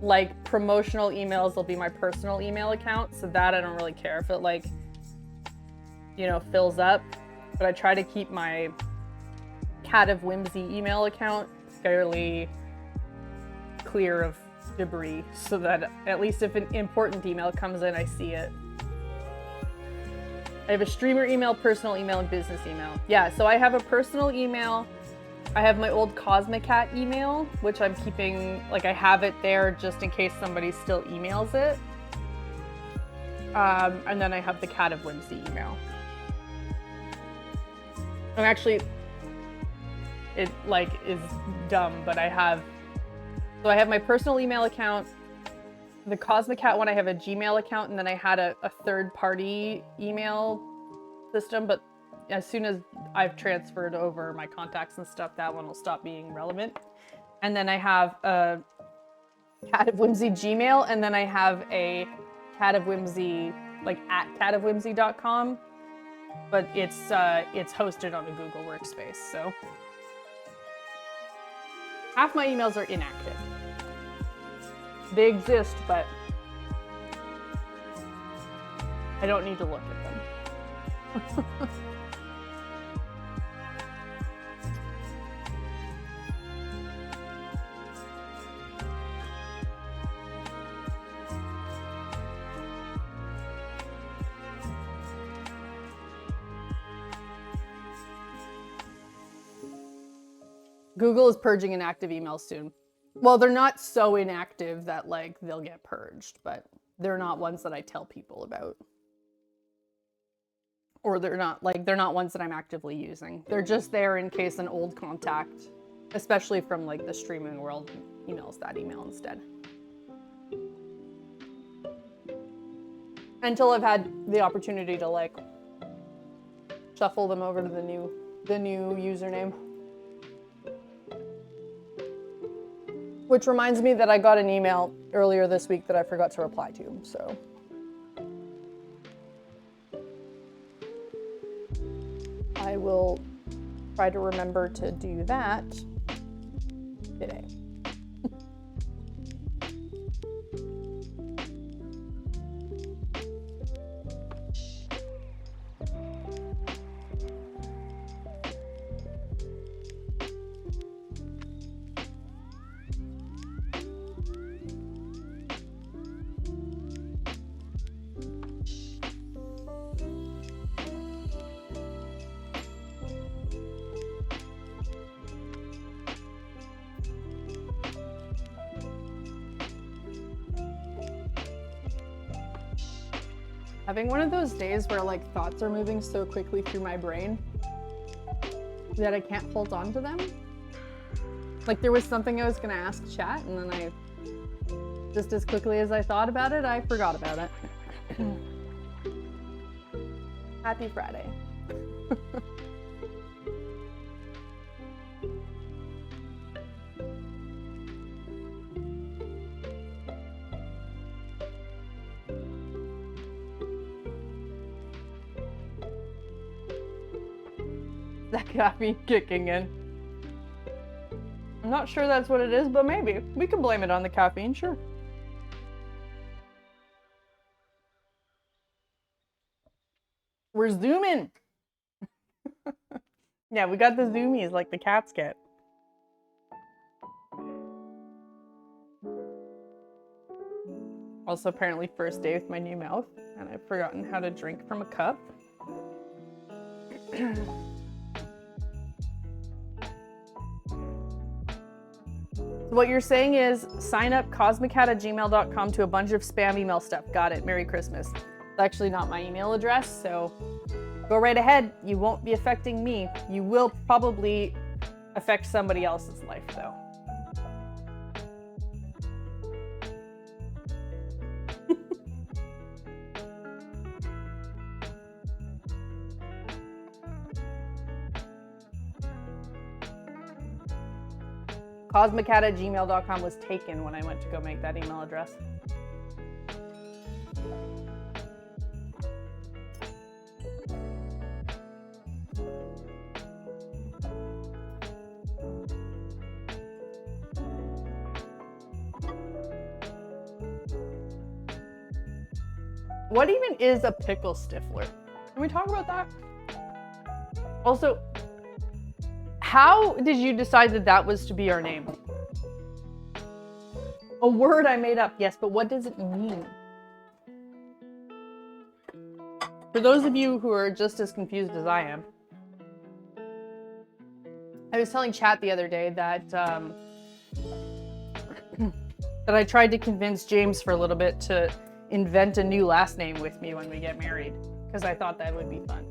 like promotional emails will be my personal email account. So that I don't really care if it like, you know, fills up. But I try to keep my Cat of Whimsy email account fairly clear of debris so that at least if an important email comes in, I see it. I have a streamer email, personal email, and business email. Yeah, so I have a personal email. I have my old Cosmicat email, which I'm keeping, like I have it there just in case somebody still emails it. And then I have the Cat of Whimsy email. And actually, it like is dumb, but I have my personal email account, the Cosmicat one, I have a Gmail account, and then I had a third-party email system, but as soon as I've transferred over my contacts and stuff, that one will stop being relevant. And then I have a Cat of Whimsy Gmail, and then I have a Cat of Whimsy, like at catofwhimsy.com, but it's hosted on a Google Workspace, so half my emails are inactive. They exist, but I don't need to look at them. Google is purging inactive emails soon. Well, they're not so inactive that like they'll get purged, but they're not ones that I tell people about. Or they're not ones that I'm actively using. They're just there in case an old contact, especially from like the streaming world, emails that email instead. Until I've had the opportunity to like shuffle them over to the new username. Which reminds me that I got an email earlier this week that I forgot to reply to, so. I will try to remember to do that today. Having one of those days where like thoughts are moving so quickly through my brain that I can't hold on to them. Like there was something I was gonna ask chat and then I, just as quickly as I thought about it, I forgot about it. Happy Friday. That caffeine kicking in. I'm not sure that's what it is, but maybe. We can blame it on the caffeine, sure. We're zooming. Yeah, we got the zoomies like the cats get. Also, apparently first day with my new mouth, and I've forgotten how to drink from a cup. What you're saying is sign up cosmicat@gmail.com to a bunch of spam email stuff. Got it. Merry Christmas. It's actually not my email address, so go right ahead. You won't be affecting me. You will probably affect somebody else's life, though. Cosmicat@gmail.com was taken when I went to go make that email address. What even is a pickle stiffler? Can we talk about that? Also, how did you decide that that was to be our name? A word I made up, yes, but what does it mean? For those of you who are just as confused as I am, I was telling chat the other day that that I tried to convince James for a little bit to invent a new last name with me when we get married, because I thought that would be fun.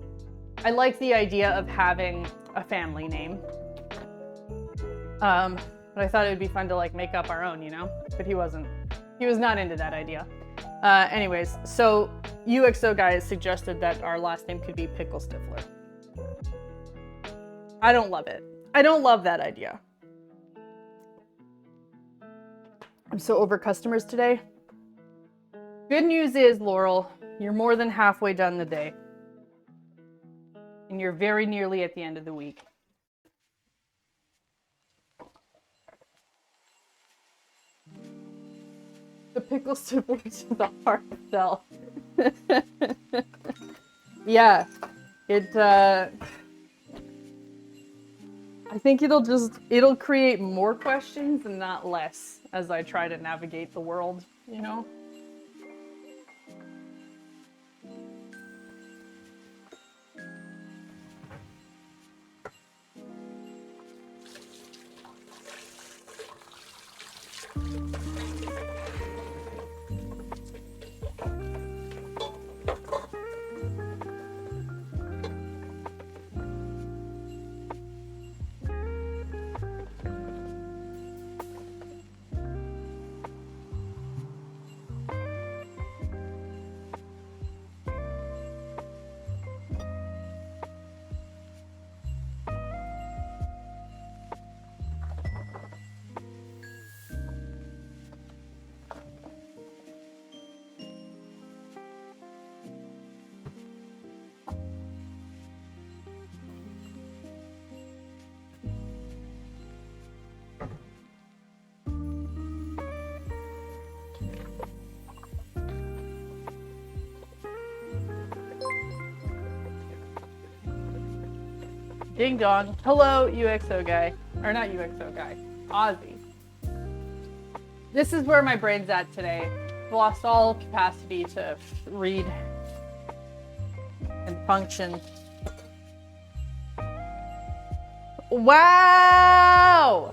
I like the idea of having a family name. But I thought it would be fun to like make up our own, you know? But he was not into that idea. Anyways, so UXO guys suggested that our last name could be Pickle Stifler. I don't love it. I don't love that idea. I'm so over customers today. Good news is, Laurel, you're more than halfway done the day. And you're very nearly at the end of the week. The pickle stifler to the hard sell. Yeah, I think it'll create more questions and not less as I try to navigate the world, you know? Ding dong. Hello, UXO guy. Or not UXO guy. Ozzy. This is where my brain's at today. I've lost all capacity to read and function. Wow!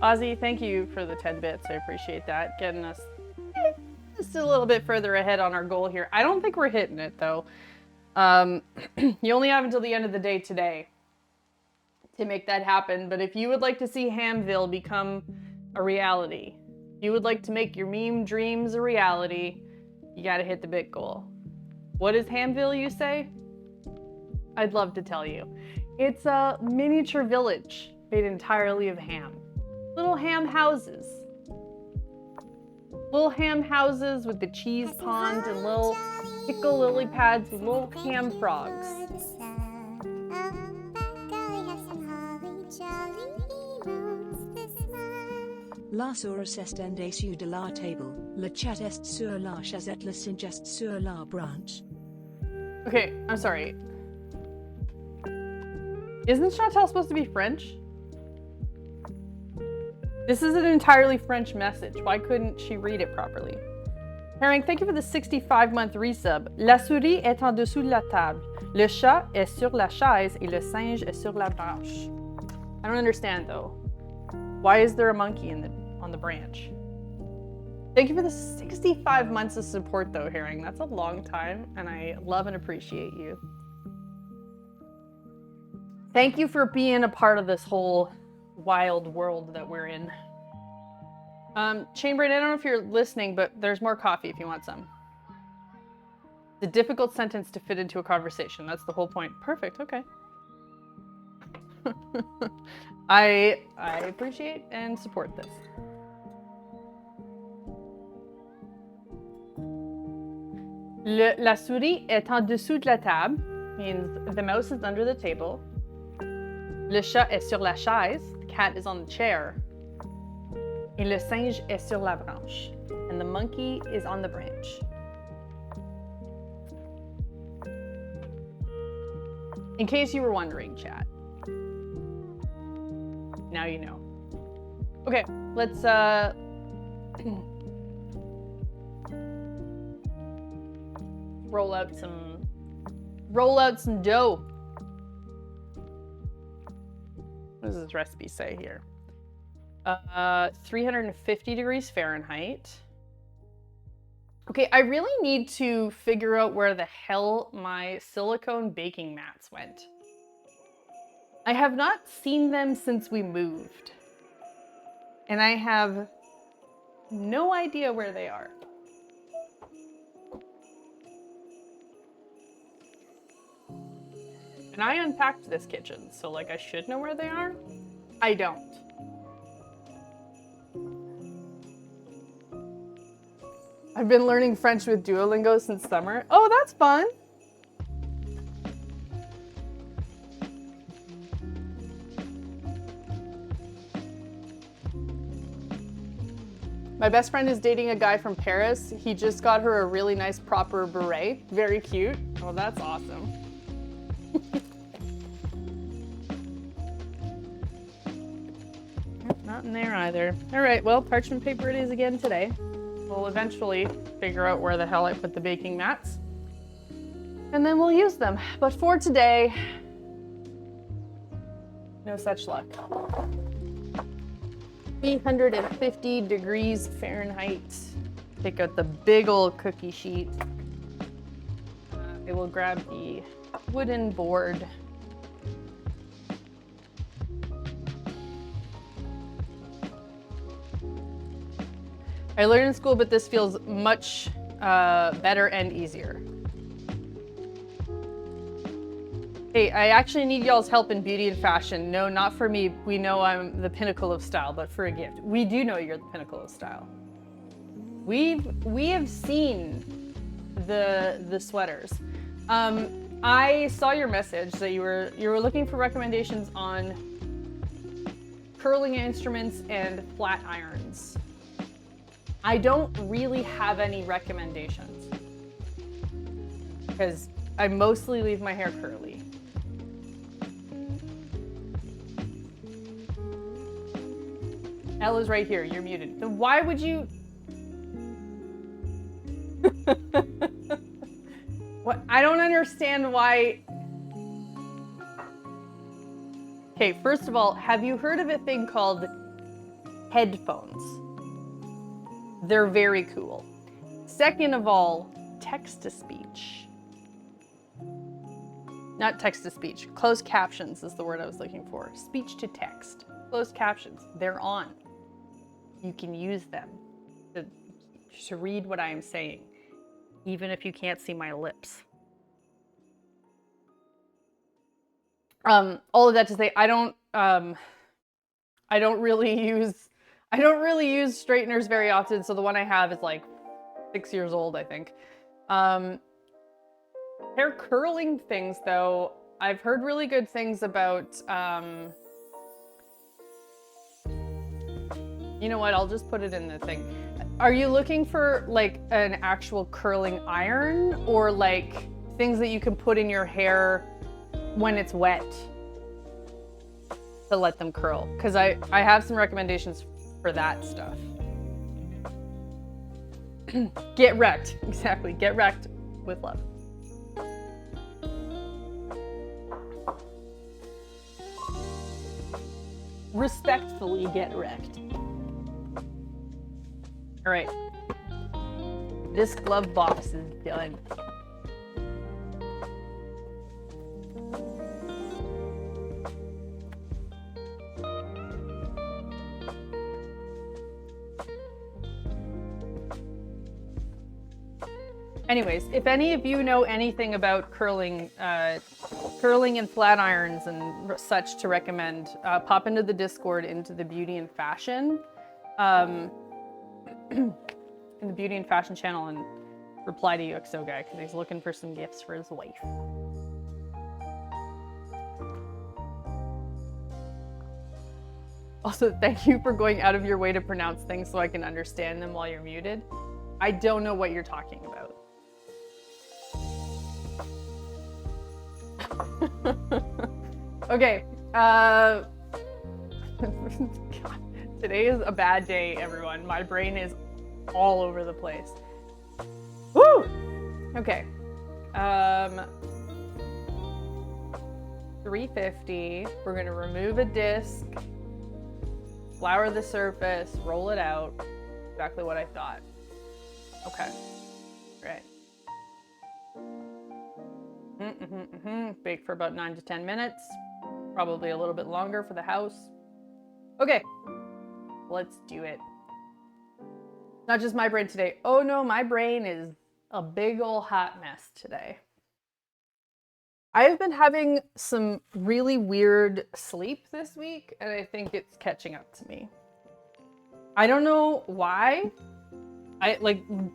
Ozzy, thank you for the 10 bits. I appreciate that. Getting us just a little bit further ahead on our goal here. I don't think we're hitting it though. You only have until the end of the day today to make that happen. But if you would like to see Hamville become a reality, if you would like to make your meme dreams a reality, you gotta hit the big goal. What is Hamville, you say? I'd love to tell you. It's a miniature village made entirely of ham. Little ham houses. Little ham houses with the cheese pond and little pickle lily pads with little ham frogs. La source est dessus de la table, le chat est sur la chazette, le singe est sur la branche. Okay, I'm sorry. Isn't Chantal supposed to be French? This is an entirely French message. Why couldn't she read it properly? Herring, thank you for the 65-month resub. La souris est en dessous de la table. Le chat est sur la chaise et le singe est sur la branche. I don't understand though. Why is there a monkey on the branch? Thank you for the 65 months of support though, Herring. That's a long time and I love and appreciate you. Thank you for being a part of this whole wild world that we're in. Chainbrain, I don't know if you're listening, but there's more coffee if you want some. It's a difficult sentence to fit into a conversation. That's the whole point. Perfect, okay. I appreciate and support this. La souris est en dessous de la table, means the mouse is under the table. Le chat est sur la chaise, the cat is on the chair. Et le singe est sur la branche, and the monkey is on the branch. In case you were wondering, chat. Now you know. Okay, let's roll out some dough. What does this recipe say here? 350 degrees Fahrenheit. Okay, I really need to figure out where the hell my silicone baking mats went. I have not seen them since we moved. And I have no idea where they are. And I unpacked this kitchen, so like I should know where they are. I don't. I've been learning French with Duolingo since summer. Oh, that's fun. My best friend is dating a guy from Paris. He just got her a really nice proper beret. Very cute. Oh, that's awesome. Not in there either. All right, well, parchment paper it is again today. We'll eventually figure out where the hell I put the baking mats. And then we'll use them. But for today, no such luck. 350 degrees Fahrenheit. Take out the big old cookie sheet. I will grab the wooden board. I learned in school, but this feels much better and easier. Hey, I actually need y'all's help in beauty and fashion. No, not for me. We know I'm the pinnacle of style, but for a gift. We do know you're the pinnacle of style. We have seen the sweaters. I saw your message that you were looking for recommendations on curling instruments and flat irons. I don't really have any recommendations because I mostly leave my hair curly. Ella's right here, you're muted. Then why would you? What? I don't understand why. Okay, first of all, have you heard of a thing called headphones? They're very cool. Second of all, text-to-speech. Not text-to-speech. Closed captions is the word I was looking for. Speech to text. Closed captions. They're on. You can use them to read what I am saying, even if you can't see my lips. All of that to say, I don't really use straighteners very often. So the one I have is like 6 years old, I think. Hair curling things, though, I've heard really good things about. You know what? I'll just put it in the thing. Are you looking for like an actual curling iron, or like things that you can put in your hair when it's wet to let them curl? Because I have some recommendations for that stuff. Get wrecked. Exactly. Get wrecked with love. Respectfully get wrecked. All right. This glove box is done. Anyways, if any of you know anything about curling and flat irons and such to recommend, pop into the Discord, into the Beauty and Fashion, in the Beauty and Fashion channel, and reply to UXO guy because he's looking for some gifts for his wife. Also, thank you for going out of your way to pronounce things so I can understand them while you're muted. I don't know what you're talking about. Okay, God, today is a bad day, everyone. My brain is all over the place. Woo! Okay. 350. We're gonna remove a disc, flour the surface, roll it out. Exactly what I thought. Okay. Right. Bake for about 9 to 10 minutes. Probably a little bit longer for the house. Okay. Let's do it. Not just my brain today. Oh no, my brain is a big ol' hot mess today. I have been having some really weird sleep this week, and I think it's catching up to me. I don't know why. I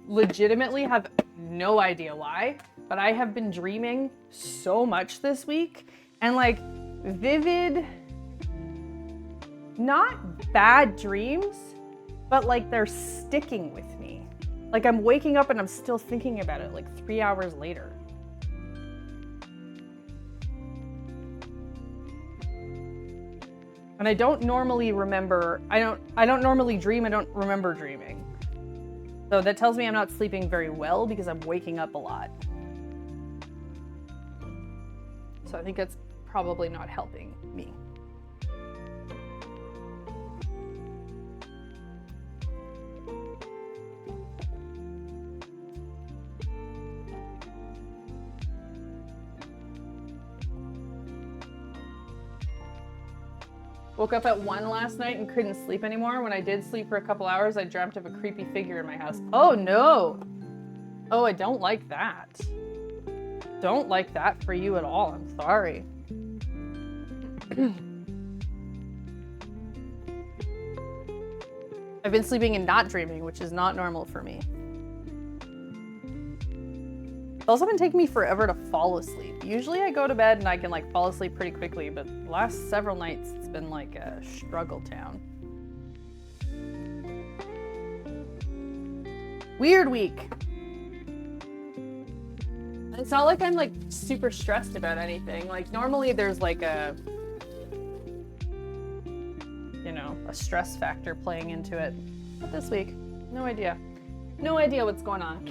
legitimately have no idea why, but I have been dreaming so much this week, and like vivid, not bad dreams, but like they're sticking with me. Like I'm waking up and I'm still thinking about it like 3 hours later. And I don't normally remember, I don't normally dream, I don't remember dreaming. So that tells me I'm not sleeping very well because I'm waking up a lot. So I think that's probably not helping me. Woke up at 1 last night and couldn't sleep anymore. When I did sleep for a couple hours, I dreamt of a creepy figure in my house. Oh no! Oh, I don't like that. Don't like that for you at all. I'm sorry. I've been sleeping and not dreaming, which is not normal for me. It's also been taking me forever to fall asleep. Usually I go to bed and I can like fall asleep pretty quickly, but the last several nights it's been like a struggle town. Weird week. It's not like I'm like super stressed about anything. Like normally there's like a, you know, a stress factor playing into it. But this week, no idea. No idea what's going on.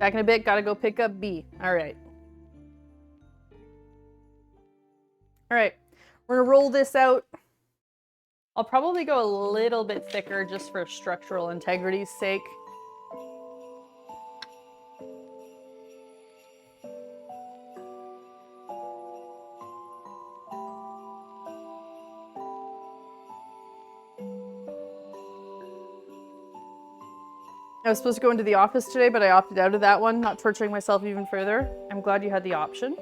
Back in a bit, gotta go pick up B. All right. All right, we're gonna roll this out. I'll probably go a little bit thicker just for structural integrity's sake. I was supposed to go into the office today, but I opted out of that one, not torturing myself even further. I'm glad you had the option.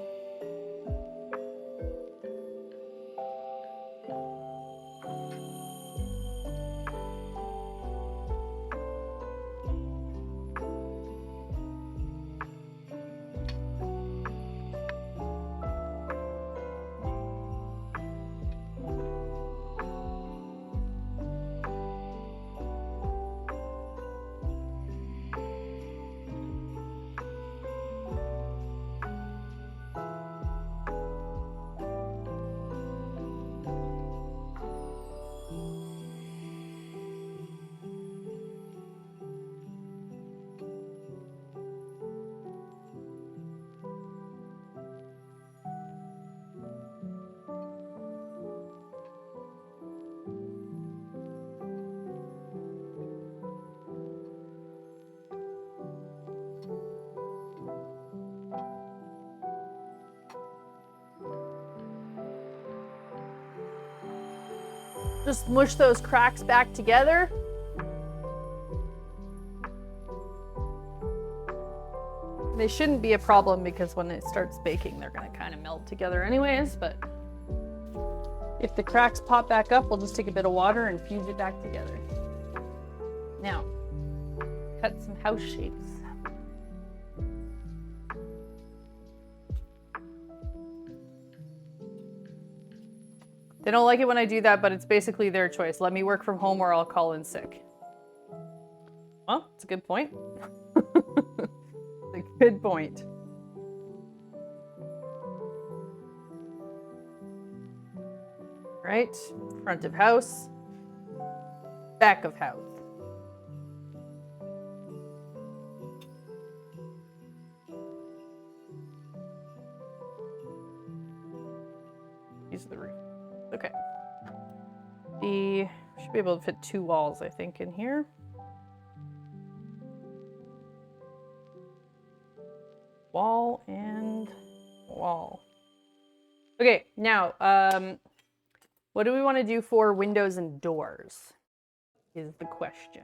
Just mush those cracks back together. They shouldn't be a problem because when it starts baking, they're gonna kind of melt together anyways, but if the cracks pop back up, we'll just take a bit of water and fuse it back together. Now, cut some house shapes. They don't like it when I do that, but it's basically their choice. Let me work from home or I'll call in sick. Well, it's a good point. It's a good point. Right, front of house, back of house. Use the roof. Okay. Should be able to fit 2 walls, I think, in here. Wall and wall. Okay, now, what do we want to do for windows and doors is the question.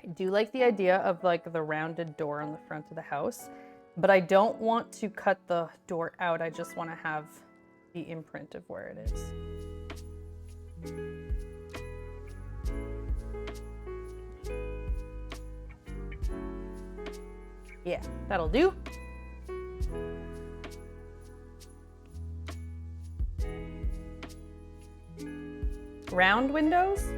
I do like the idea of like the rounded door on the front of the house, but I don't want to cut the door out. I just want to have the imprint of where it is. Yeah, that'll do. Round windows?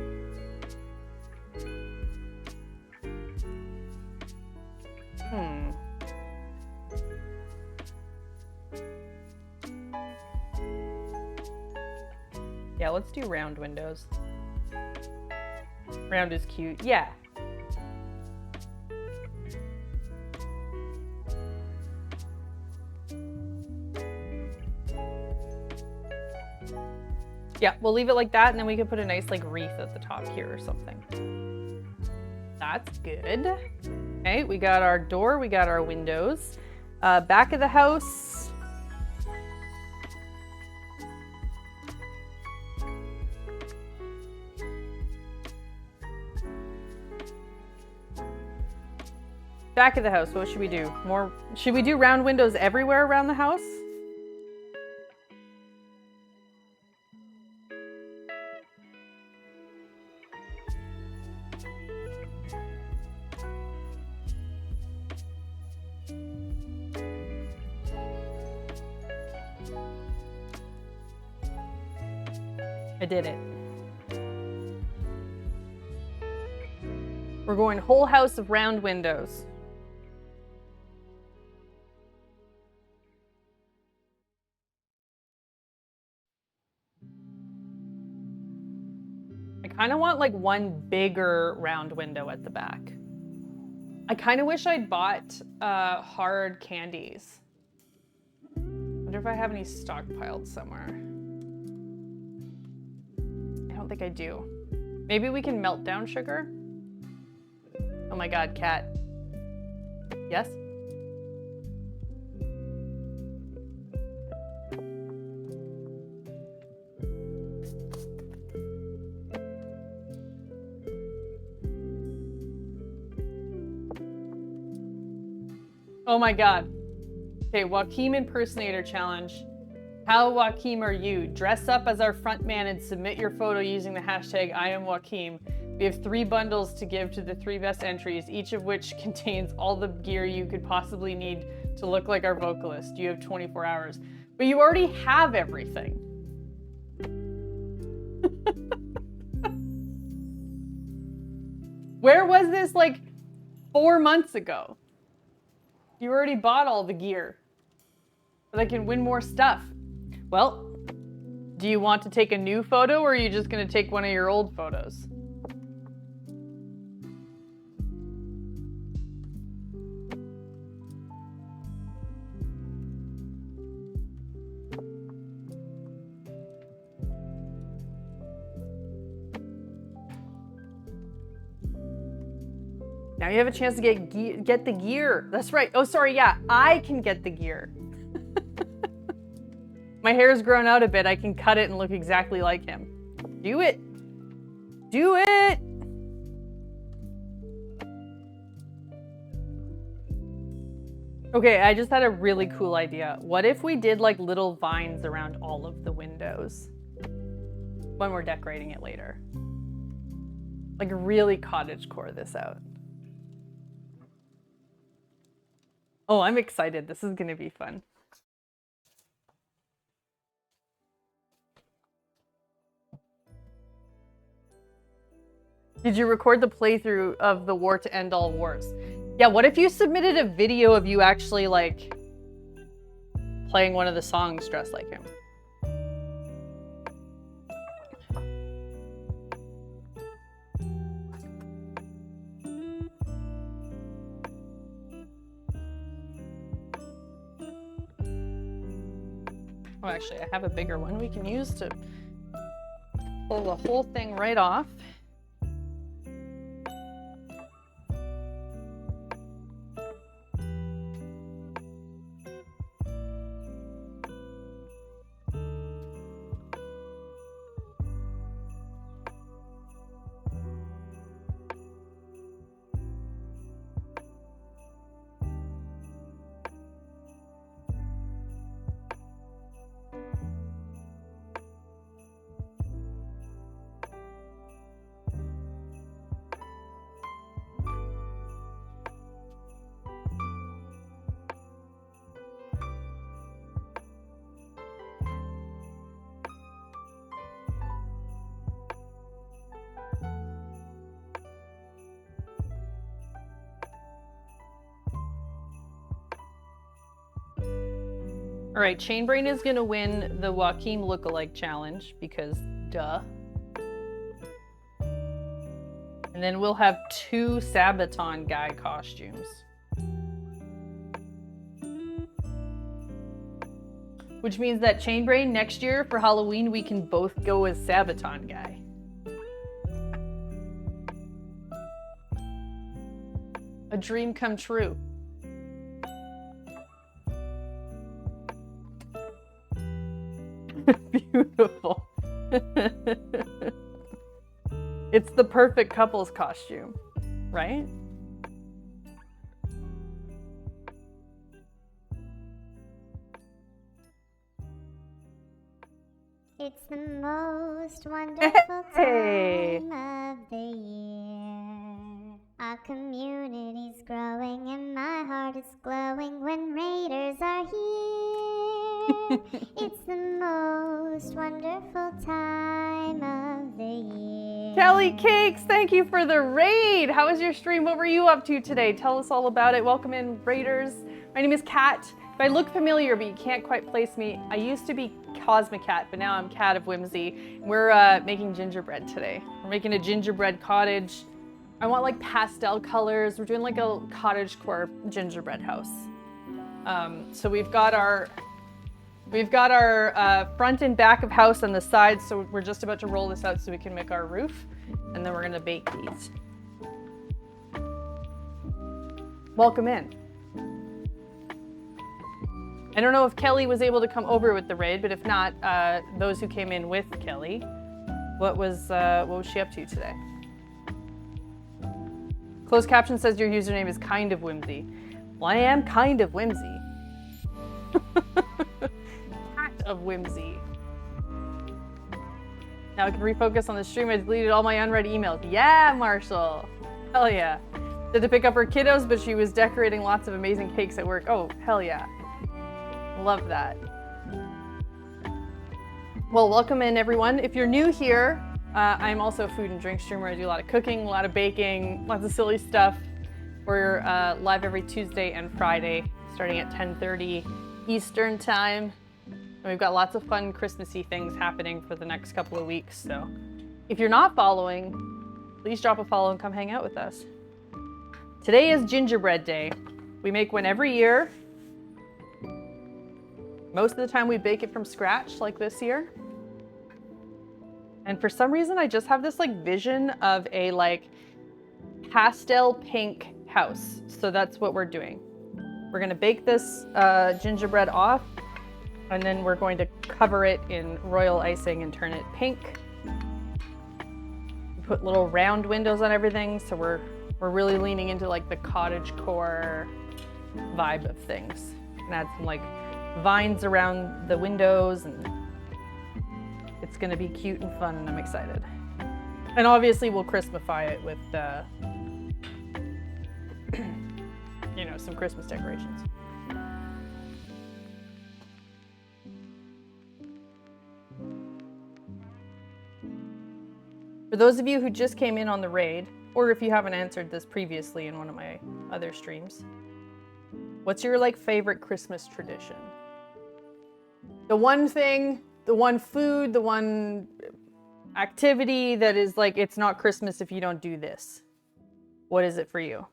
Yeah, let's do round windows. Round is cute. Yeah. Yeah, we'll leave it like that, and then we can put a nice like wreath at the top here or something. That's good. Okay, we got our door, we got our windows. Back of the house. Back of the house, what should we do? Should we do round windows everywhere around the house? I did it. We're going whole house of round windows. I kind of want like one bigger round window at the back. I kind of wish I'd bought hard candies. Wonder if I have any stockpiled somewhere. I don't think I do. Maybe we can melt down sugar? Oh my god, cat. Yes? Oh my god. Okay, Joaquim impersonator challenge. How Joaquim are you? Dress up as our front man and submit your photo using the hashtag I am Joaquim. We have 3 bundles to give to the 3 best entries, each of which contains all the gear you could possibly need to look like our vocalist. You have 24 hours. But you already have everything. Where was this like 4 months ago? You already bought all the gear. But I can win more stuff. Well, do you want to take a new photo or are you just going to take one of your old photos? Now you have a chance to get the gear. That's right. Oh, sorry. Yeah, I can get the gear. My hair's grown out a bit. I can cut it and look exactly like him. Do it. Do it. Okay, I just had a really cool idea. What if we did like little vines around all of the windows when we're decorating it later? Like really cottagecore this out. Oh, I'm excited. This is gonna be fun. Did you record the playthrough of The War to End All Wars? Yeah, what if you submitted a video of you actually like playing one of the songs dressed like him? Oh, actually, I have a bigger one we can use to pull the whole thing right off. All right, Chainbrain is gonna win the Joaquim lookalike challenge because duh. And then we'll have 2 Sabaton guy costumes. Which means that Chainbrain next year for Halloween, we can both go as Sabaton guy. A dream come true. Beautiful. It's the perfect couple's costume, right? It's the most wonderful Hey. time of the year. Our community's growing and my heart is glowing when raiders are here. It's the most wonderful time of the year. Kelly Cakes, thank you for the raid. How was your stream? What were you up to today? Tell us all about it. Welcome in, Raiders. My name is Kat. If I look familiar, but you can't quite place me, I used to be Cosmic Cat, but now I'm Cat of Whimsy. We're making gingerbread today. We're making a gingerbread cottage. I want like pastel colors. We're doing like a cottage core gingerbread house. So we've got our front and back of house on the sides. So we're just about to roll this out so we can make our roof, and then we're gonna bake these. Welcome in. I don't know if Kelly was able to come over with the raid, but if not, those who came in with Kelly, what was she up to today? Closed caption says your username is kind of whimsy. Well, I am kind of whimsy. Kind of whimsy. Now I can refocus on the stream. I deleted all my unread emails. Yeah, Marshall. Hell yeah. Did to pick up her kiddos, but she was decorating lots of amazing cakes at work. Oh, hell yeah. Love that. Well, welcome in everyone. If you're new here, I'm also a food and drink streamer. I do a lot of cooking, a lot of baking, lots of silly stuff. We're live every Tuesday and Friday, starting at 10:30 Eastern time. And we've got lots of fun Christmassy things happening for the next couple of weeks. So if you're not following, please drop a follow and come hang out with us. Today is Gingerbread Day. We make one every year. Most of the time we bake it from scratch, like this year. And for some reason, I just have this like vision of a like pastel pink house. So that's what we're doing. We're gonna bake this gingerbread off, and then we're going to cover it in royal icing and turn it pink. We put little round windows on everything, so we're really leaning into like the cottage core vibe of things. And add some like vines around the windows, and it's gonna be cute and fun, and I'm excited. And obviously we'll Christmify it with you know, some Christmas decorations. For those of you who just came in on the raid, or if you haven't answered this previously in one of my other streams, what's your like favorite Christmas tradition? The one thing, the one food, the one activity that is like, it's not Christmas if you don't do this. What is it for you?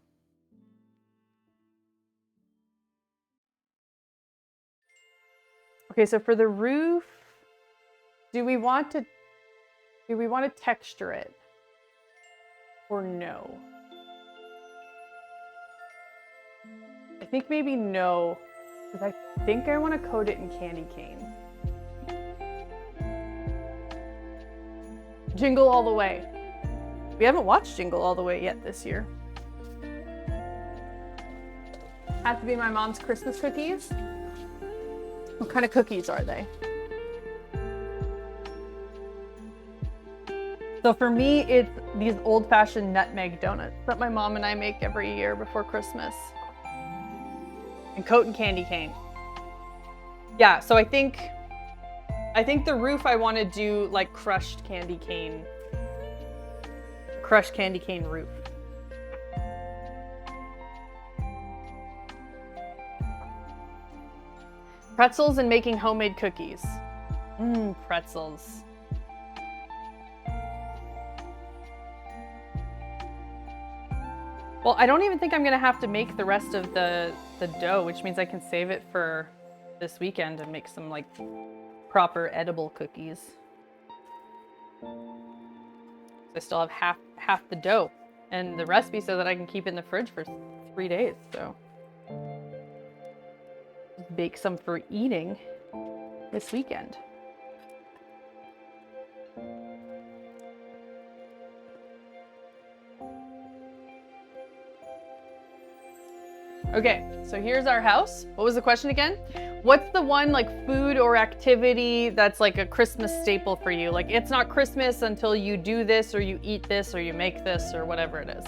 Okay, so for the roof, do we want to texture it or no? I think maybe no, because I think I want to coat it in candy cane. Jingle All the Way. We haven't watched Jingle All the Way yet this year. Have to be my mom's Christmas cookies. What kind of cookies are they? So for me, it's these old-fashioned nutmeg donuts that my mom and I make every year before Christmas. And coat and candy cane. Yeah, so I think the roof I want to do like crushed candy cane roof. Pretzels and making homemade cookies. Pretzels. Well, I don't even think I'm gonna have to make the rest of the dough, which means I can save it for this weekend and make some like proper edible cookies. I still have half the dough, and the recipe says that I can keep it in the fridge for 3 days, so bake some for eating this weekend. Okay, so here's our house. What was the question again? What's the one like food or activity that's like a Christmas staple for you? Like it's not Christmas until you do this or you eat this or you make this or whatever it is.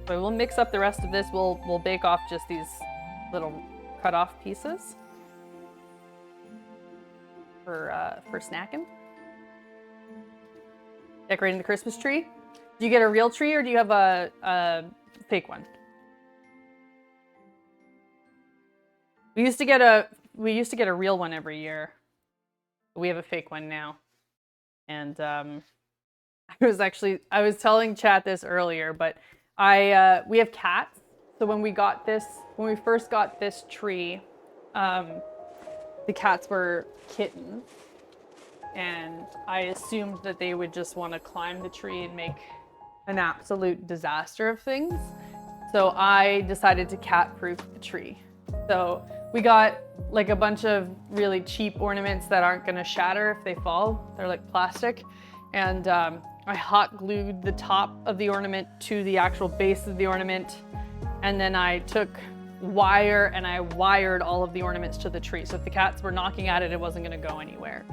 So we'll mix up the rest of this. We'll bake off just these little cut off pieces for snacking. Decorating the Christmas tree. Do you get a real tree or do you have a fake one? We used to get a real one every year. We have a fake one now. And I was telling Chat this earlier, but we have cats. So when we first got this tree, the cats were kittens. And I assumed that they would just want to climb the tree and make an absolute disaster of things. So I decided to cat-proof the tree. So we got like a bunch of really cheap ornaments that aren't gonna shatter if they fall. They're like plastic. And I hot glued the top of the ornament to the actual base of the ornament. And then I took wire and I wired all of the ornaments to the tree. So if the cats were knocking at it, it wasn't gonna go anywhere.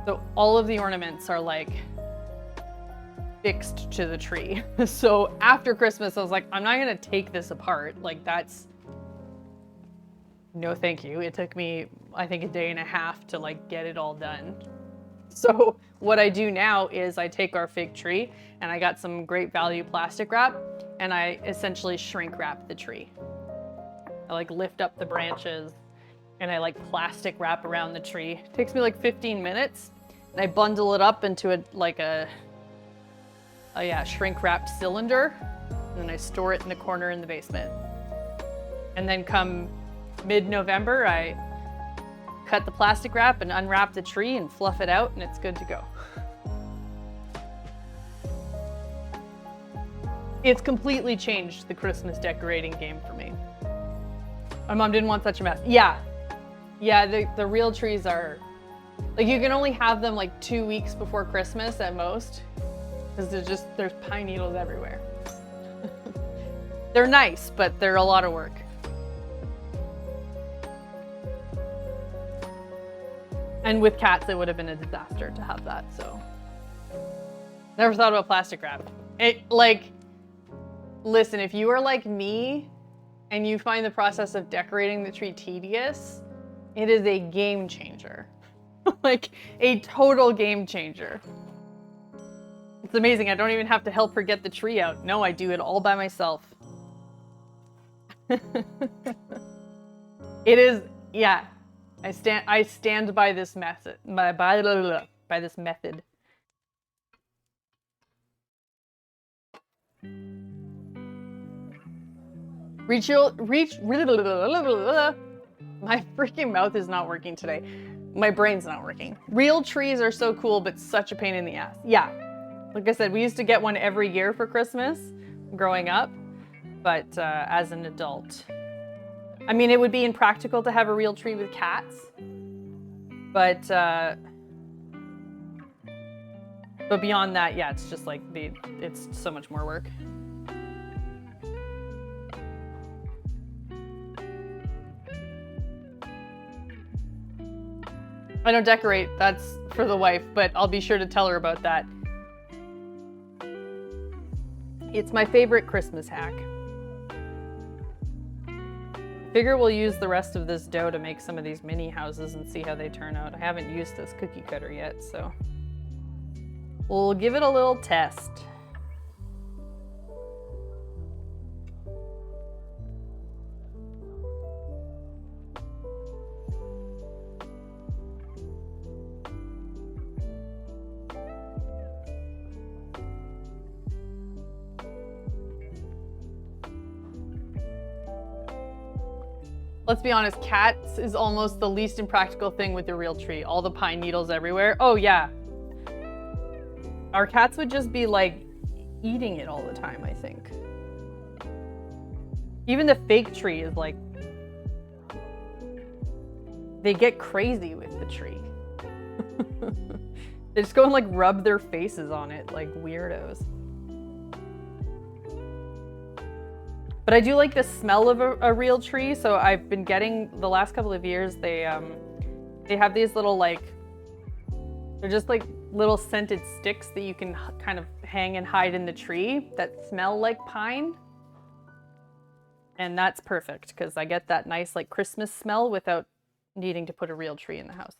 So all of the ornaments are like fixed to the tree. So after Christmas, I was like, I'm not gonna take this apart. Like no thank you. It took me, I think, a day and a half to like get it all done. So what I do now is I take our fake tree and I got some great value plastic wrap and I essentially shrink wrap the tree. I like lift up the branches and I like plastic wrap around the tree. It takes me like 15 minutes and I bundle it up into a shrink wrapped cylinder and then I store it in the corner in the basement. And then come mid-November, I cut the plastic wrap and unwrap the tree and fluff it out and it's good to go. It's completely changed the Christmas decorating game for me. My mom didn't want such a mess. Yeah, the real trees are, like you can only have them like 2 weeks before Christmas at most because there's pine needles everywhere. They're nice, but they're a lot of work. And with cats, it would have been a disaster to have that, so. Never thought about plastic wrap. Listen, if you are like me and you find the process of decorating the tree tedious, it is a game changer. Like a total game changer. It's amazing. I don't even have to help her get the tree out. No, I do it all by myself. It is, yeah. I stand by this method. By this method. My freaking mouth is not working today. My brain's not working. Real trees are so cool, but such a pain in the ass. Yeah. Like I said, we used to get one every year for Christmas growing up, but as an adult. I mean, it would be impractical to have a real tree with cats, but beyond that, yeah, it's just like it's so much more work. I don't decorate, that's for the wife, but I'll be sure to tell her about that. It's my favorite Christmas hack. Figure we'll use the rest of this dough to make some of these mini houses and see how they turn out. I haven't used this cookie cutter yet, so we'll give it a little test. Let's be honest, cats is almost the least impractical thing with the real tree. All the pine needles everywhere. Oh yeah. Our cats would just be like eating it all the time, I think. Even the fake tree is like, they get crazy with the tree. They just go and like rub their faces on it like weirdos. But I do like the smell of a real tree, so I've been getting, the last couple of years, they have these little like, they're just like little scented sticks that you can kind of hang and hide in the tree that smell like pine. And that's perfect, because I get that nice like Christmas smell without needing to put a real tree in the house.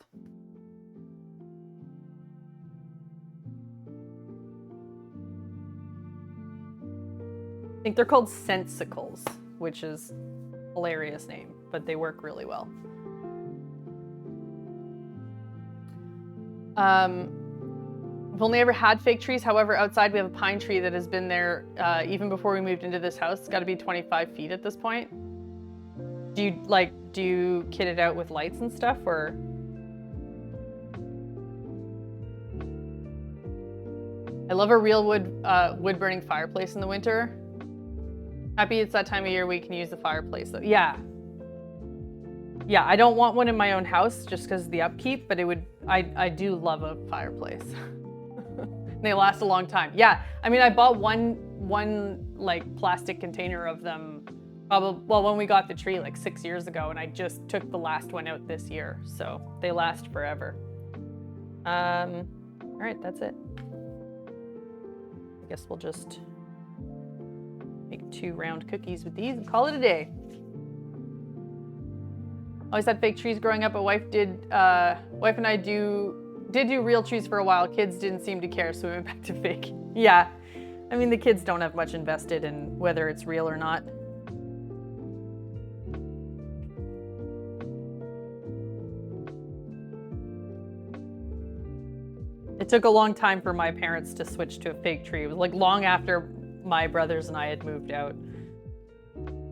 I think they're called sensicles, which is a hilarious name, but they work really well. We've only ever had fake trees. However, outside we have a pine tree that has been there even before we moved into this house. It's got to be 25 feet at this point. Do you kit it out with lights and stuff, or? I love a real wood burning fireplace in the winter. Happy it's that time of year we can use the fireplace though. Yeah. Yeah, I don't want one in my own house just because of the upkeep, but I do love a fireplace. They last a long time. Yeah, I mean, I bought one like plastic container of them probably, well, when we got the tree like 6 years ago, and I just took the last one out this year. So they last forever. All right, that's it. I guess we'll just make 2 round cookies with these and call it a day. Always had fake trees growing up, but wife and I did do real trees for a while. Kids didn't seem to care, so we went back to fake. Yeah, I mean, the kids don't have much invested in whether it's real or not. It took a long time for my parents to switch to a fake tree. It was like long after my brothers and I had moved out.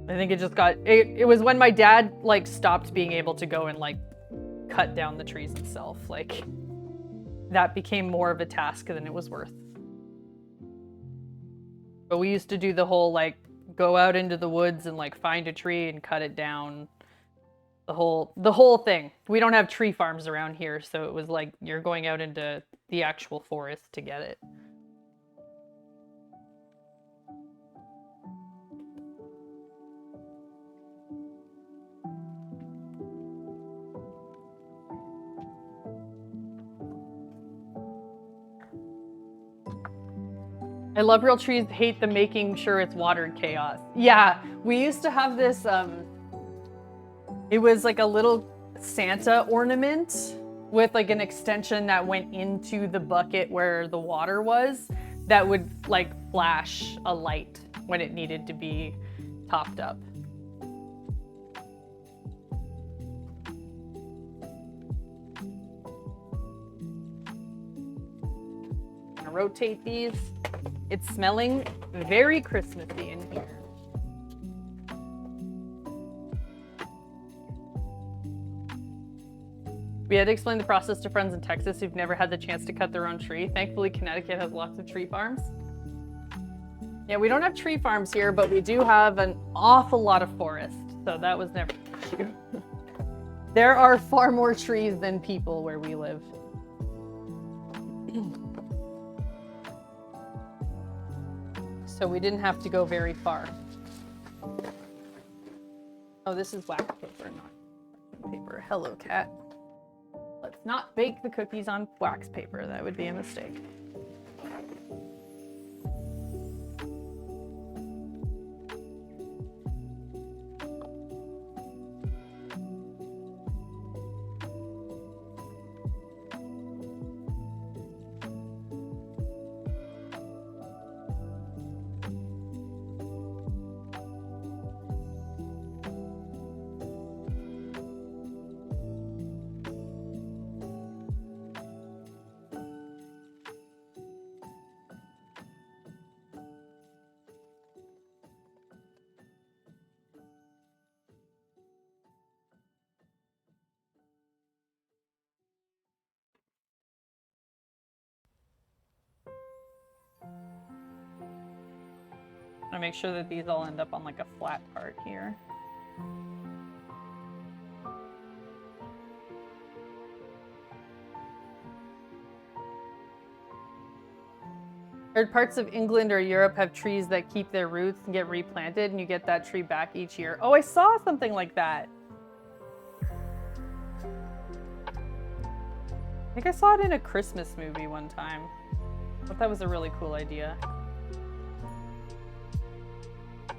I think it just got, it was when my dad like stopped being able to go and like cut down the trees himself. Like that became more of a task than it was worth. But we used to do the whole like go out into the woods and like find a tree and cut it down. The whole thing. We don't have tree farms around here, so it was like you're going out into the actual forest to get it. I love real trees, hate the making sure it's watered chaos. Yeah, we used to have this, it was like a little Santa ornament with like an extension that went into the bucket where the water was that would like flash a light when it needed to be topped up. I'm gonna rotate these. It's smelling very Christmassy in here. We had to explain the process to friends in Texas who've never had the chance to cut their own tree. Thankfully, Connecticut has lots of tree farms. Yeah, we don't have tree farms here, but we do have an awful lot of forest, so that was never an issue. There are far more trees than people where we live. So we didn't have to go very far. Oh, this is wax paper, not paper. Hello, cat. Let's not bake the cookies on wax paper. That would be a mistake. I make sure that these all end up on like a flat part here. Heard parts of England or Europe have trees that keep their roots and get replanted, and you get that tree back each year. Oh, I saw something like that. I think I saw it in a Christmas movie one time. I thought that was a really cool idea.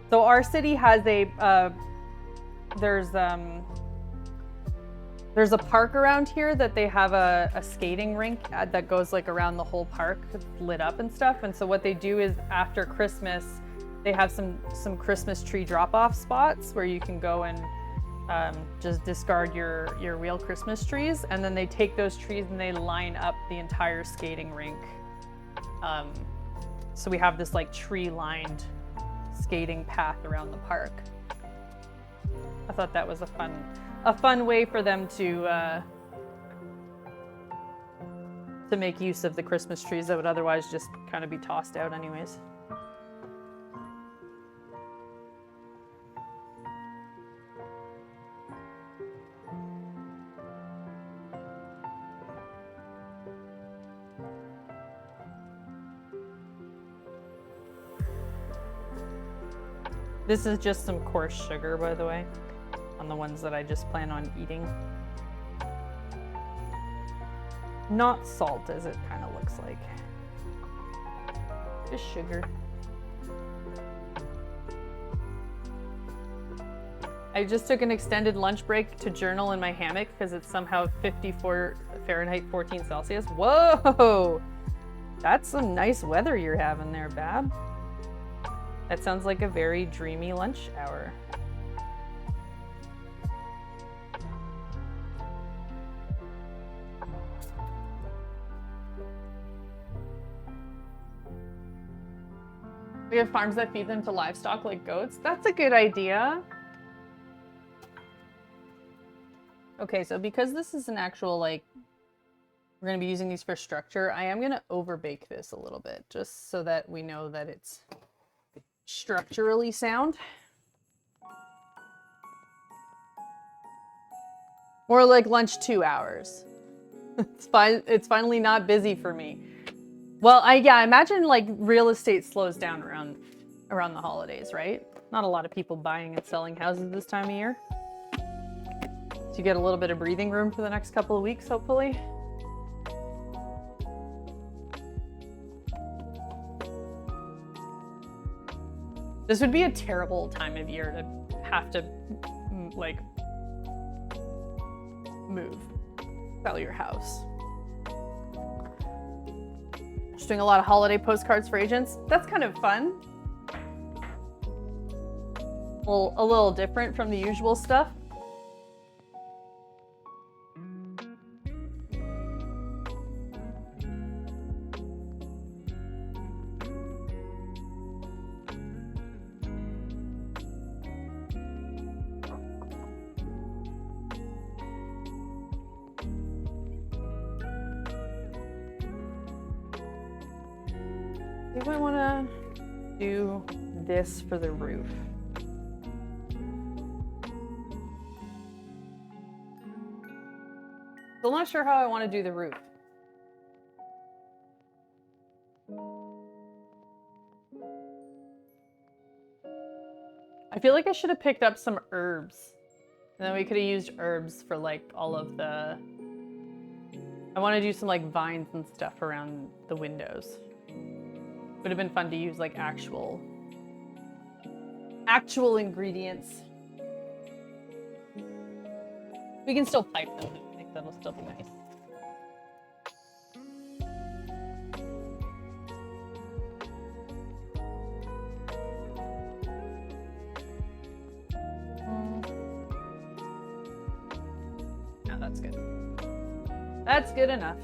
So our city has a, there's a park around here that they have a skating rink that goes like around the whole park, lit up and stuff. And so what they do is after Christmas, they have some Christmas tree drop-off spots where you can go and just discard your real Christmas trees, and then they take those trees and they line up the entire skating rink. So we have this like tree-lined skating path around the park. I thought that was a fun way for them to make use of the Christmas trees that would otherwise just kind of be tossed out anyways. This is just some coarse sugar, by the way, on the ones that I just plan on eating. Not salt, as it kind of looks like. Just sugar. I just took an extended lunch break to journal in my hammock because it's somehow 54 Fahrenheit, 14 Celsius. Whoa! That's some nice weather you're having there, Bab. That sounds like a very dreamy lunch hour. We have farms that feed them to livestock like goats. That's a good idea. Okay, so because this is an actual, like, we're going to be using these for structure, I am going to overbake this a little bit, just so that we know that it's structurally sound. More like lunch 2 hours. It's fine. It's finally not busy for me. Well, I imagine like real estate slows down around the holidays, right? Not a lot of people buying and selling houses this time of year. So you get a little bit of breathing room for the next couple of weeks, hopefully. This would be a terrible time of year to have to, like, move, sell your house. Just doing a lot of holiday postcards for agents. That's kind of fun. A little different from the usual stuff. I think I want to do this for the roof. Still not sure how I want to do the roof. I feel like I should have picked up some herbs. And then we could have used herbs for like all of the... I want to do some like vines and stuff around the windows. Would have been fun to use like actual ingredients. We can still pipe them. I think that'll still be nice. Yeah, that's good. That's good enough.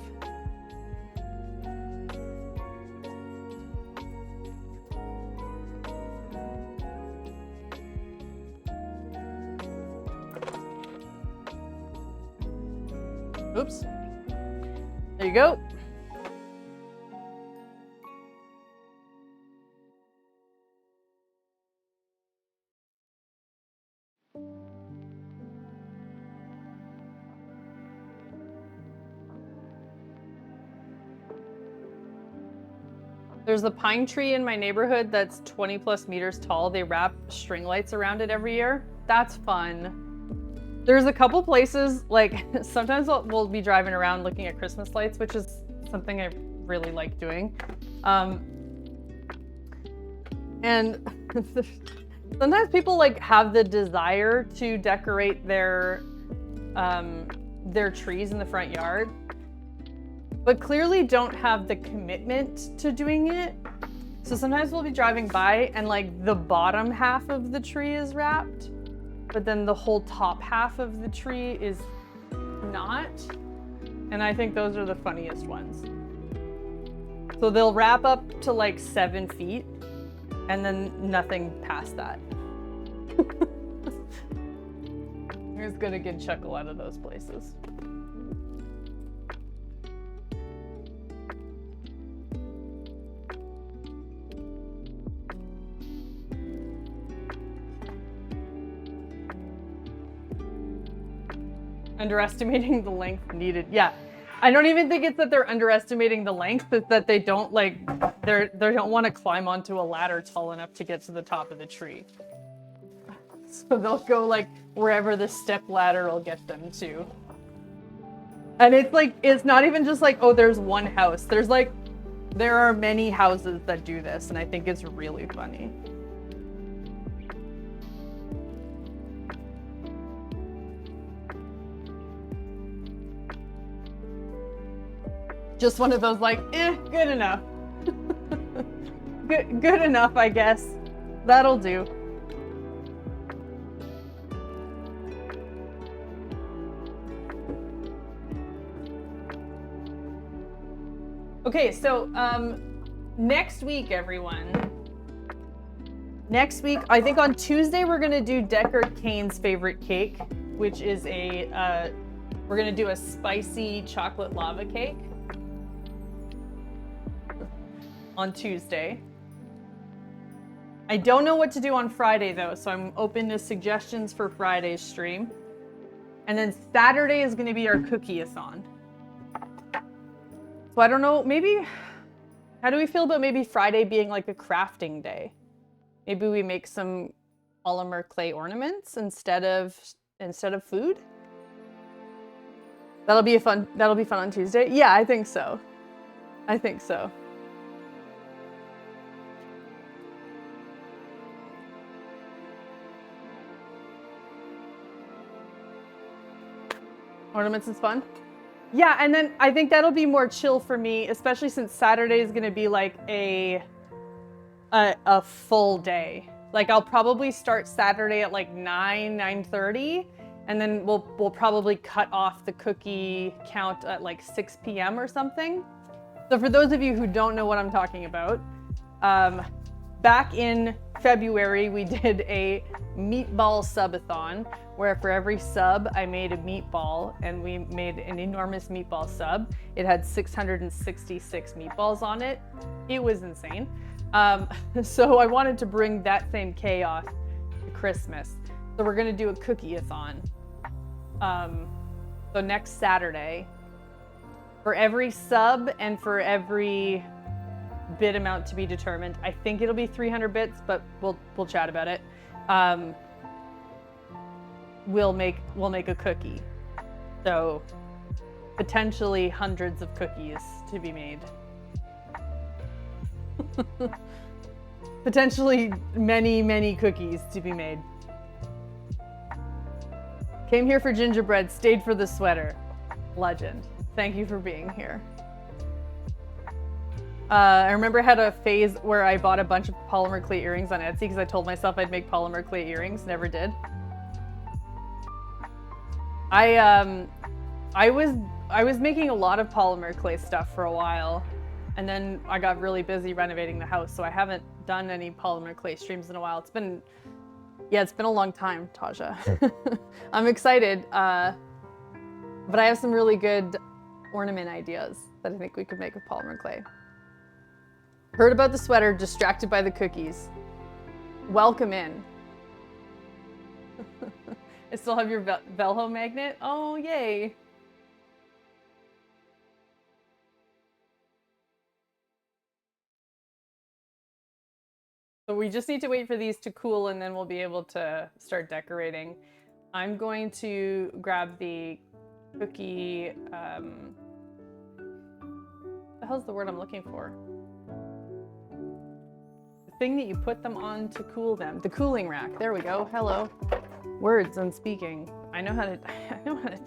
Oops. There you go. There's a pine tree in my neighborhood that's 20 plus meters tall. They wrap string lights around it every year. That's fun. There's a couple places, like sometimes we'll be driving around looking at Christmas lights, which is something I really like doing. And sometimes people like have the desire to decorate their trees in the front yard, but clearly don't have the commitment to doing it. So sometimes we'll be driving by and like the bottom half of the tree is wrapped. but then the whole top half of the tree is not. And I think those are the funniest ones. So they'll wrap up to like 7 feet and then nothing past that. You're just gonna get a chuckle out of those places. Underestimating the length needed. Yeah. I don't even think it's that they're underestimating the length, it's that they don't like, they don't want to climb onto a ladder tall enough to get to the top of the tree. So they'll go like wherever the step ladder will get them to. And it's like, it's not even just like, oh, there's one house. There's like, there are many houses that do this, and I think it's really funny. Just one of those like, good enough. good enough, I guess. That'll do. Okay, so next week, everyone. Next week, I think on Tuesday, we're gonna do Deckard Cain's favorite cake, which is we're gonna do a spicy chocolate lava cake. On Tuesday. I don't know what to do on Friday though, so I'm open to suggestions for Friday's stream. And then Saturday is going to be our cookie-a-thon. So I don't know, maybe, how do we feel about maybe Friday being like a crafting day? Maybe we make some polymer clay ornaments instead of food? That'll be fun on Tuesday. Yeah, I think so. I think so. Ornaments is fun. Yeah, and then I think that'll be more chill for me, especially since Saturday is gonna be like a full day. Like I'll probably start Saturday at like 9:30, and then we'll probably cut off the cookie count at like 6 p.m. or something. So for those of you who don't know what I'm talking about, back in February we did a meatball subathon, where for every sub I made a meatball, and we made an enormous meatball sub. It had 666 meatballs on it. It was insane. So I wanted to bring that same chaos to Christmas. So we're gonna do a cookie-a-thon. So next Saturday, for every sub and for every bit amount to be determined, I think it'll be 300 bits, but we'll chat about it. We'll make a cookie. So potentially hundreds of cookies to be made. Potentially many cookies to be made. Came here for gingerbread, stayed for the sweater. Legend. Thank you for being here. I remember I had a phase where I bought a bunch of polymer clay earrings on Etsy because I told myself I'd make polymer clay earrings, never did. I was making a lot of polymer clay stuff for a while, and then I got really busy renovating the house, so I haven't done any polymer clay streams in a while. It's been a long time, Taja. I'm excited, but I have some really good ornament ideas that I think we could make with polymer clay. Heard about the sweater, distracted by the cookies. Welcome in. I still have your Velho magnet. Oh, yay. So we just need to wait for these to cool, and then we'll be able to start decorating. I'm going to grab the cookie, the hell's the word I'm looking for? The thing that you put them on to cool them. The cooling rack. There we go. Hello. Words and speaking. I know how to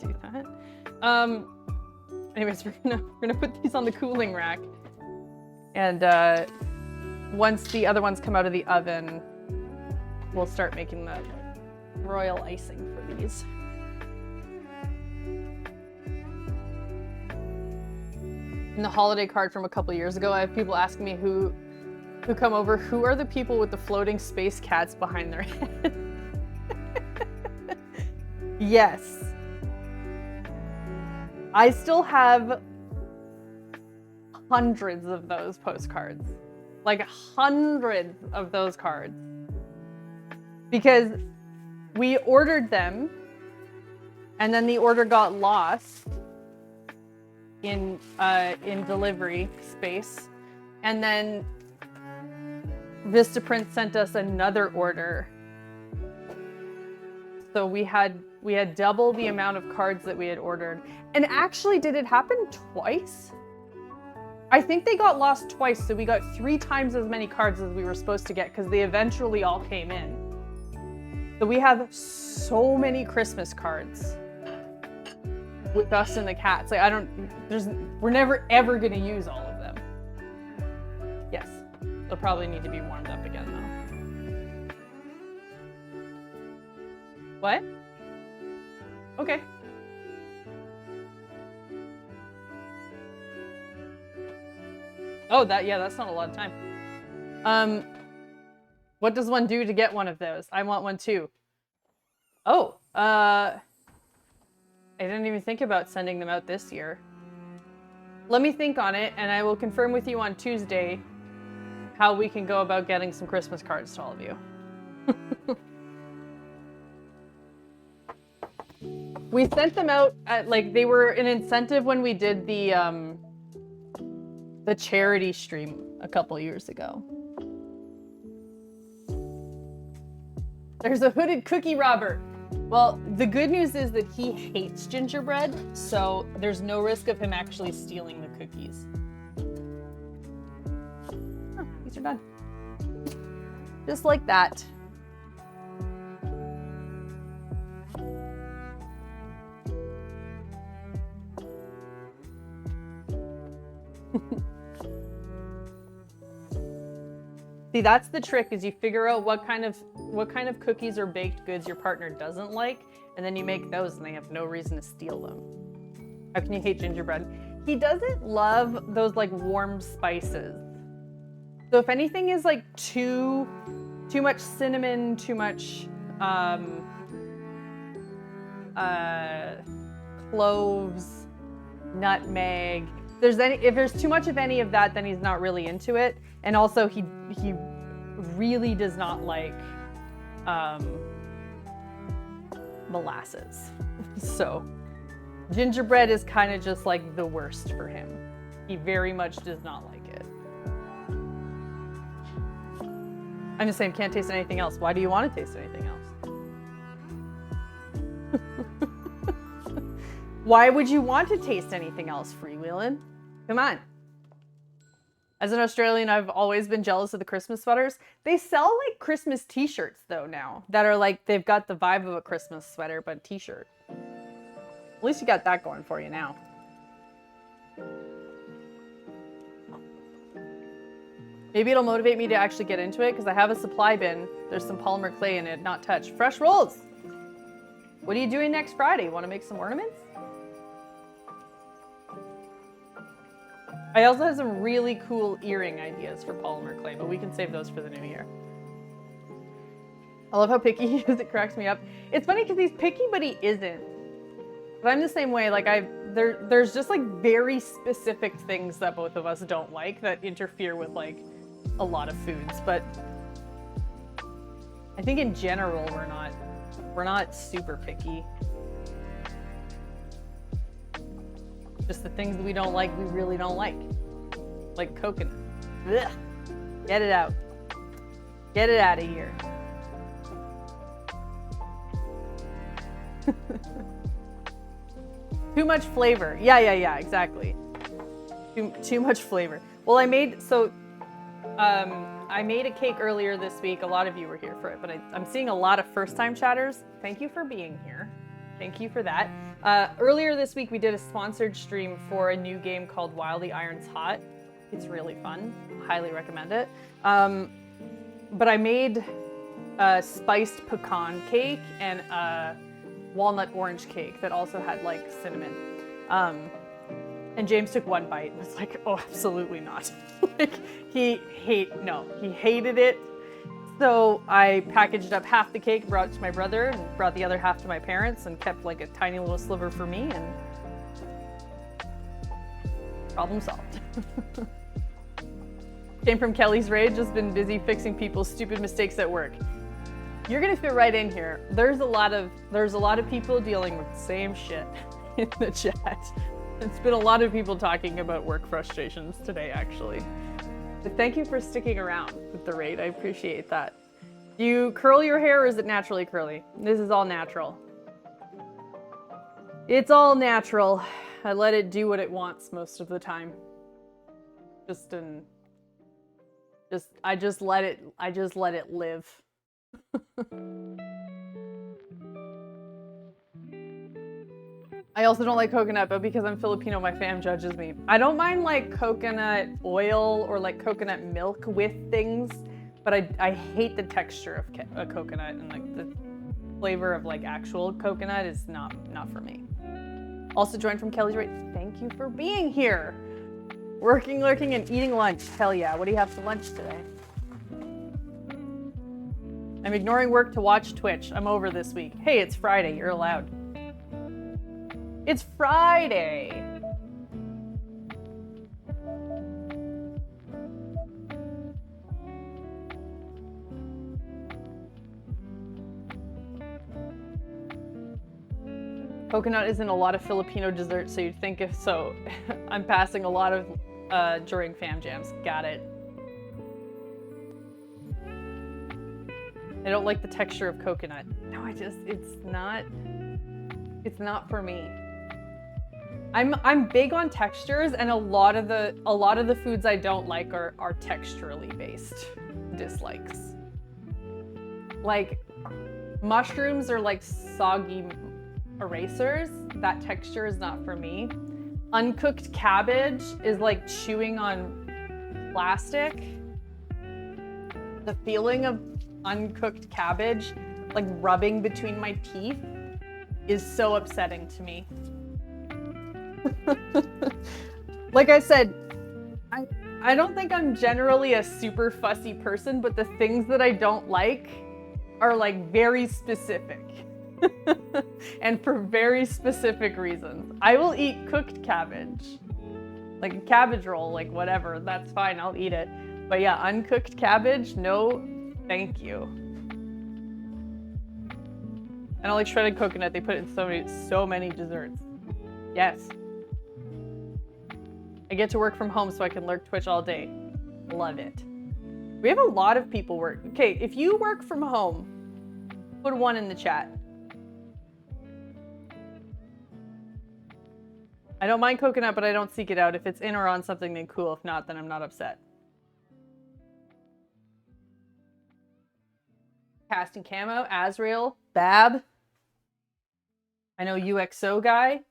do that. Anyways, we're gonna put these on the cooling rack, and once the other ones come out of the oven, we'll start making royal icing for these. In the holiday card from a couple years ago, I have people asking me who come over, who are the people with the floating space cats behind their head? Yes. I still have hundreds of those postcards. Like hundreds of those cards. Because we ordered them and then the order got lost in delivery space. And then Vistaprint sent us another order. So we had double the amount of cards that we had ordered. And actually, did it happen twice? I think they got lost twice, so we got 3 times as many cards as we were supposed to get because they eventually all came in. So we have so many Christmas cards with us and the cats. Like we're never ever gonna use all of them. Yes, they'll probably need to be warmed up again though. What? Okay. Oh, that's not a lot of time. What does one do to get one of those? I want one too. Oh, I didn't even think about sending them out this year. Let me think on it, and I will confirm with you on Tuesday how we can go about getting some Christmas cards to all of you. We sent them out at, like, they were an incentive when we did the charity stream a couple years ago. There's a hooded cookie robber. Well, the good news is that he hates gingerbread, so there's no risk of him actually stealing the cookies. Huh, these are done. Just like that. See, that's the trick, is you figure out what kind of cookies or baked goods your partner doesn't like, and then you make those and they have no reason to steal them. How can you hate gingerbread? He doesn't love those like warm spices. So if anything is like too much cinnamon, too much cloves, nutmeg, if there's too much of any of that, then he's not really into it. And also he really does not like molasses. So gingerbread is kind of just like the worst for him. He very much does not like it. I'm just saying, can't taste anything else. Why do you want to taste anything else? Why would you want to taste anything else, freewheeling? Come on. As an Australian, I've always been jealous of the Christmas sweaters. They sell like Christmas t-shirts though now that are like, they've got the vibe of a Christmas sweater, but t-shirt. At least you got that going for you now. Maybe it'll motivate me to actually get into it because I have a supply bin. There's some polymer clay in it, not touched. Fresh rolls. What are you doing next Friday? Want to make some ornaments? I also have some really cool earring ideas for polymer clay, but we can save those for the new year. I love how picky he is. It cracks me up. It's funny because he's picky, but he isn't. But I'm the same way. Like there's just like very specific things that both of us don't like that interfere with like a lot of foods. But I think in general we're not super picky. Just the things that we don't like, we really don't like. Like coconut. Ugh. Get it out. Get it out of here. Too much flavor. Yeah, exactly. Too much flavor. Well, I made a cake earlier this week. A lot of you were here for it, but I'm seeing a lot of first-time chatters. Thank you for being here. Thank you for that. Earlier this week, we did a sponsored stream for a new game called While the Iron's Hot. It's really fun. Highly recommend it. But I made a spiced pecan cake and a walnut orange cake that also had like cinnamon. And James took one bite and was like, oh, absolutely not. Like he hated it. So I packaged up half the cake, brought it to my brother, and brought the other half to my parents, and kept like a tiny little sliver for me, and problem solved. Came from Kelly's Rage, just been busy fixing people's stupid mistakes at work. You're gonna fit right in here. There's a lot of people dealing with the same shit in the chat. It's been a lot of people talking about work frustrations today, actually. But thank you for sticking around with the raid. I appreciate that. Do you curl your hair or is it naturally curly? This is all natural. It's all natural. I let it do what it wants most of the time. I just let it live. I also don't like coconut, but because I'm Filipino, my fam judges me. I don't mind like coconut oil or like coconut milk with things, but I hate the texture of a coconut, and like the flavor of like actual coconut is not for me. Also joined from Kelly's Rate. Thank you for being here. Working, lurking, and eating lunch. Hell yeah. What do you have for lunch today? I'm ignoring work to watch Twitch. I'm over this week. Hey, it's Friday. You're allowed. It's Friday. Coconut is in a lot of Filipino desserts, so you'd think if so. I'm passing a lot of during fam jams. Got it. I don't like the texture of coconut. No, it's not for me. I'm big on textures, and a lot of the foods I don't like are texturally based dislikes. Like mushrooms are like soggy erasers. That texture is not for me. Uncooked cabbage is like chewing on plastic. The feeling of uncooked cabbage like rubbing between my teeth is so upsetting to me. Like I said, I don't think I'm generally a super fussy person, but the things that I don't like are like very specific. And for very specific reasons. I will eat cooked cabbage. Like a cabbage roll, like whatever, that's fine, I'll eat it. But yeah, uncooked cabbage, no thank you. I don't like shredded coconut, they put it in so many desserts. Yes. I get to work from home so I can lurk Twitch all day. Love it. We have a lot of people work. Okay, if you work from home, put a 1 in the chat. I don't mind coconut, but I don't seek it out. If it's in or on something, then cool. If not, then I'm not upset. Casting Camo, Azrael, Bab. I know UXO guy.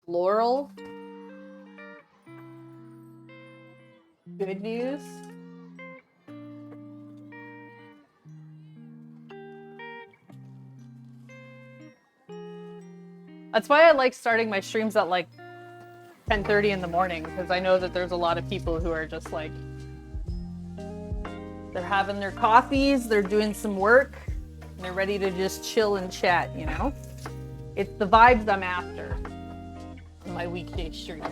Laurel. Good news. That's why I like starting my streams at like 10:30 in the morning, because I know that there's a lot of people who are just like, they're having their coffees, they're doing some work, and they're ready to just chill and chat, you know? It's the vibes I'm after on my weekday streams.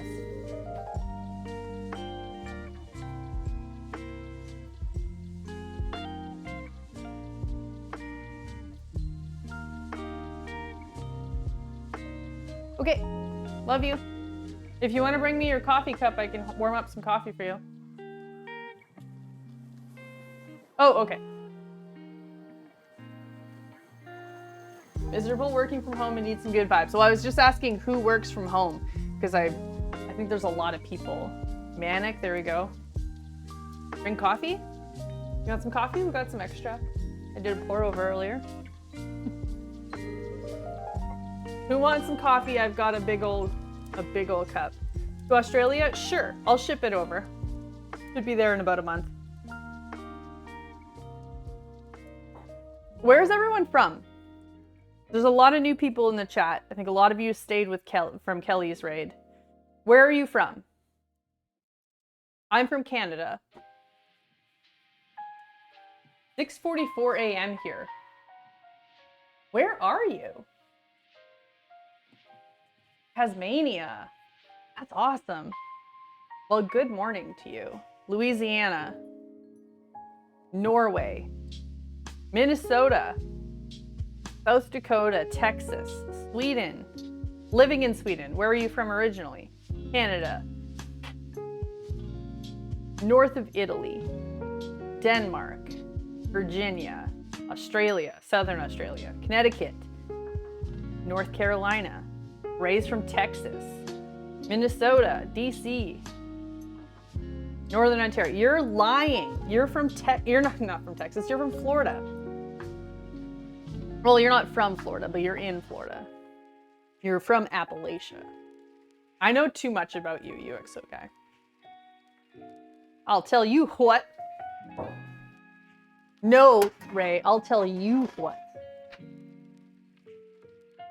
Okay, love you. If you want to bring me your coffee cup, I can warm up some coffee for you. Oh, okay. Miserable working from home and need some good vibes. So I was just asking who works from home, because I think there's a lot of people. Manic, there we go. Bring coffee? You want some coffee? We got some extra. I did a pour over earlier. Who wants some coffee? I've got a big old cup. To Australia? Sure, I'll ship it over. Should be there in about a month. Where's everyone from? There's a lot of new people in the chat. I think a lot of you stayed with from Kelly's raid. Where are you from? I'm from Canada. 6:44 a.m. here. Where are you? Tasmania. That's awesome. Well, good morning to you. Louisiana. Norway. Minnesota. South Dakota. Texas. Sweden. Living in Sweden. Where are you from originally? Canada. North of Italy. Denmark. Virginia. Australia. Southern Australia. Connecticut. North Carolina. Raised from Texas. Minnesota. DC. Northern Ontario. You're lying. You're from you're not from Texas. You're from Florida. Well, you're not from Florida, but you're in Florida. You're from Appalachia. I know too much about you, UXO guy. I'll tell you what. No, Ray, I'll tell you what.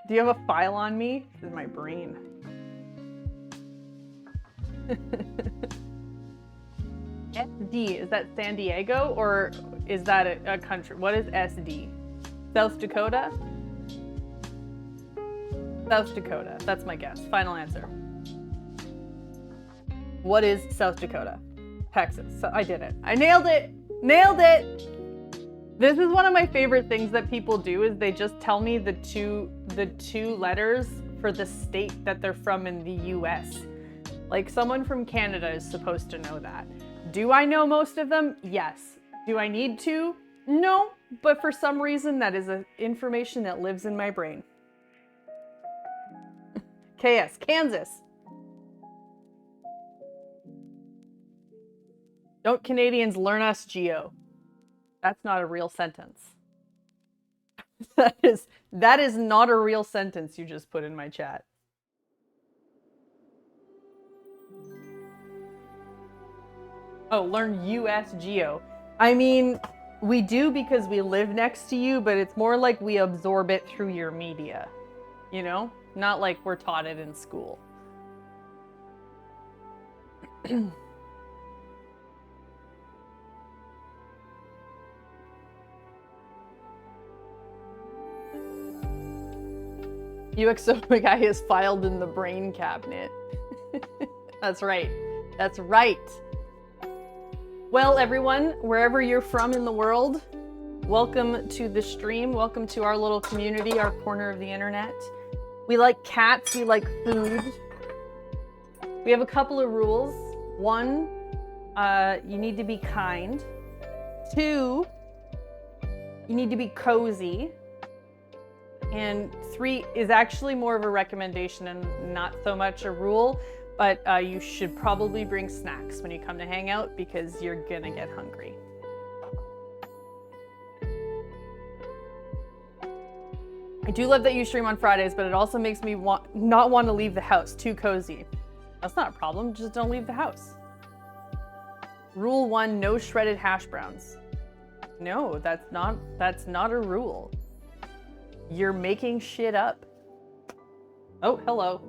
Do you have a file on me? This is my brain. SD, is that San Diego or is that a country? What is SD? South Dakota? South Dakota, that's my guess. Final answer. What is South Dakota? Texas. So I did it. I nailed it. Nailed it. This is one of my favorite things that people do is they just tell me the two letters for the state that they're from in the US. Like someone from Canada is supposed to know that. Do I know most of them? Yes. Do I need to? No, but for some reason that is information that lives in my brain. KS, Kansas. Don't Canadians learn us geo? That's not a real sentence. That is not a real sentence you just put in my chat. Oh, learn US geo. I mean, we do because we live next to you, but it's more like we absorb it through your media. You know? Not like we're taught it in school. UXO guy is filed in the brain cabinet. That's right. That's right. Well, everyone, wherever you're from in the world, welcome to the stream. Welcome to our little community, our corner of the internet. We like cats. We like food. We have a couple of rules. 1, you need to be kind. 2, you need to be cozy. And 3 is actually more of a recommendation and not so much a rule, but you should probably bring snacks when you come to hang out because you're gonna get hungry. I do love that you stream on Fridays, but it also makes me not want to leave the house. Too cozy. That's not a problem, just don't leave the house. Rule 1, no shredded hash browns. No, that's not a rule. You're making shit up. Oh, hello.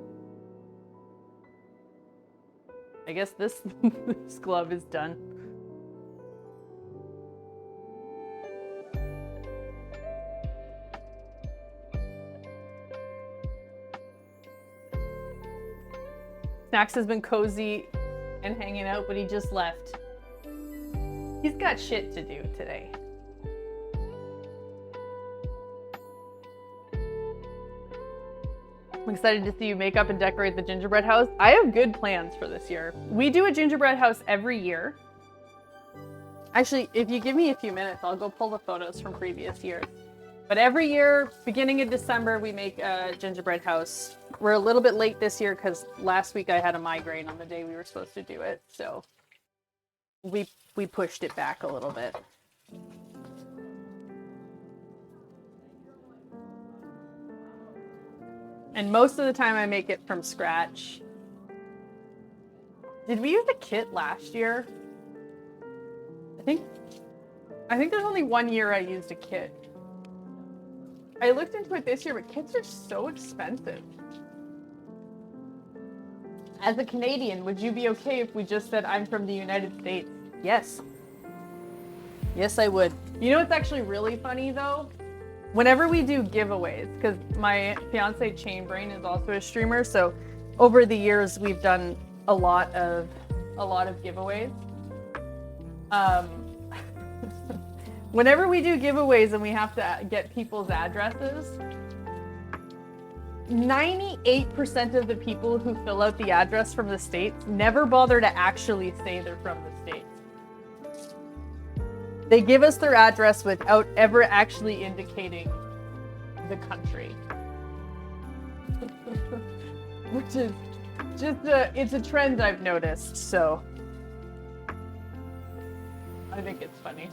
I guess this, this glove is done. Snacks has been cozy and hanging out, but he just left. He's got shit to do today. I'm excited to see you make up and decorate the gingerbread house. I have good plans for this year. We do a gingerbread house every year. Actually, if you give me a few minutes, I'll go pull the photos from previous years. But every year, beginning of December, we make a gingerbread house. We're a little bit late this year because last week I had a migraine on the day we were supposed to do it. So we pushed it back a little bit. And most of the time I make it from scratch. Did we use a kit last year? I think there's only one year I used a kit. I looked into it this year, but kits are so expensive. As a Canadian, would you be okay if we just said I'm from the United States? Yes. Yes, I would. You know what's actually really funny though? Whenever we do giveaways, because my fiance Chain Brain is also a streamer, so over the years we've done a lot of giveaways. Whenever we do giveaways and we have to get people's addresses, 98% of the people who fill out the address from the States never bother to actually say they're from the States. They give us their address without ever actually indicating the country. Which is just it's a trend I've noticed, so I think it's funny.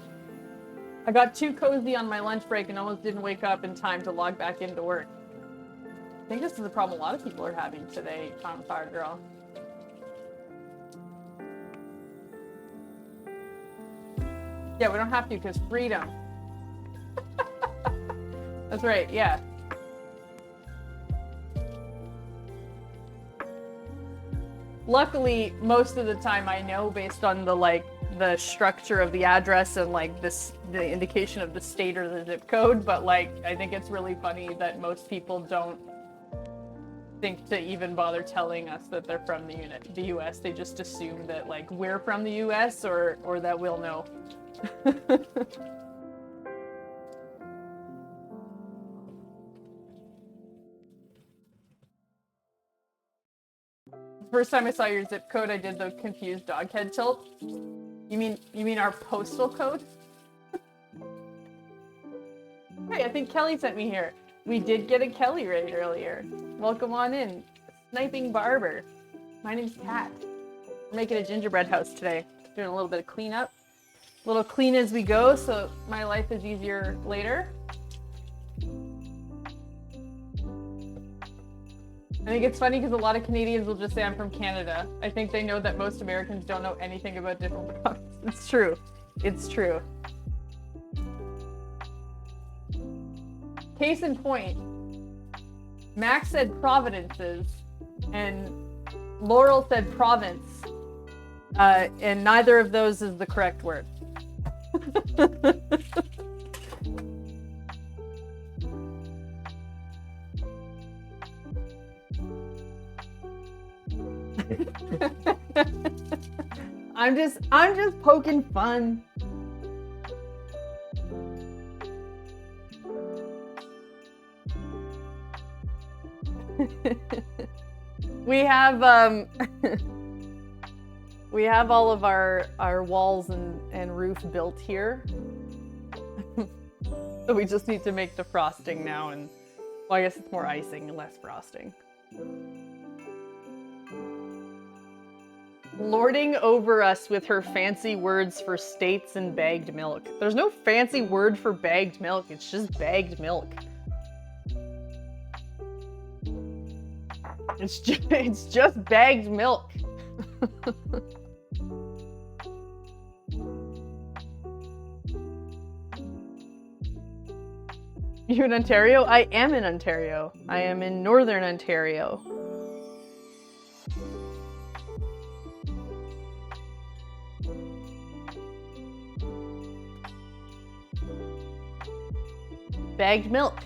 I got too cozy on my lunch break and almost didn't wake up in time to log back into work. I think this is a problem a lot of people are having today, Fire Girl. Yeah, we don't have to because freedom. That's right, yeah. Luckily, most of the time I know based on the structure of the address and the indication of the state or the zip code, but I think it's really funny that most people don't think to even bother telling us that they're from the US. They just assume that we're from the US or that we'll know. First time I saw your zip code, I did the confused dog head tilt. You mean our postal code? Hey, I think Kelly sent me here. We did get a Kelly raid earlier. Welcome on in. Sniping Barber. My name's Kat. We're making a gingerbread house today. Doing a little bit of cleanup. A little clean as we go, so my life is easier later. I think it's funny because a lot of Canadians will just say I'm from Canada. I think they know that most Americans don't know anything about different provinces. It's true. It's true. Case in point, Max said provinces and Laurel said province, and neither of those is the correct word. I'm just poking fun. We have we have all of our walls and roof built here. So we just need to make the frosting now, and well, I guess it's more icing and less frosting. Lording over us with her fancy words for states and bagged milk. There's no fancy word for bagged milk, it's just bagged milk. It's just bagged milk. You in Ontario? I am in Ontario. I am in Northern Ontario. Bagged milk.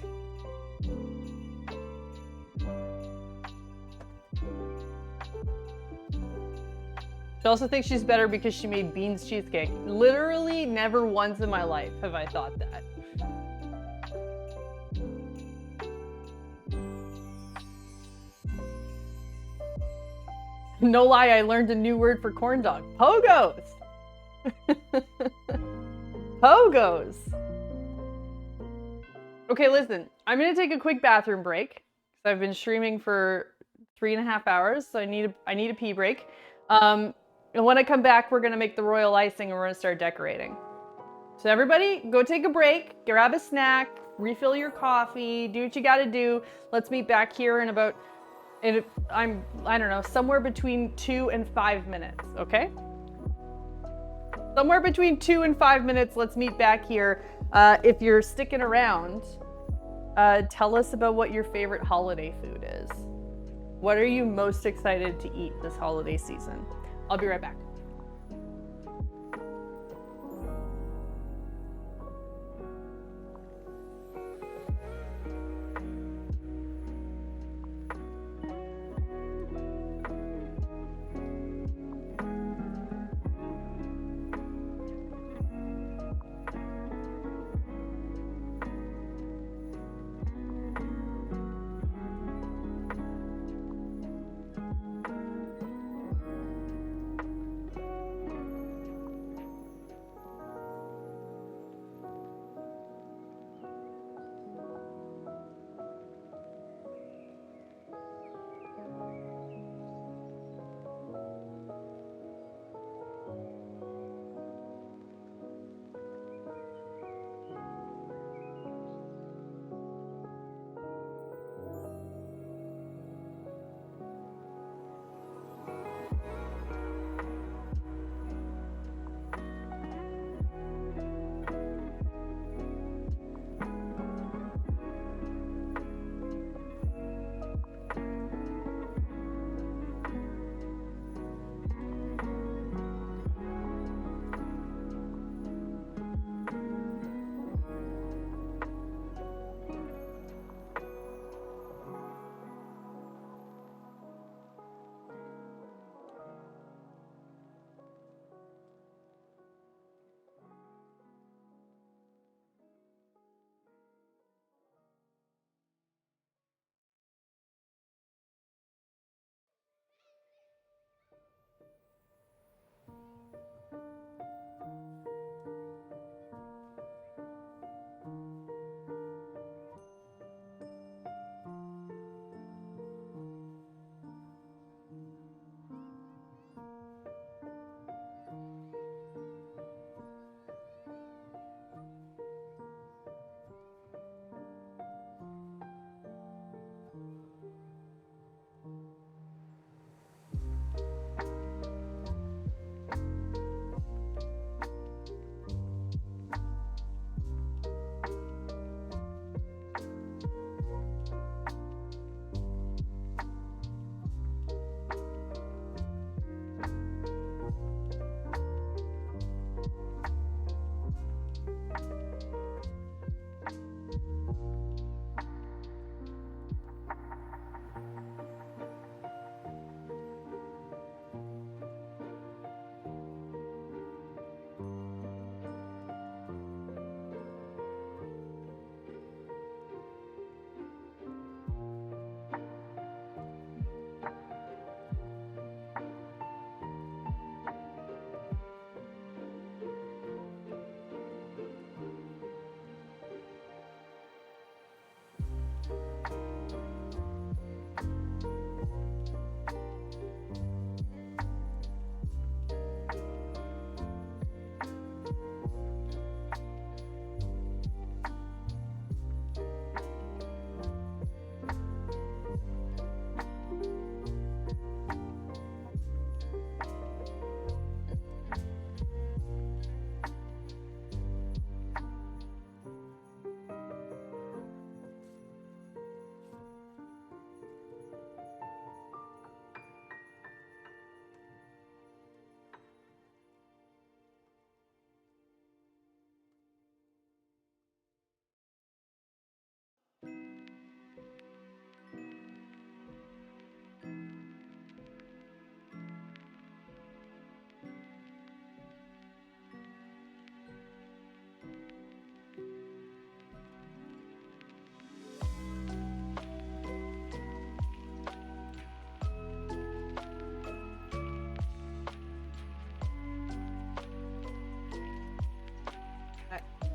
She also thinks she's better because she made beans cheesecake. Literally never once in my life have I thought that. No lie, I learned a new word for corn dog. Pogos! Pogos! Okay, listen, I'm gonna take a quick bathroom break because I've been streaming for 3.5 hours, so I need a pee break. And when I come back, we're gonna make the royal icing and we're gonna start decorating. So everybody, go take a break, grab a snack, refill your coffee, do what you gotta do. Let's meet back here in about, I don't know, somewhere between 2 and 5 minutes, okay? Somewhere between 2 and 5 minutes, let's meet back here. If you're sticking around, Tell us about what your favorite holiday food is. What are you most excited to eat this holiday season? I'll be right back.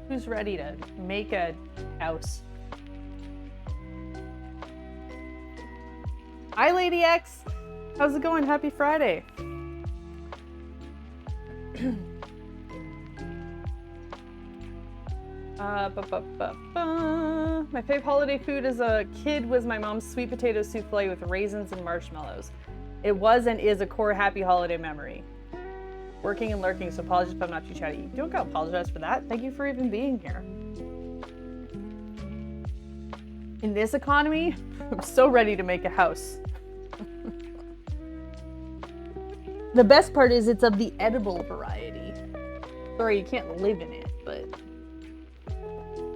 Who's ready to make a house? Hi, Lady X. How's it going? Happy Friday. My fave holiday food as a kid was my mom's sweet potato souffle with raisins and marshmallows. It was and is a core happy holiday memory. Working and lurking, so apologies if I'm not too chatty. You don't gotta apologize for that. Thank you for even being here. In this economy, I'm so ready to make a house. The best part is it's of the edible variety. Sorry, you can't live in it, but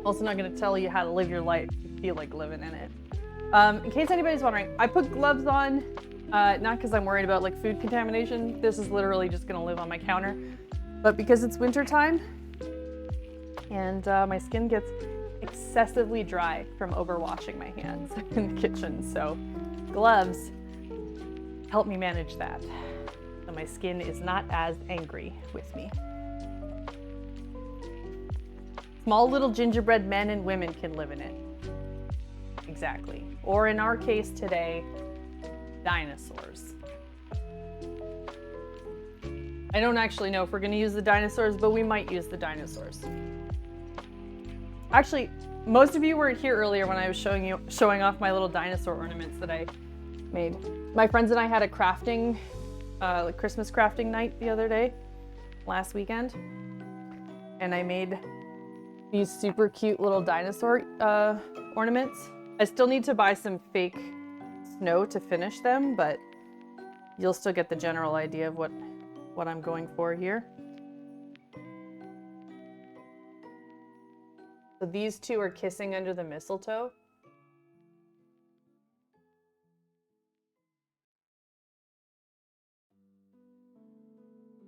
also not gonna tell you how to live your life if you feel like living in it. In case anybody's wondering, I put gloves on, not because I'm worried about like food contamination. This is literally just gonna live on my counter, but because it's winter time and my skin gets excessively dry from overwashing my hands in the kitchen. So gloves help me manage that. So my skin is not as angry with me. Small little gingerbread men and women can live in it. Exactly. Or in our case today, dinosaurs. I don't actually know if we're gonna use the dinosaurs, but we might use the dinosaurs. Actually, most of you weren't here earlier when I was showing off my little dinosaur ornaments that I made. My friends and I had a crafting, like Christmas crafting night the other day, last weekend, and I made these super cute little dinosaur ornaments. I still need to buy some fake snow to finish them, but you'll still get the general idea of what I'm going for here. So these two are kissing under the mistletoe.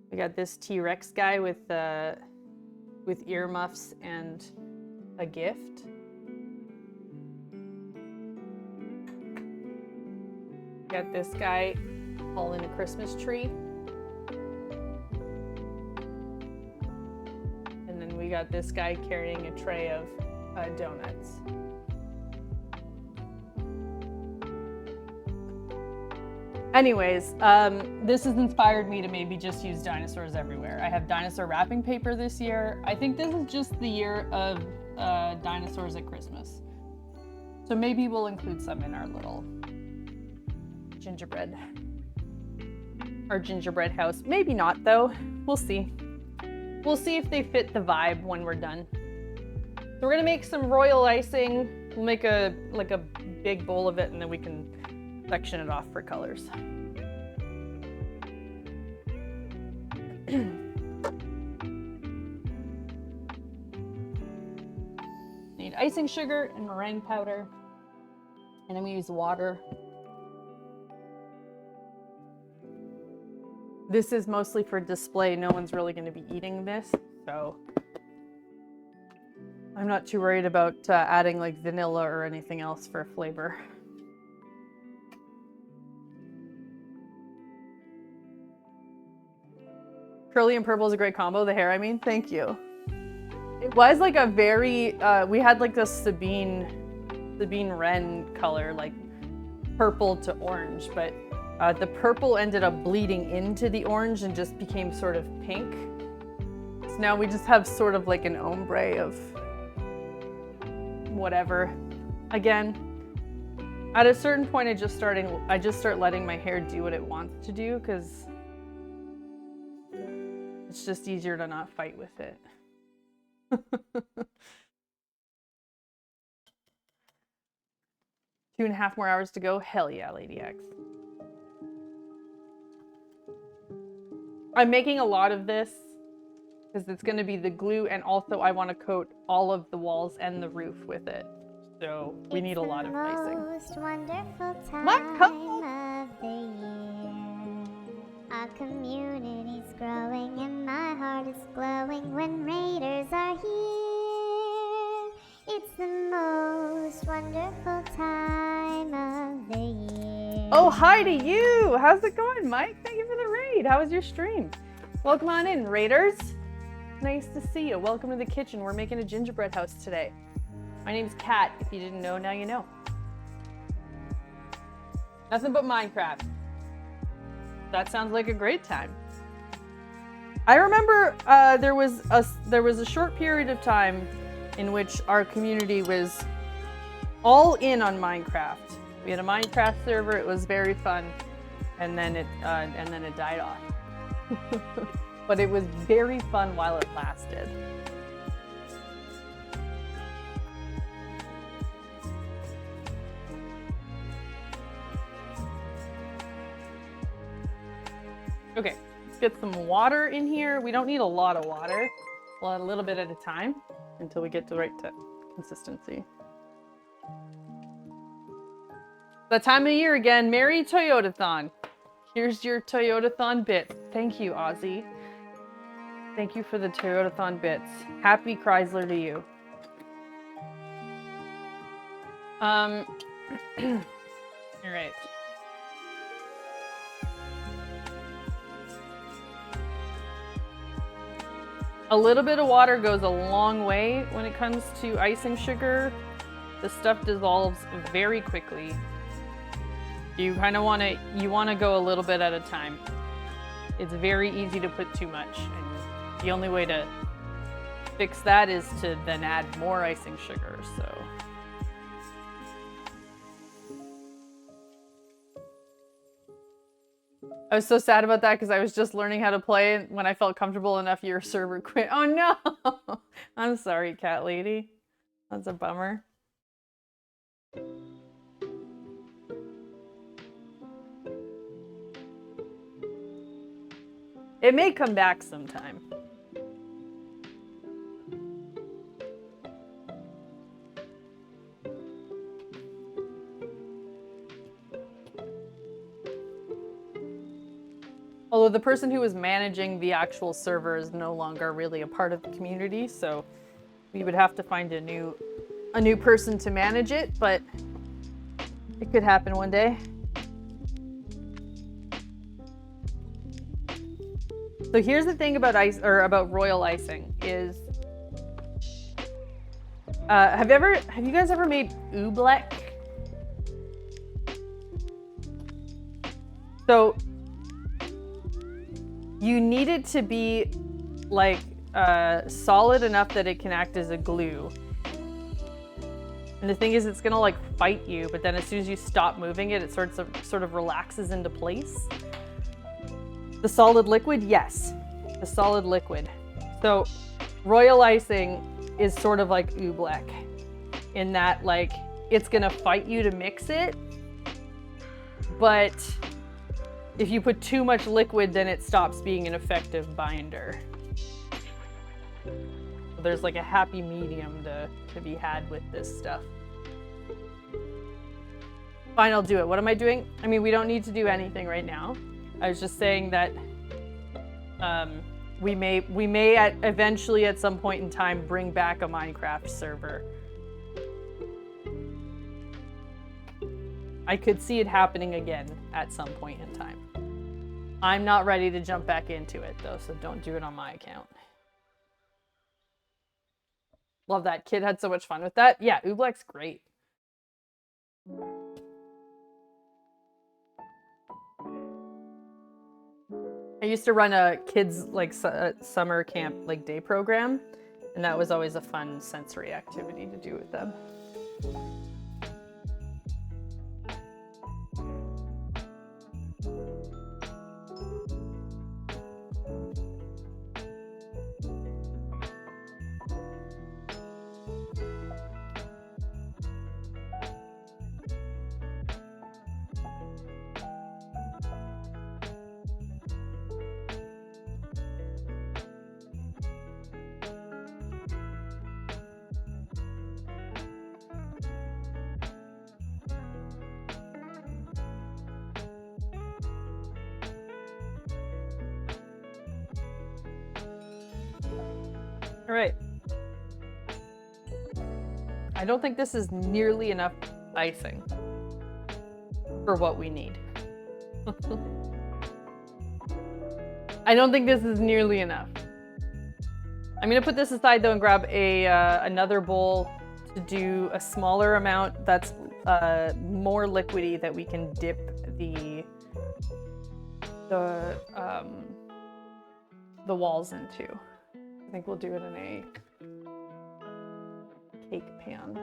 We got this T-Rex guy with earmuffs and a gift. Got this guy all in a Christmas tree. And then we got this guy carrying a tray of donuts. Anyways, this has inspired me to maybe just use dinosaurs everywhere. I have dinosaur wrapping paper this year. I think this is just the year of dinosaurs at Christmas. So maybe we'll include some in our little gingerbread house. Maybe not though, we'll see. We'll see if they fit the vibe when we're done. So we're gonna make some royal icing. We'll make a big bowl of it and then we can section it off for colors. Need icing sugar and meringue powder. And then we use water. This is mostly for display. No one's really going to be eating this, so I'm not too worried about adding like vanilla or anything else for flavor. Curly and purple is a great combo. The hair, I mean, thank you. It was like a very, we had like this Sabine Wren color, like purple to orange, but the purple ended up bleeding into the orange and just became sort of pink. So now we just have sort of like an ombre of whatever. Again, at a certain point, I just start letting my hair do what it wants to do because it's just easier to not fight with it. 2.5 more hours to go. Hell yeah, Lady X. I'm making a lot of this because it's going to be the glue, and also I want to coat all of the walls and the roof with it. So we need a lot of icing. Most wonderful time My of the year. Our community's growing and my heart is glowing when raiders are here. It's the most wonderful time of the year. Oh, hi to you. How's it going, Mike? Thank you for the raid. How was your stream? Welcome on in, raiders. Nice to see you. Welcome to the kitchen. We're making a gingerbread house today. My name's Kat. If you didn't know, now you know. Nothing but Minecraft. That sounds like a great time. I remember there was a short period of time in which our community was all in on Minecraft. We had a Minecraft server. It was very fun, and then it died off. But it was very fun while it lasted. Okay, let's get some water in here. We don't need a lot of water. We'll add a little bit at a time until we get to the right consistency. The time of year again. Merry Toyotathon. Here's your Toyotathon bits. Thank you, Ozzy. Thank you for the Toyotathon bits. Happy Chrysler to you. All right. A little bit of water goes a long way when it comes to icing sugar. The stuff dissolves very quickly. You kind of want to go a little bit at a time. It's very easy to put too much, and the only way to fix that is to then add more icing sugar. So I was so sad about that because I was just learning how to play, and when I felt comfortable enough, your server quit. Oh no! I'm sorry, cat lady. That's a bummer. It may come back sometime. Although the person who was managing the actual server is no longer really a part of the community, so we would have to find a new person to manage it, but it could happen one day. So here's the thing about about royal icing is, have you guys ever made oobleck? So you need it to be like solid enough that it can act as a glue. And the thing is, it's gonna like fight you, but then as soon as you stop moving it, it sort of relaxes into place. The solid liquid, yes, the solid liquid. So royal icing is sort of like oobleck in that like it's gonna fight you to mix it, but if you put too much liquid, then it stops being an effective binder. So there's like a happy medium to be had with this stuff. Fine, I'll do it. What am I doing? I mean, we don't need to do anything right now. I was just saying that we may eventually at some point in time bring back a Minecraft server. I could see it happening again at some point in time. I'm not ready to jump back into it though, so don't do it on my account. Love that. Kid had so much fun with that. Yeah, oobleck's great. I used to run a kids like summer camp like day program, and that was always a fun sensory activity to do with them. All right. I don't think this is nearly enough icing for what we need. I don't think this is nearly enough. I'm gonna put this aside though and grab another bowl to do a smaller amount that's more liquidy that we can dip the walls into. I think we'll do it in a cake pan.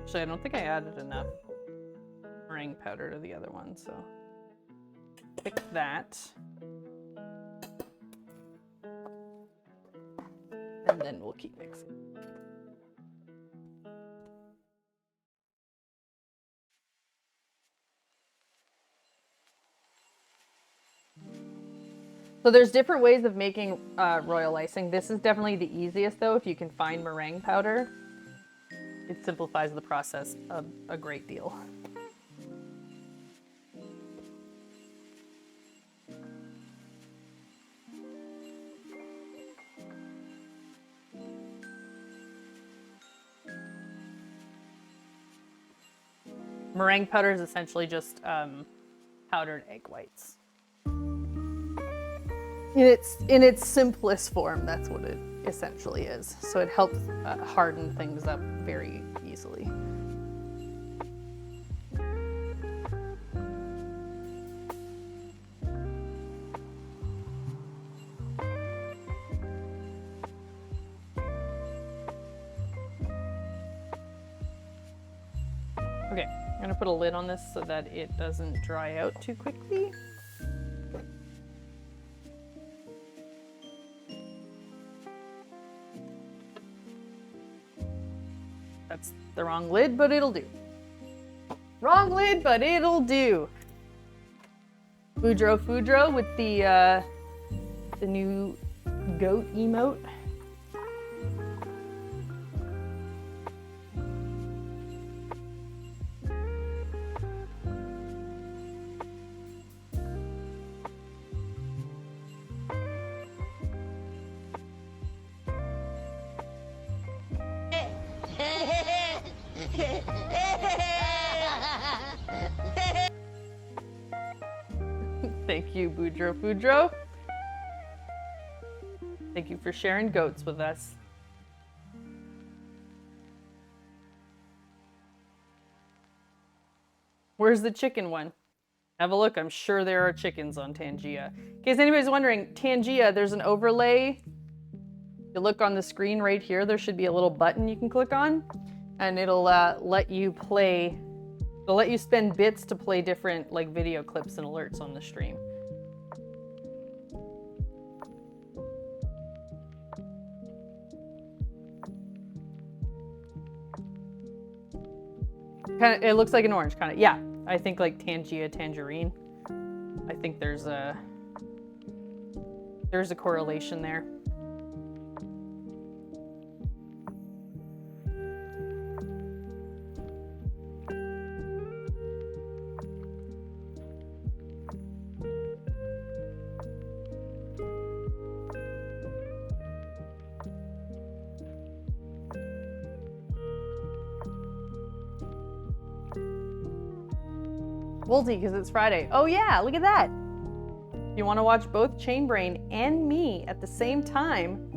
Actually, I don't think I added enough meringue powder to the other one, so pick that. And then we'll keep mixing. So there's different ways of making royal icing. This is definitely the easiest though, if you can find meringue powder. It simplifies the process a great deal. Meringue powder is essentially just powdered egg whites. In its simplest form, that's what it essentially is. So it helps harden things up very easily. Okay, I'm gonna put a lid on this so that it doesn't dry out too quickly. That's the wrong lid, but it'll do. Wrong lid, but it'll do. Foodro with the new goat emote. Thank you, Foodro. Thank you for sharing goats with us. Where's the chicken one? Have a look. I'm sure there are chickens on Tangia. In case anybody's wondering, Tangia, there's an overlay. You look on the screen right here, there should be a little button you can click on, and it'll let you play. It'll let you spend bits to play different like video clips and alerts on the stream. It looks like an orange, kind of. Yeah, I think like Tangia tangerine. I think there's a correlation there. Wolty, because it's Friday. Oh yeah, look at that. If you want to watch both Chainbrain and me at the same time,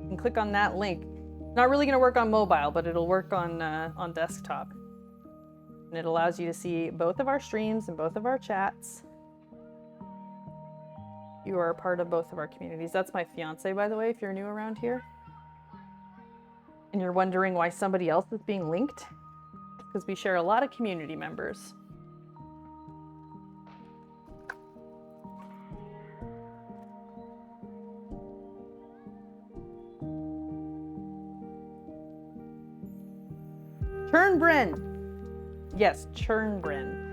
you can click on that link. It's not really going to work on mobile, but it'll work on desktop. And it allows you to see both of our streams and both of our chats. You are a part of both of our communities. That's my fiance, by the way, if you're new around here. And you're wondering why somebody else is being linked? Because we share a lot of community members. Churnbren. Yes, Churnbren.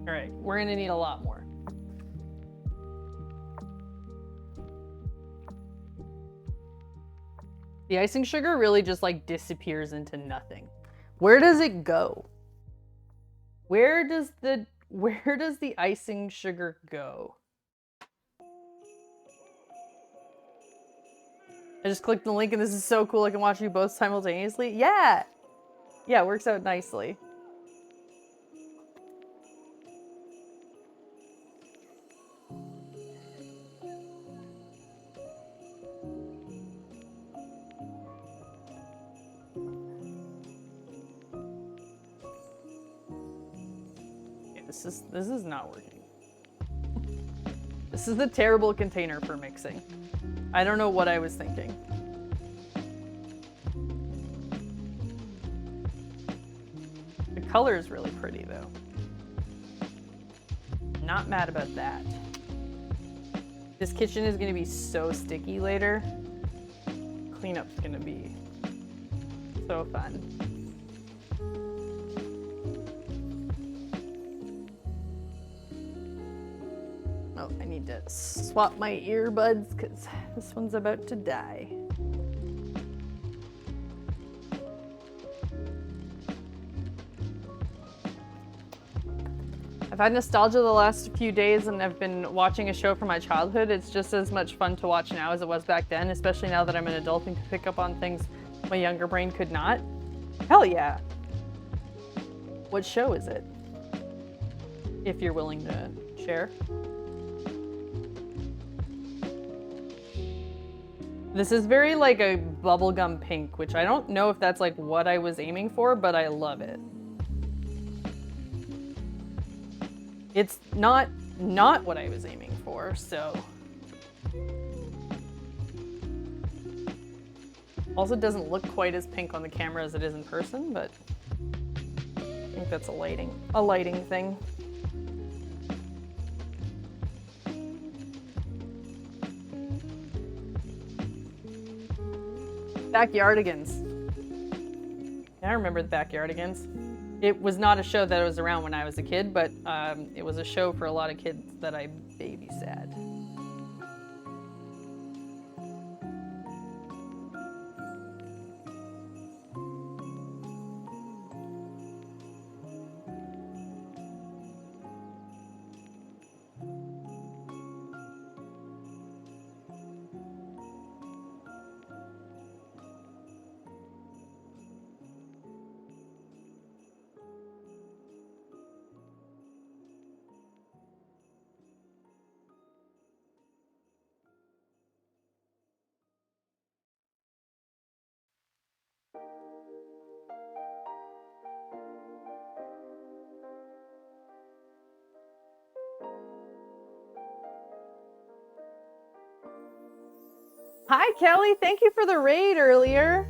All right, we're gonna need a lot more. The icing sugar really just like disappears into nothing. Where does it go? Where does the icing sugar go? I just clicked the link and this is so cool. I can watch you both simultaneously. Yeah. Yeah, it works out nicely. This is not working. This is a terrible container for mixing. I don't know what I was thinking. The color is really pretty though. Not mad about that. This kitchen is gonna be so sticky later. Cleanup's gonna be so fun. Oh, I need to swap my earbuds because this one's about to die. I've had nostalgia the last few days and I've been watching a show from my childhood. It's just as much fun to watch now as it was back then, especially now that I'm an adult and can pick up on things my younger brain could not. Hell yeah. What show is it? If you're willing to share. This is very like a bubblegum pink, which I don't know if that's like what I was aiming for, but I love it. It's not what I was aiming for, so. Also doesn't look quite as pink on the camera as it is in person, but I think that's a lighting thing. Backyardigans. I remember the Backyardigans. It was not a show that was around when I was a kid, but it was a show for a lot of kids that I babysat. Hi, Kelly. Thank you for the raid earlier.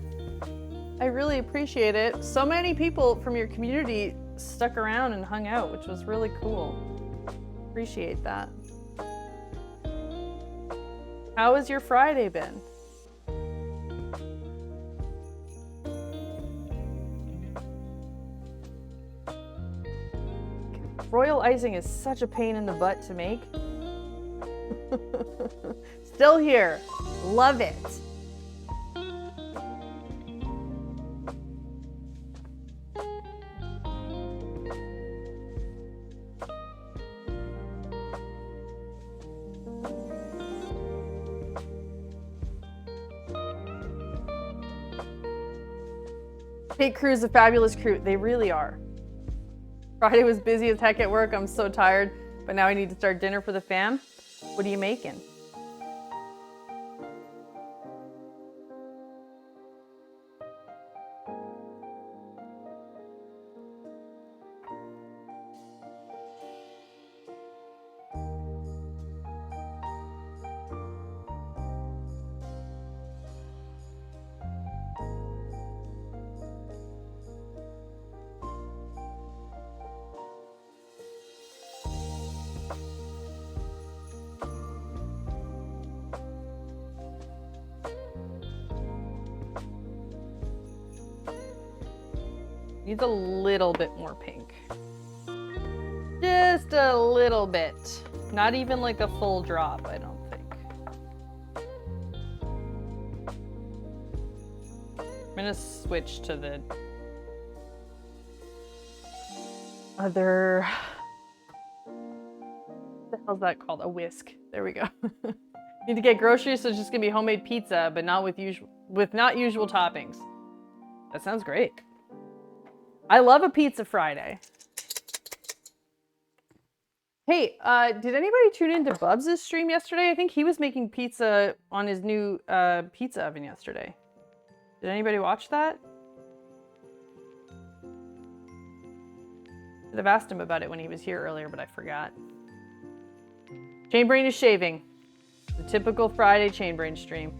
I really appreciate it. So many people from your community stuck around and hung out, which was really cool. Appreciate that. How has your Friday been? Royal icing is such a pain in the butt to make. Still here. Love it. Cake Crew's a fabulous crew. They really are. Friday was busy as heck at work. I'm so tired, but now I need to start dinner for the fam. What are you making? Needs a little bit more pink. Just a little bit. Not even like a full drop, I don't think. I'm gonna switch to the other, what the hell's that called? A whisk. There we go. Need to get groceries, so it's just gonna be homemade pizza, but not with not usual toppings. That sounds great. I love a pizza Friday. Hey, did anybody tune into Bubs' stream yesterday? I think he was making pizza on his new pizza oven yesterday. Did anybody watch that? Should have asked him about it when he was here earlier, but I forgot. Chainbrain is shaving. The typical Friday Chainbrain stream.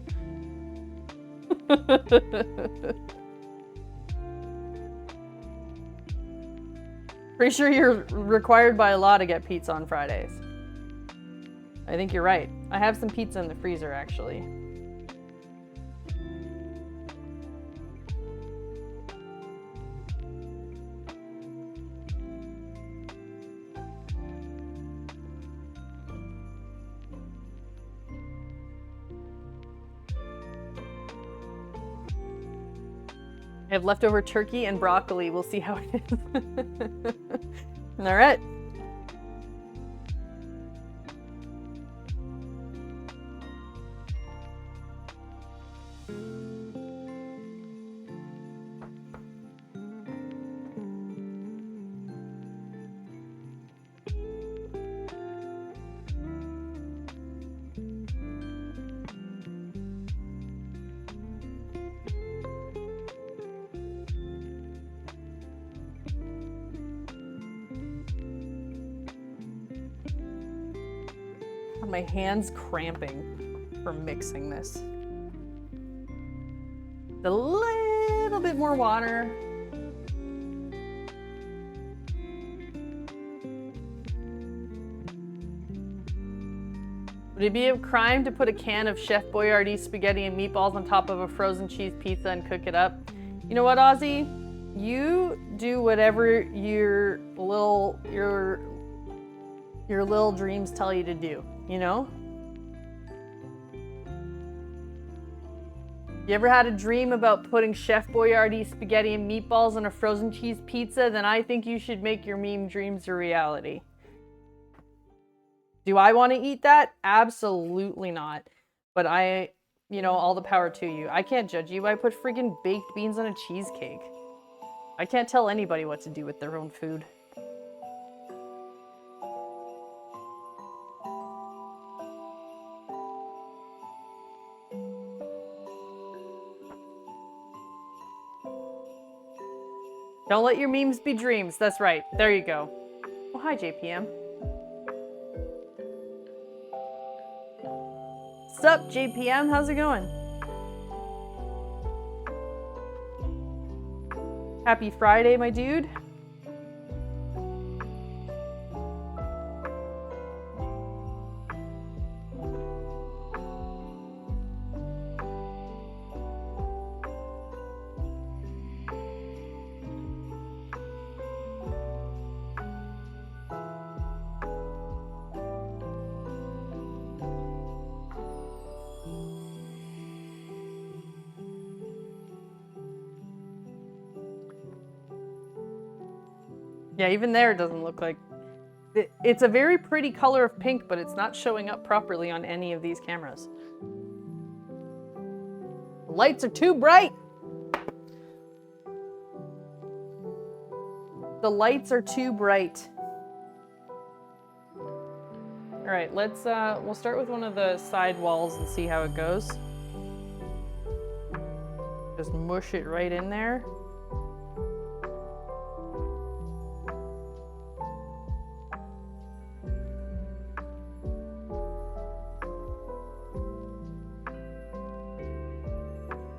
Pretty sure you're required by law to get pizza on Fridays. I think you're right. I have some pizza in the freezer, actually. I have leftover turkey and broccoli. We'll see how it is. All right. My hand's cramping from mixing this. A little bit more water. Would it be a crime to put a can of Chef Boyardee spaghetti and meatballs on top of a frozen cheese pizza and cook it up? You know what, Ozzy? You do whatever your little dreams tell you to do. You know? You ever had a dream about putting Chef Boyardee spaghetti and meatballs on a frozen cheese pizza? Then I think you should make your meme dreams a reality. Do I want to eat that? Absolutely not. But all the power to you. I can't judge you. I put friggin' baked beans on a cheesecake. I can't tell anybody what to do with their own food. Don't let your memes be dreams. That's right. There you go. Oh, hi, JPM. Sup, JPM? How's it going? Happy Friday, my dude. Yeah, even there it doesn't look like... It's a very pretty color of pink, but it's not showing up properly on any of these cameras. The lights are too bright! The lights are too bright. Alright, let's, we'll start with one of the side walls and see how it goes. Just mush it right in there.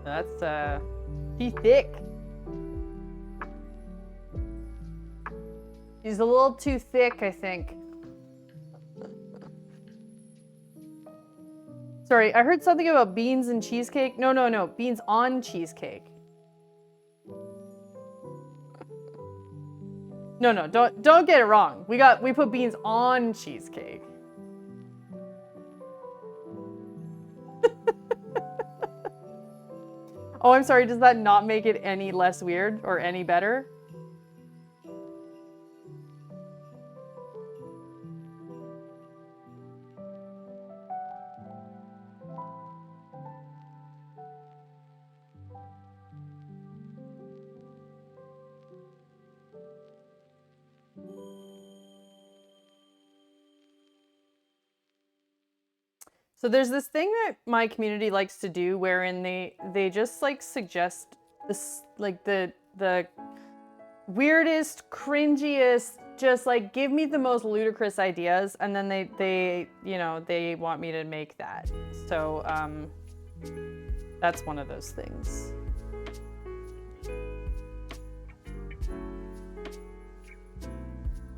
That's too thick. He's a little too thick, I think. Sorry, I heard something about beans and cheesecake. No, beans on cheesecake. No, don't get it wrong. We put beans on cheesecake. Oh, I'm sorry, does that not make it any less weird or any better? So there's this thing that my community likes to do wherein they just like suggest this like the weirdest, cringiest, just like give me the most ludicrous ideas, and then they you know, they want me to make that. So that's one of those things.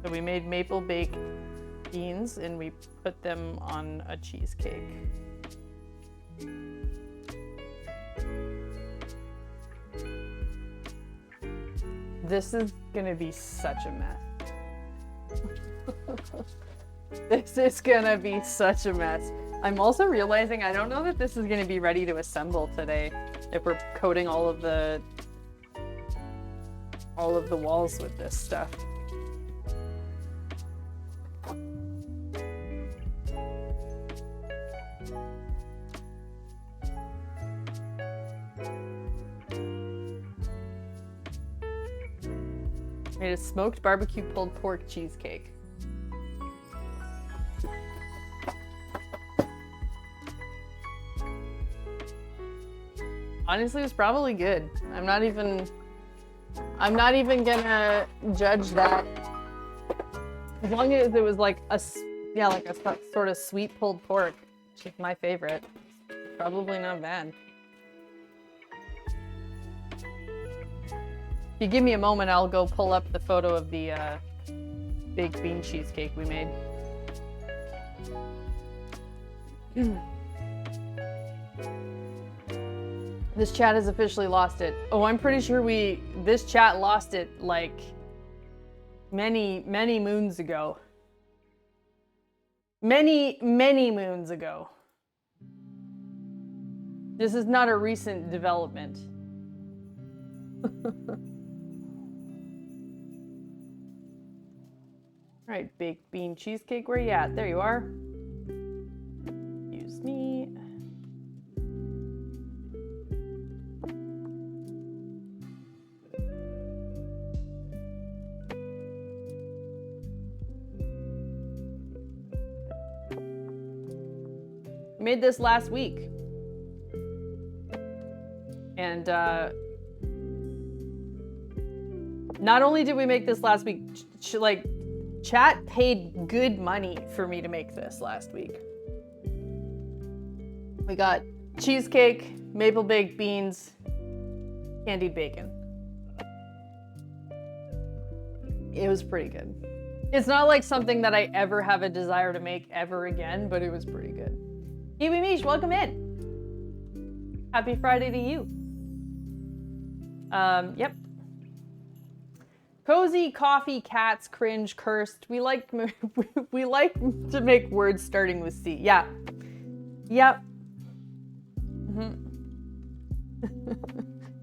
So we made maple baked beans and we put them on a cheesecake. This is gonna be such a mess. This is gonna be such a mess. I'm also realizing I don't know that this is gonna be ready to assemble today if we're coating all of the walls with this stuff. Made a smoked barbecue pulled pork cheesecake. Honestly, it was probably good. I'm not even gonna judge that. As long as it was like a sort of sweet pulled pork, which is my favorite. Probably not bad. If you give me a moment, I'll go pull up the photo of the baked bean cheesecake we made. This chat has officially lost it. Oh, I'm pretty sure this chat lost it like many, many moons ago. Many, many moons ago. This is not a recent development. All right, baked bean cheesecake, where you at? There you are. Excuse me. I made this last week. And not only did we make this last week, chat paid good money for me to make this last week. We got cheesecake, maple baked beans, candied bacon. It was pretty good. It's not like something that I ever have a desire to make ever again, but it was pretty good. Kiwi Mish, welcome in. Happy Friday to you. Yep. Cozy, coffee, cats, cringe, cursed. We like to make words starting with C. Yeah. Yep.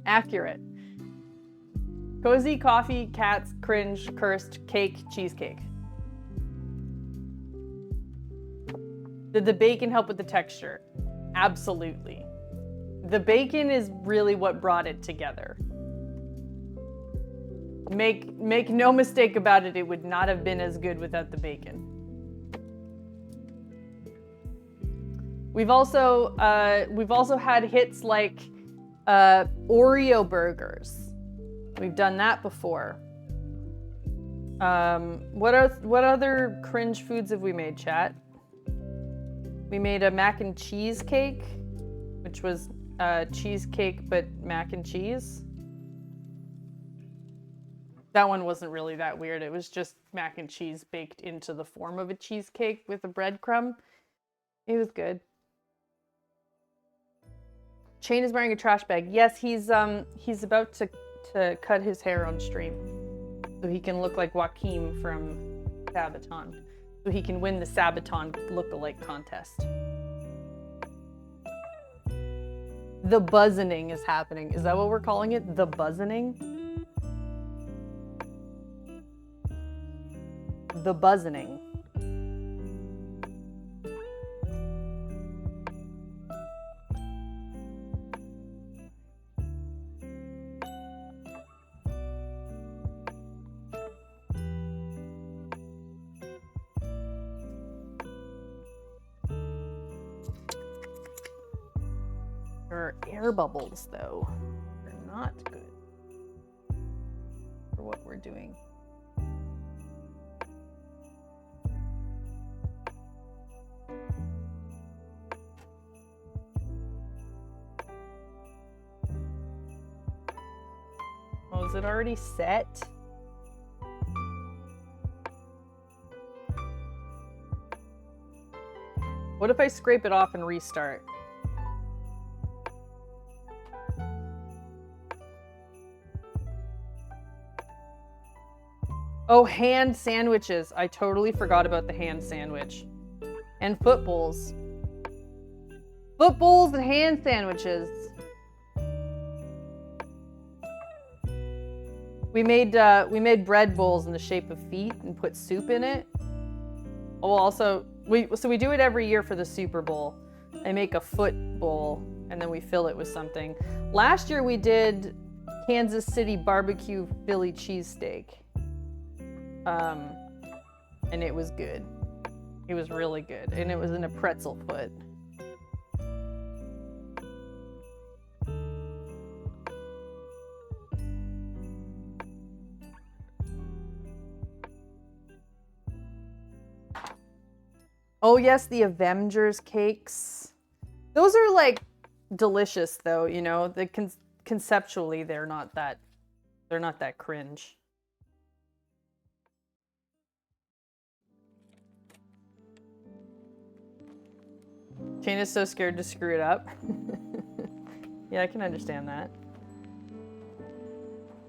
Accurate. Cozy, coffee, cats, cringe, cursed, cake, cheesecake. Did the bacon help with the texture? Absolutely. The bacon is really what brought it together. Make no mistake about it, it would not have been as good without the bacon. We've also had hits like Oreo burgers. We've done that before. What other cringe foods have we made, chat? We made a mac and cheese cake, which was cheesecake but mac and cheese. That one wasn't really that weird. It was just mac and cheese baked into the form of a cheesecake with a breadcrumb. It was good. Shane is wearing a trash bag. Yes, he's about to cut his hair on stream, so he can look like Joaquin from Sabaton, so he can win the Sabaton look-alike contest. The buzzoning is happening. Is that what we're calling it? The buzzoning? The buzzoning. There are air bubbles, though. They're not good for what we're doing. Is it already set? What if I scrape it off and restart? Oh, hand sandwiches. I totally forgot about the hand sandwich. And footballs. Footballs and hand sandwiches. We made bread bowls in the shape of feet and put soup in it. Oh, also, we do it every year for the Super Bowl. I make a foot bowl and then we fill it with something. Last year we did Kansas City barbecue Philly cheesesteak. And it was good. It was really good. And it was in a pretzel foot. Oh yes, the Avengers cakes. Those are like delicious though, you know, conceptually they're not that cringe. Shayna's so scared to screw it up. Yeah, I can understand that.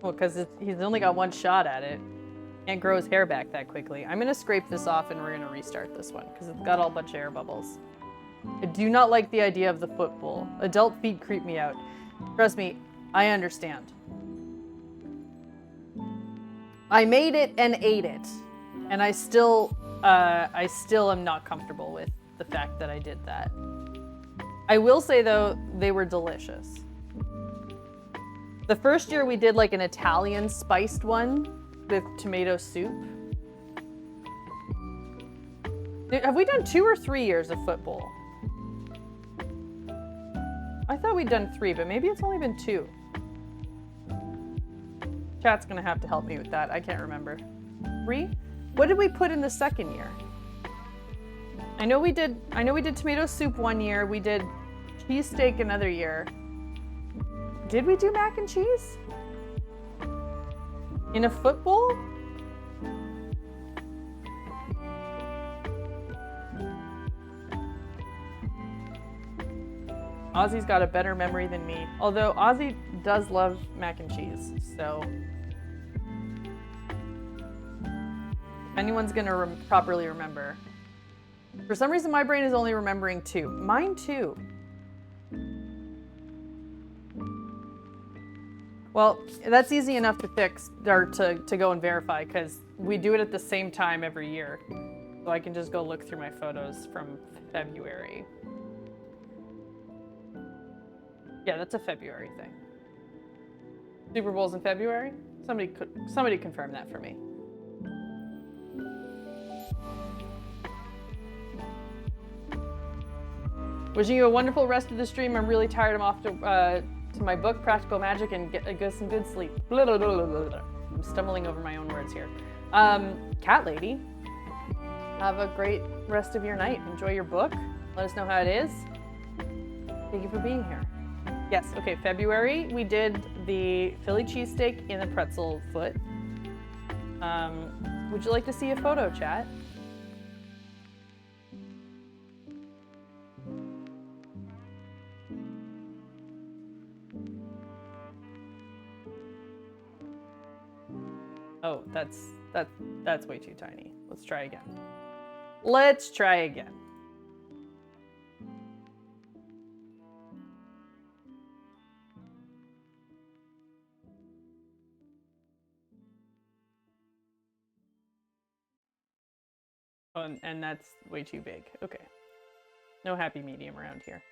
Well, because he's only got one shot at it. Can't grow his hair back that quickly. I'm gonna scrape this off and we're gonna restart this one because it's got a bunch of air bubbles. I do not like the idea of the football. Adult feet creep me out. Trust me, I understand. I made it and ate it, and I still am not comfortable with the fact that I did that. I will say though, they were delicious. The first year we did like an Italian spiced one with tomato soup. Have we done 2 or 3 years of football? I thought we'd done 3, but maybe it's only been 2. Chat's gonna have to help me with that. I can't remember. 3? What did we put in the second year? I know we did tomato soup one year. We did cheesesteak another year. Did we do mac and cheese? In a football? Ozzy's got a better memory than me. Although Ozzy does love mac and cheese, so. If anyone's gonna properly remember. For some reason my brain is only remembering 2. Mine too. Well, that's easy enough to fix, or to go and verify, because we do it at the same time every year. So I can just go look through my photos from February. Yeah, that's a February thing. Super Bowl's in February? Somebody confirm that for me. Wishing you a wonderful rest of the stream. I'm really tired. I'm off to my book, Practical Magic, and get some good sleep. Blah, blah, blah, blah, blah. I'm stumbling over my own words here. Cat Lady, have a great rest of your night. Enjoy your book. Let us know how it is. Thank you for being here. Yes, okay, February, we did the Philly cheesesteak in the pretzel foot. Would you like to see a photo, chat? Oh, that's way too tiny. Let's try again. Let's try again. Oh, and that's way too big. Okay. No happy medium around here.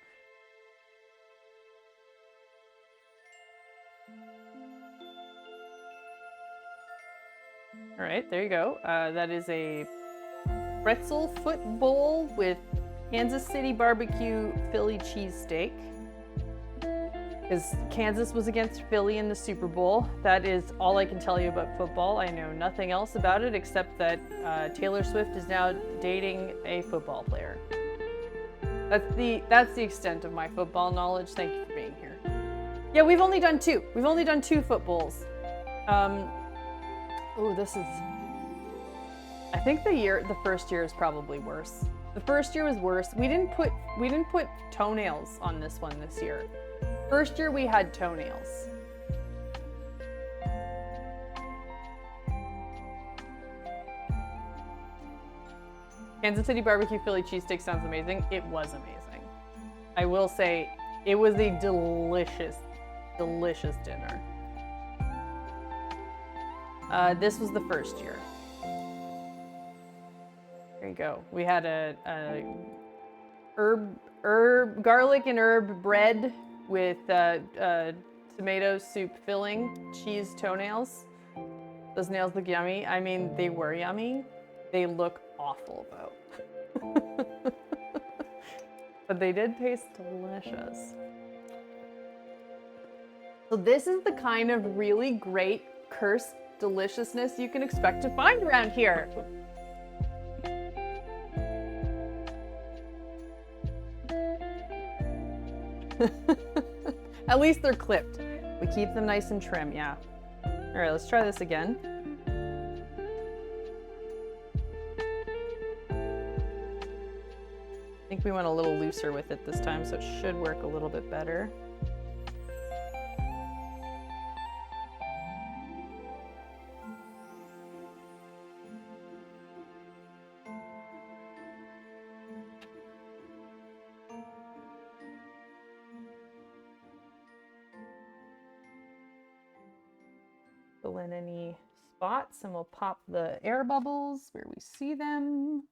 All right, there you go. That is a pretzel foot bowl with Kansas City barbecue Philly cheesesteak. Because Kansas was against Philly in the Super Bowl. That is all I can tell you about football. I know nothing else about it except that Taylor Swift is now dating a football player. That's the extent of my football knowledge. Thank you for being here. Yeah, we've only done 2. We've only done 2 footballs. Oh, this is. I think the first year is probably worse. The first year was worse. We didn't put toenails on this one this year. First year we had toenails. Kansas City barbecue Philly cheesesteak sounds amazing. It was amazing. I will say it was a delicious, delicious dinner. This was the first year. There you go. We had a garlic and herb bread with tomato soup filling, cheese toenails. Those nails look yummy. I mean, they were yummy. They look awful though. But they did taste delicious. So this is the kind of really great cursed deliciousness you can expect to find around here. At least they're clipped. We keep them nice and trim, yeah. All right, let's try this again. I think we went a little looser with it this time, so it should work a little bit better. Fill in any spots and we'll pop the air bubbles where we see them.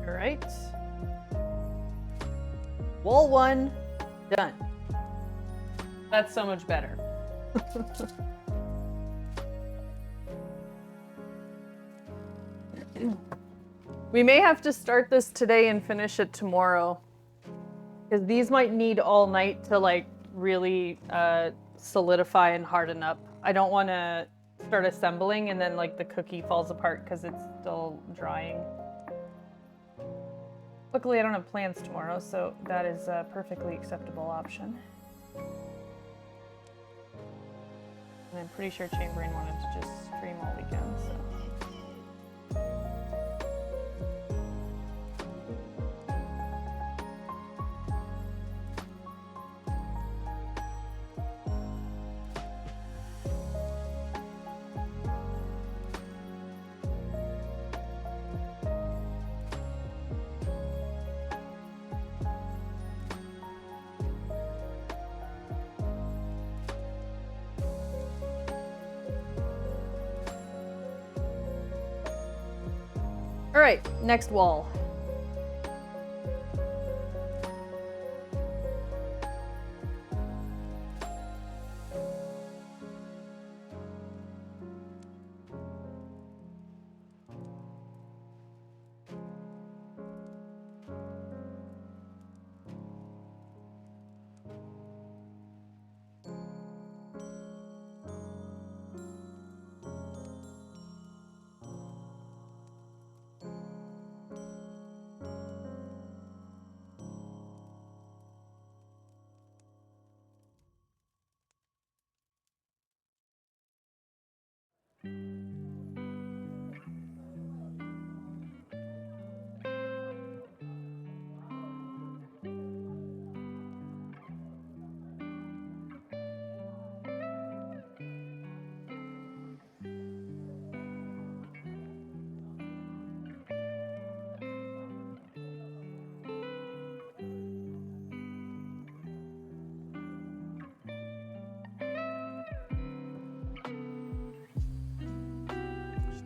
All right. Wall 1, done. That's so much better. We may have to start this today and finish it tomorrow, because these might need all night to like really solidify and harden up. I don't want to start assembling and then like the cookie falls apart because it's still drying. Luckily, I don't have plans tomorrow, so that is a perfectly acceptable option. And I'm pretty sure Chamberlain wanted to just stream all weekend, so. All right, next wall.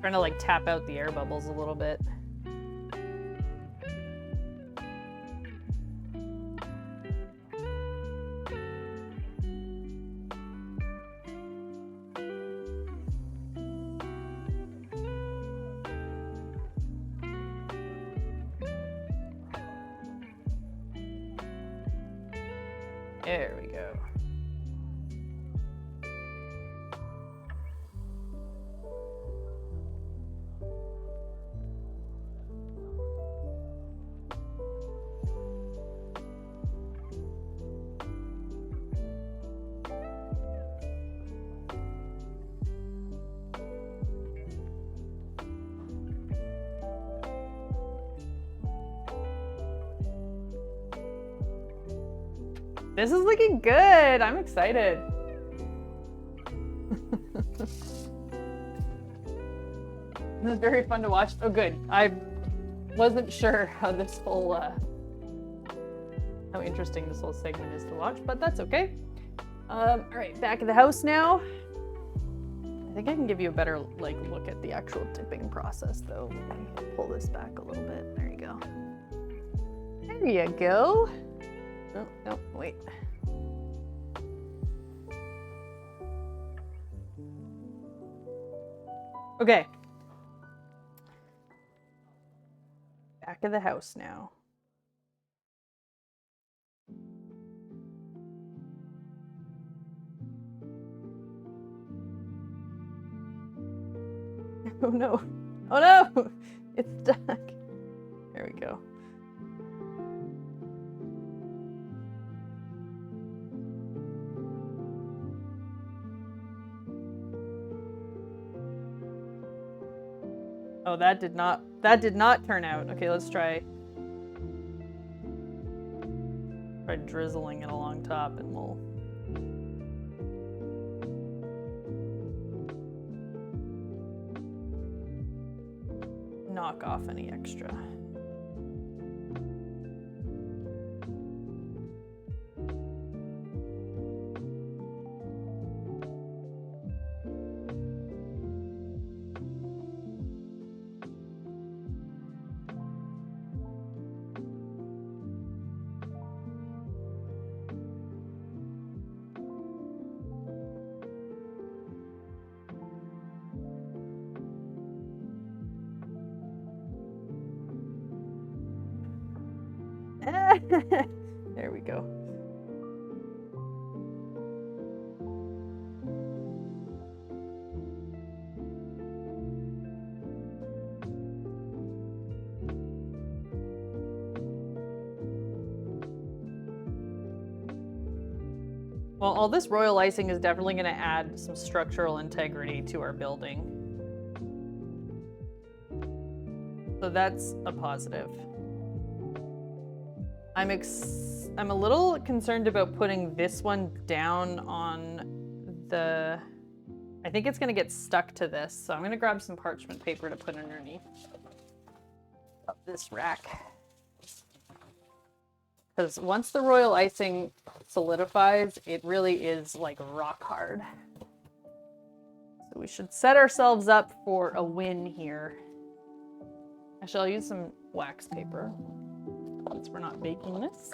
Trying to like tap out the air bubbles a little bit. There we go. This is looking good. I'm excited. This is very fun to watch. Oh, good. I wasn't sure how this whole, how interesting this whole segment is to watch, but that's okay. All right, back at the house now. I think I can give you a better look at the actual dipping process though. Let me pull this back a little bit. There you go. There you go. Oh, no, wait. Okay. Back of the house now. Oh no. Oh no! It's stuck. There we go. Oh, that did not turn out. Okay, let's try drizzling it along top and we'll knock off any extra. There we go. Well, all this royal icing is definitely going to add some structural integrity to our building. So that's a positive. I'm a little concerned about putting this one down on the... I think it's going to get stuck to this, so I'm going to grab some parchment paper to put underneath of this rack. Because once the royal icing solidifies, it really is like rock hard. So we should set ourselves up for a win here. Actually, I'll use some wax paper since we're not baking this.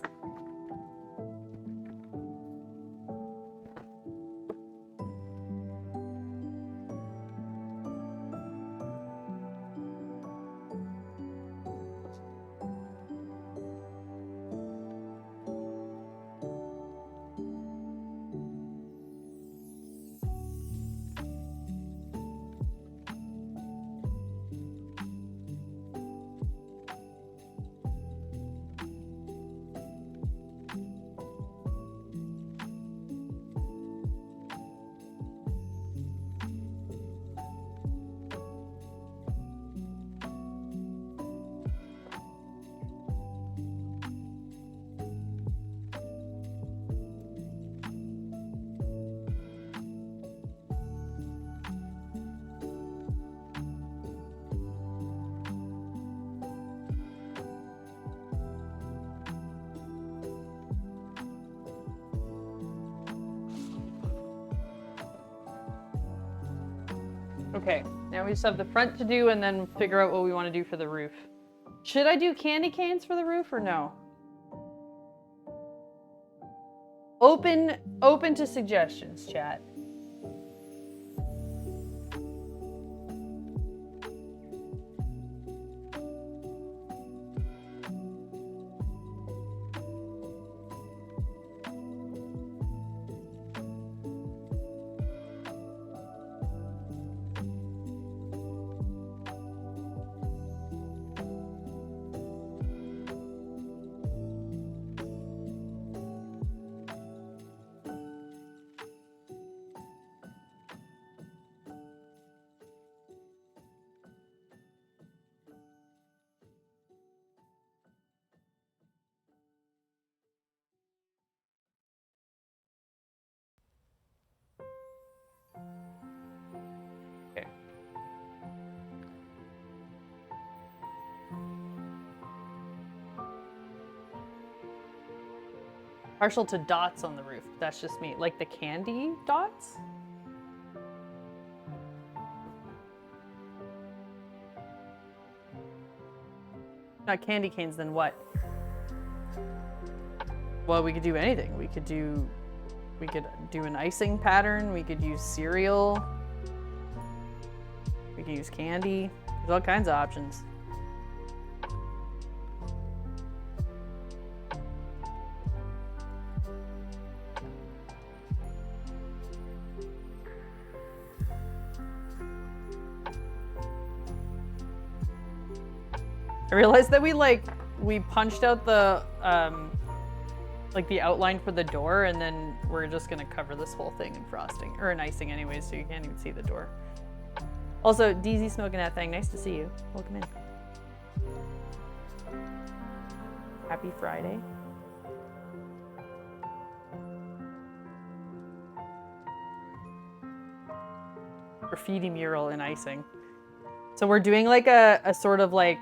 Okay, now we just have the front to do and then figure out what we want to do for the roof. Should I do candy canes for the roof or no? Open to suggestions, chat. Partial to dots on the roof. That's just me. Like the candy dots? Not candy canes, then what? Well, we could do anything. We could do an icing pattern. We could use cereal. We could use candy. There's all kinds of options. I realized that we punched out the like the outline for the door, and then we're just gonna cover this whole thing in frosting or in icing anyway, so you can't even see the door. Also, DZ smoking that thing. Nice to see you. Welcome in. Happy Friday. Graffiti mural in icing. So we're doing like a sort of like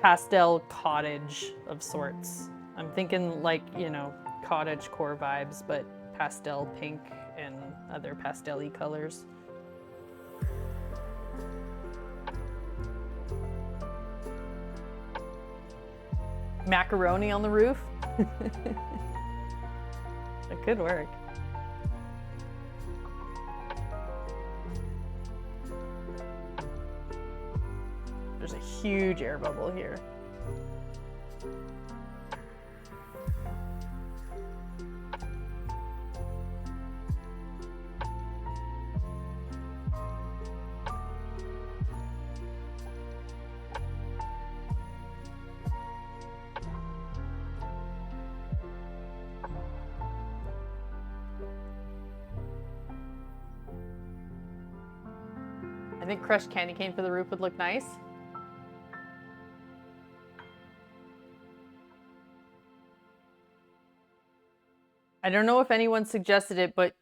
pastel cottage of sorts. I'm thinking like, you know, cottage core vibes, but pastel pink and other pastel-y colors. Macaroni on the roof. That could work. There's a huge air bubble here. I think crushed candy cane for the roof would look nice. I don't know if anyone suggested it, but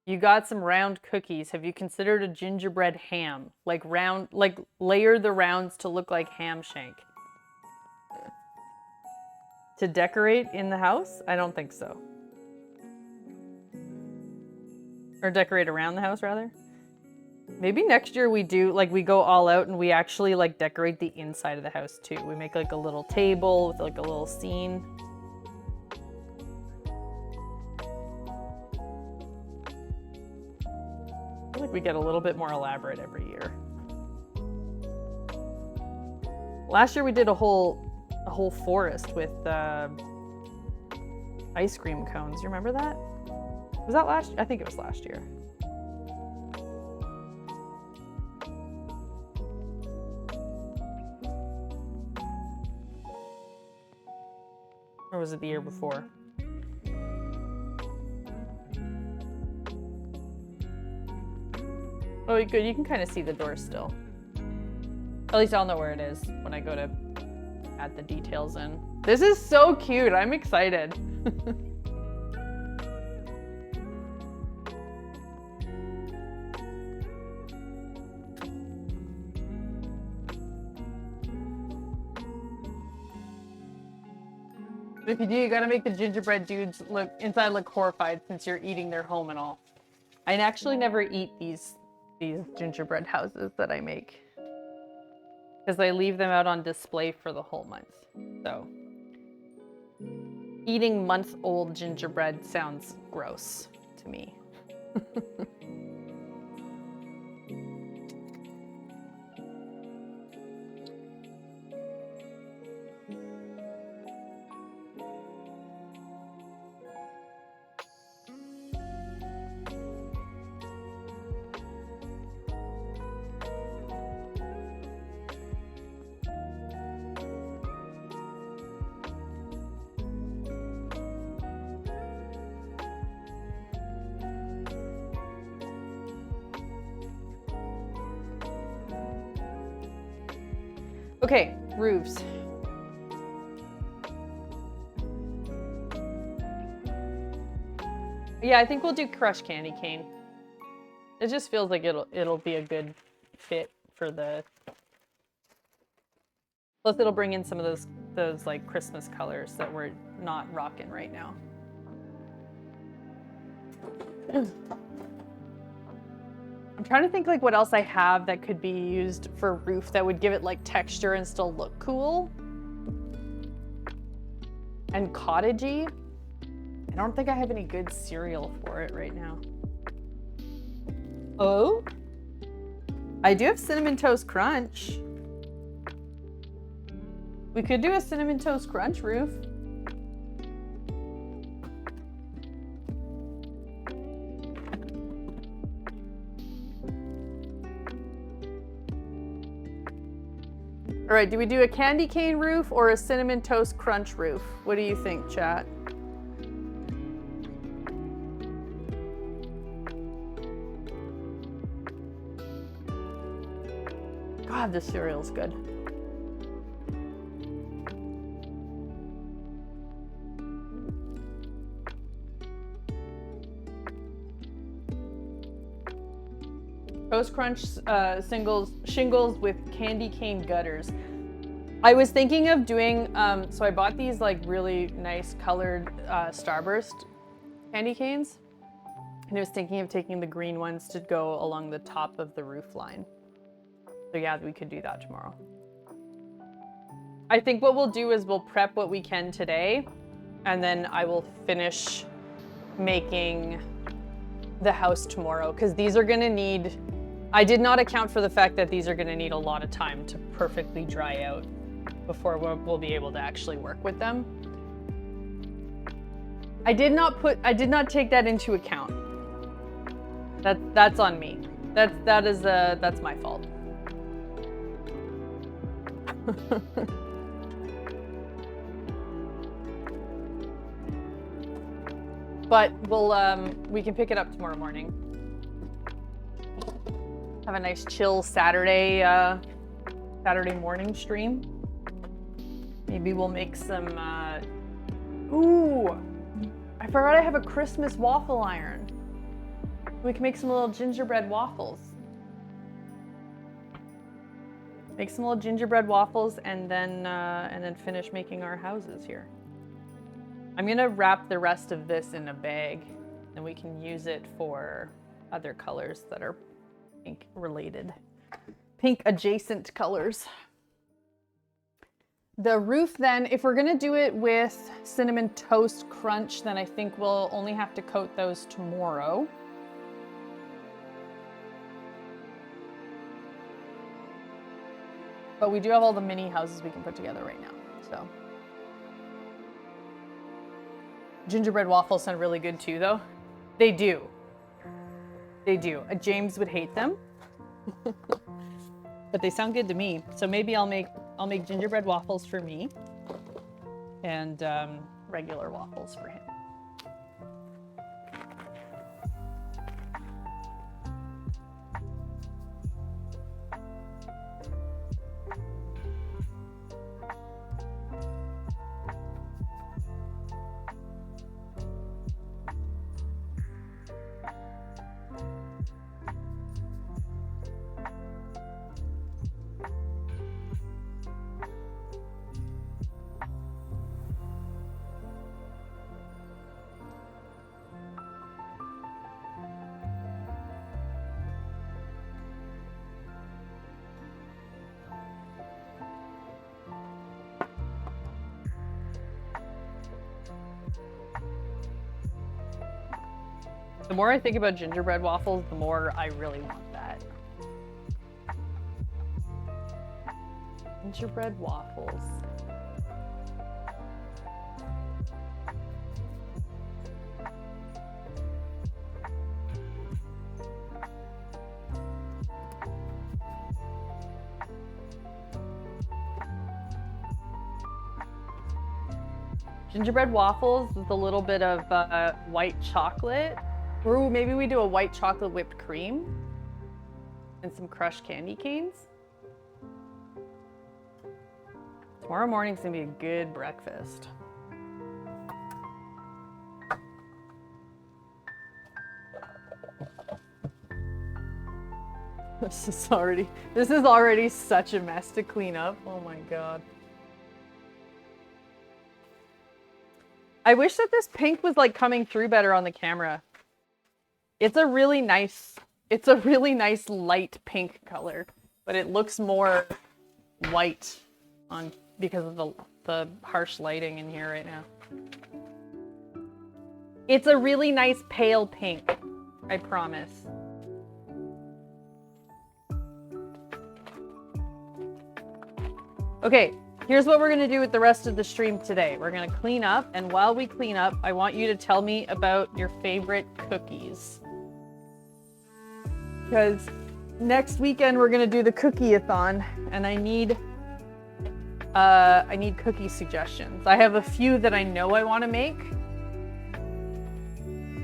you got some round cookies. Have you considered a gingerbread ham? Like round, like layer the rounds to look like ham shank. To decorate in the house? I don't think so. Or decorate around the house, rather. Maybe next year we do, like, we go all out and we actually, like, decorate the inside of the house, too. We make, like, a little table with, like, a little scene. I feel like we get a little bit more elaborate every year. Last year we did a whole forest with ice cream cones. You remember that? Was that last? I think it was last year. Or was it the year before? Oh, good. You can kind of see the door still. At least I'll know where it is when I go to add the details in. This is so cute. I'm excited. If you do, you gotta make the gingerbread dudes look horrified since you're eating their home and all. I actually never eat these gingerbread houses that I make, because I leave them out on display for the whole month. So eating month-old gingerbread sounds gross to me. Okay, roofs. Yeah, I think we'll do crushed candy cane. It just feels like it'll be a good fit for the. Plus, it'll bring in some of those like Christmas colors that we're not rocking right now. I'm trying to think like what else I have that could be used for roof that would give it like texture and still look cool. And cottagey. I don't think I have any good cereal for it right now. Oh, I do have Cinnamon Toast Crunch. We could do a Cinnamon Toast Crunch roof. All right, do we do a candy cane roof or a Cinnamon Toast Crunch roof? What do you think, chat? God, this cereal's good. Toast Crunch shingles with candy cane gutters. I was thinking of doing, so I bought these like really nice colored Starburst candy canes. And I was thinking of taking the green ones to go along the top of the roof line. So yeah, we could do that tomorrow. I think what we'll do is we'll prep what we can today, and then I will finish making the house tomorrow, because these are gonna need, I did not account for the fact that these are gonna need a lot of time to perfectly dry out before we'll be able to actually work with them. I did not take that into account. That's on me. That's my fault. But we can pick it up tomorrow morning. Have a nice chill Saturday morning stream. Maybe we'll make some, ooh, I forgot I have a Christmas waffle iron. We can make some little gingerbread waffles. Make some little gingerbread waffles and then finish making our houses here. I'm gonna wrap the rest of this in a bag and we can use it for other colors that are pink related. Pink adjacent colors. The roof then, if we're gonna do it with Cinnamon Toast Crunch, then I think we'll only have to coat those tomorrow. But we do have all the mini houses we can put together right now, so. Gingerbread waffles sound really good too, though. They do. They do. James would hate them, but they sound good to me. So maybe I'll make gingerbread waffles for me and regular waffles for him. The more I think about gingerbread waffles, the more I really want that. Gingerbread waffles. Gingerbread waffles with a little bit of white chocolate. Ooh, maybe we do a white chocolate whipped cream and some crushed candy canes. Tomorrow morning's gonna be a good breakfast. This is already such a mess to clean up. Oh my God. I wish that this pink was like coming through better on the camera. It's a really nice light pink color, but it looks more white on because of the harsh lighting in here right now. It's a really nice pale pink, I promise. Okay, here's what we're gonna do with the rest of the stream today. We're gonna clean up, and while we clean up, I want you to tell me about your favorite cookies. Because next weekend we're gonna do the cookie-a-thon, and I need cookie suggestions. I have a few that I know I want to make,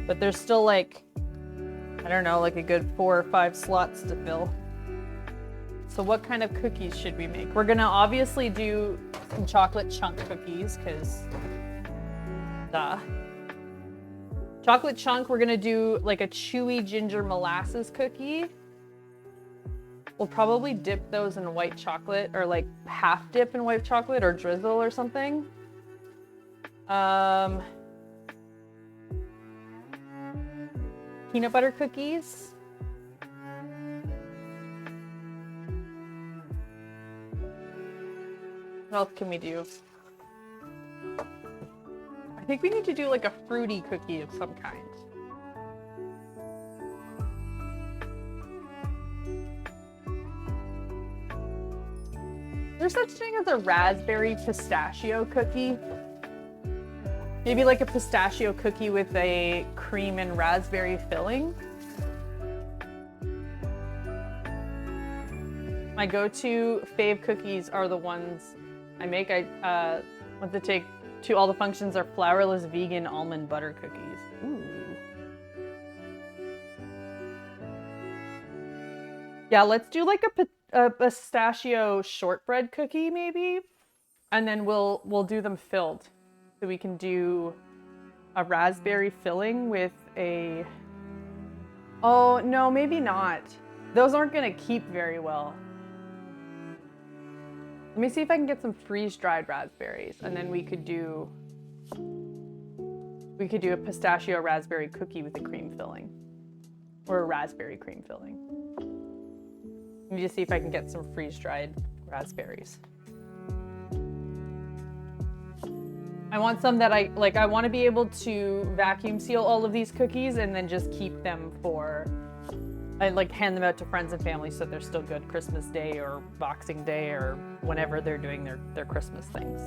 but there's still like, I don't know, like a good 4 or 5 slots to fill. So what kind of cookies should we make? We're gonna obviously do some chocolate chunk cookies, because duh. Chocolate chunk, we're gonna do like a chewy ginger molasses cookie. We'll probably dip those in white chocolate, or like half dip in white chocolate or drizzle or something. Peanut butter cookies. What else can we do? I think we need to do like a fruity cookie of some kind. Is there such thing as a raspberry pistachio cookie? Maybe like a pistachio cookie with a cream and raspberry filling? My go-to fave cookies are the ones I make. I want to take to all the functions are flourless vegan almond butter cookies. Ooh. Yeah, let's do like a pistachio shortbread cookie maybe, and then we'll do them filled. So we can do a raspberry filling with a, oh no, maybe not. Those aren't gonna keep very well. Let me see if I can get some freeze-dried raspberries, and then we could do a pistachio raspberry cookie with a cream filling, or a raspberry cream filling. Let me just see if I can get some freeze-dried raspberries. I want some that I want to be able to vacuum seal all of these cookies and then just keep them for, I like hand them out to friends and family so they're still good Christmas Day or Boxing Day or whenever they're doing their Christmas things.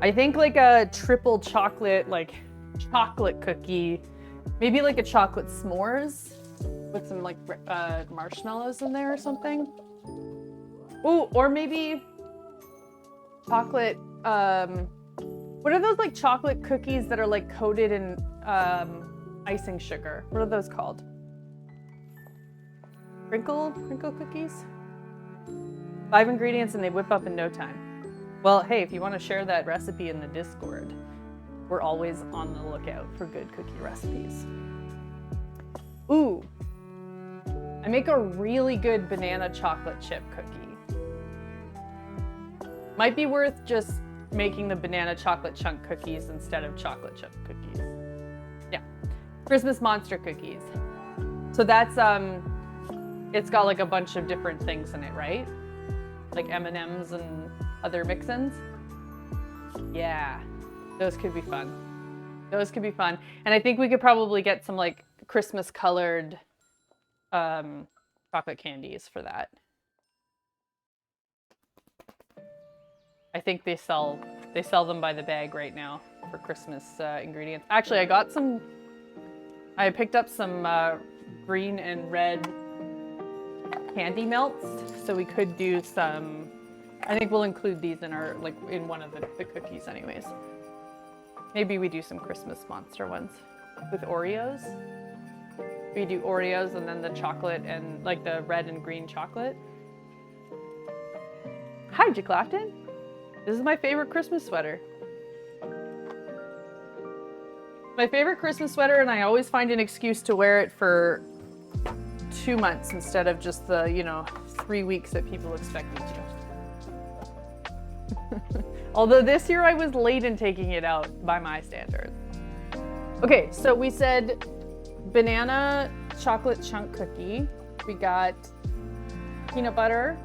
I think like a triple chocolate, like chocolate cookie, maybe like a chocolate s'mores with some like marshmallows in there or something. Ooh, or maybe chocolate, what are those like chocolate cookies that are like coated in icing sugar? What are those called? Crinkle cookies? 5 ingredients and they whip up in no time. Well, hey, if you want to share that recipe in the Discord, we're always on the lookout for good cookie recipes. Ooh, I make a really good banana chocolate chip cookie. Might be worth just making the banana chocolate chunk cookies instead of chocolate chip cookies. Yeah, Christmas monster cookies. So that's, it's got like a bunch of different things in it, right? Like M&Ms and other mix-ins. Yeah, those could be fun. Those could be fun. And I think we could probably get some like Christmas colored chocolate candies for that. I think they sell them by the bag right now for Christmas ingredients. Actually, I picked up some green and red candy melts, so we could do some, I think we'll include these in our, like in one of the cookies anyways. Maybe we do some Christmas monster ones with Oreos. We do Oreos and then the chocolate and like the red and green chocolate. Hi, J. Clapton. This is my favorite Christmas sweater. My favorite Christmas sweater, and I always find an excuse to wear it for 2 months instead of just the, 3 weeks that people expect me to. Although this year I was late in taking it out by my standards. Okay, so we said banana chocolate chunk cookie. We got peanut butter,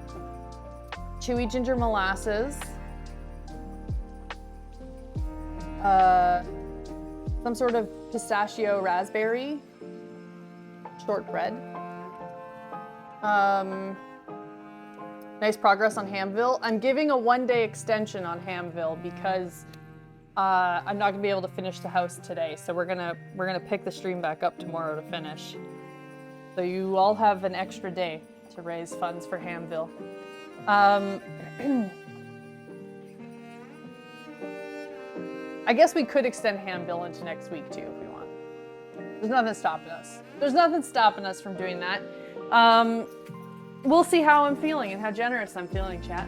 chewy ginger molasses, some sort of pistachio raspberry shortbread. Nice progress on Hamville. I'm giving a 1-day extension on Hamville because I'm not gonna be able to finish the house today. So we're gonna pick the stream back up tomorrow to finish. So you all have an extra day to raise funds for Hamville. I guess we could extend Hamville into next week too if we want. There's nothing stopping us. There's nothing stopping us from doing that. We'll see how I'm feeling and how generous I'm feeling, chat.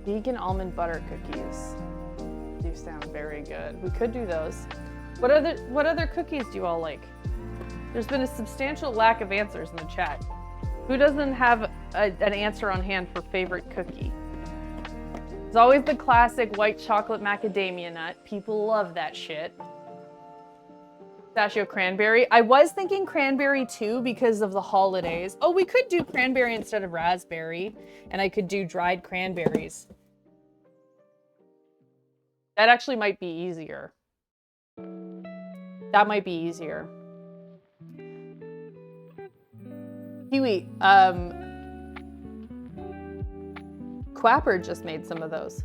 Vegan almond butter cookies. Do sound very good. We could do those. What other cookies do you all like? There's been a substantial lack of answers in the chat. Who doesn't have an answer on hand for favorite cookie? It's always the classic white chocolate macadamia nut. People love that shit. Pistachio cranberry. I was thinking cranberry too because of the holidays. Oh, we could do cranberry instead of raspberry, and I could do dried cranberries. That actually might be easier. That might be easier. Kiwi, Quapper just made some of those.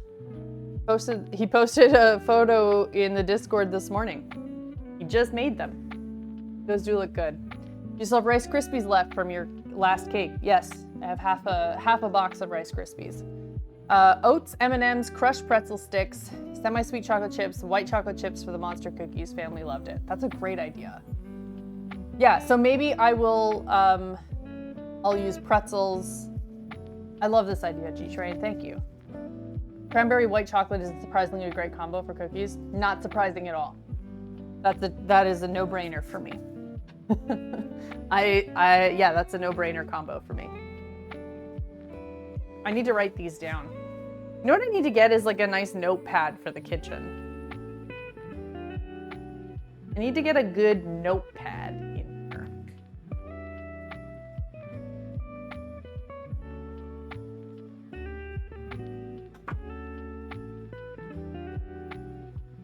He posted a photo in the Discord this morning. He just made them. Those do look good. You still have Rice Krispies left from your last cake? Yes, I have half a box of Rice Krispies. Oats, M&Ms, crushed pretzel sticks, semi-sweet chocolate chips, white chocolate chips for the monster cookies. Family loved it. That's a great idea. Yeah, so maybe I will, I'll use pretzels. I love this idea, G-Train, thank you. Cranberry white chocolate is surprisingly a great combo for cookies. Not surprising at all. That is a no-brainer for me. Yeah, that's a no-brainer combo for me. I need to write these down. You know what I need to get is like a nice notepad for the kitchen. I need to get a good notepad in here.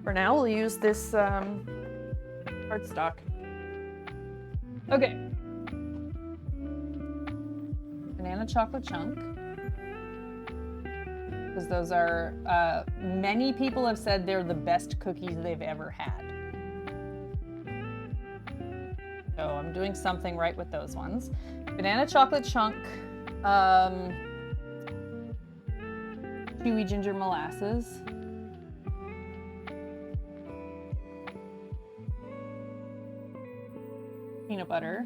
For now, we'll use this cardstock. Okay. Banana chocolate chunk. Because those are, many people have said they're the best cookies they've ever had. So I'm doing something right with those ones. Banana chocolate chunk. Chewy ginger molasses. Peanut butter.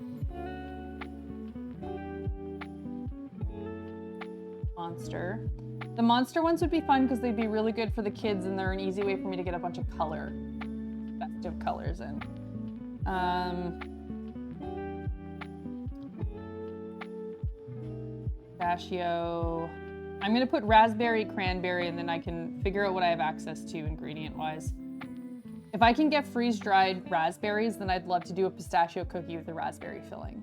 Monster. The monster ones would be fun because they'd be really good for the kids and they're an easy way for me to get a bunch of festive colors in. Pistachio. I'm gonna put raspberry, cranberry, and then I can figure out what I have access to ingredient-wise. If I can get freeze-dried raspberries, then I'd love to do a pistachio cookie with a raspberry filling.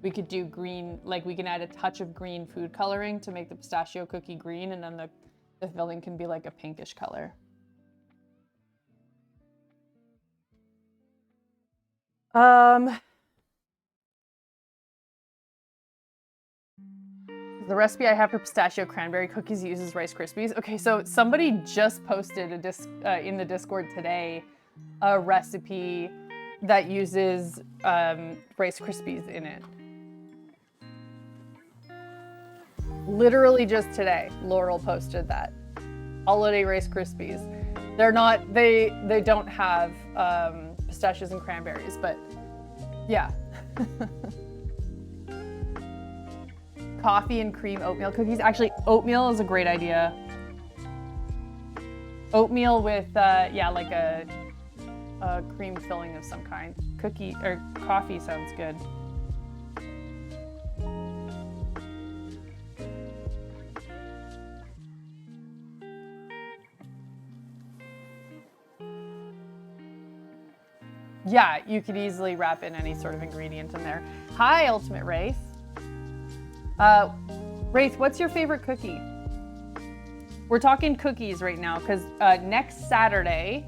We could do green, like we can add a touch of green food coloring to make the pistachio cookie green, and then the filling can be like a pinkish color. The recipe I have for pistachio cranberry cookies uses Rice Krispies. Okay, so somebody just posted in the Discord today a recipe that uses Rice Krispies in it. Literally just today, Laurel posted that. Holiday Rice Krispies. They're not, they don't have pistachios and cranberries, but yeah. Coffee and cream oatmeal cookies. Actually, oatmeal is a great idea. Oatmeal with, yeah, like a cream filling of some kind. Cookie or coffee sounds good. Yeah, you could easily wrap in any sort of ingredient in there. Hi, Ultimate Wraith. Wraith, what's your favorite cookie? We're talking cookies right now because next Saturday,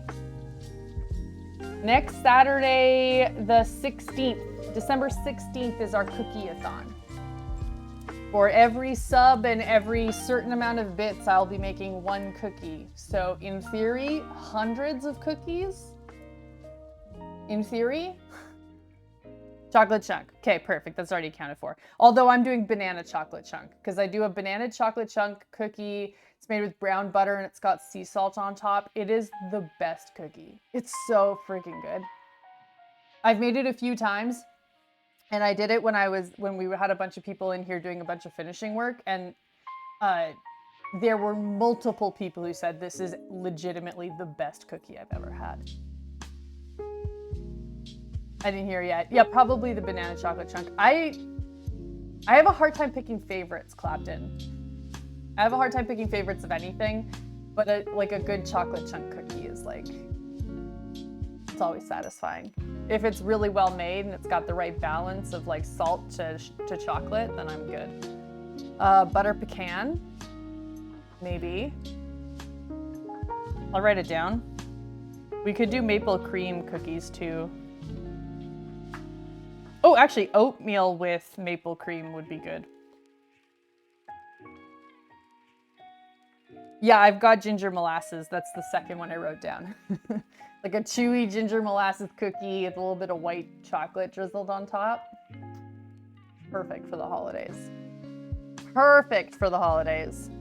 the 16th, December 16th is our cookie-a-thon. For every sub and every certain amount of bits, I'll be making one cookie. So in theory, hundreds of cookies. In theory. Chocolate chunk. Okay, perfect. That's already accounted for. Although I'm doing banana chocolate chunk because I do a banana chocolate chunk cookie. It's made with brown butter and it's got sea salt on top. It is the best cookie. It's so freaking good. I've made it a few times. And I did it when we had a bunch of people in here doing a bunch of finishing work, and there were multiple people who said this is legitimately the best cookie I've ever had. I didn't hear yet. Yeah, probably the banana chocolate chunk. I have a hard time picking favorites, Clapton. I have a hard time picking favorites of anything, but like a good chocolate chunk cookie is like, it's always satisfying. If it's really well made and it's got the right balance of like salt to chocolate, then I'm good. Butter pecan, maybe. I'll write it down. We could do maple cream cookies too. Oh, actually, oatmeal with maple cream would be good. Yeah, I've got ginger molasses. That's the second one I wrote down. Like a chewy ginger molasses cookie with a little bit of white chocolate drizzled on top. Perfect for the holidays. Perfect for the holidays.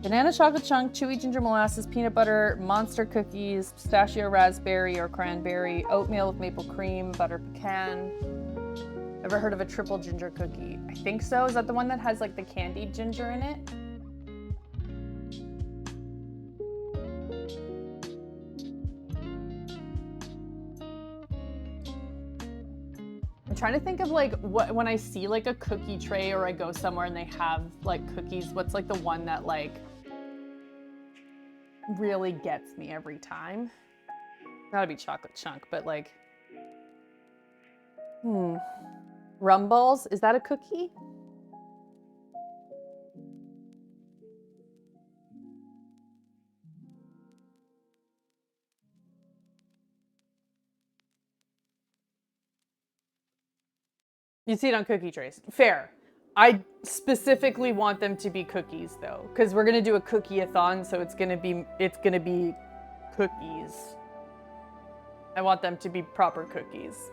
Banana chocolate chunk, chewy ginger molasses, peanut butter, monster cookies, pistachio raspberry or cranberry, oatmeal with maple cream, butter pecan. Ever heard of a triple ginger cookie? I think so. Is that the one that has like the candied ginger in it? I'm trying to think of like what, when I see like a cookie tray or I go somewhere and they have like cookies, what's like the one that like really gets me every time? Gotta be chocolate chunk, but like, Rumbles, is that a cookie? You see it on cookie trays. Fair. I specifically want them to be cookies though, because we're gonna do a cookie-a-thon, so it's gonna be cookies. I want them to be proper cookies.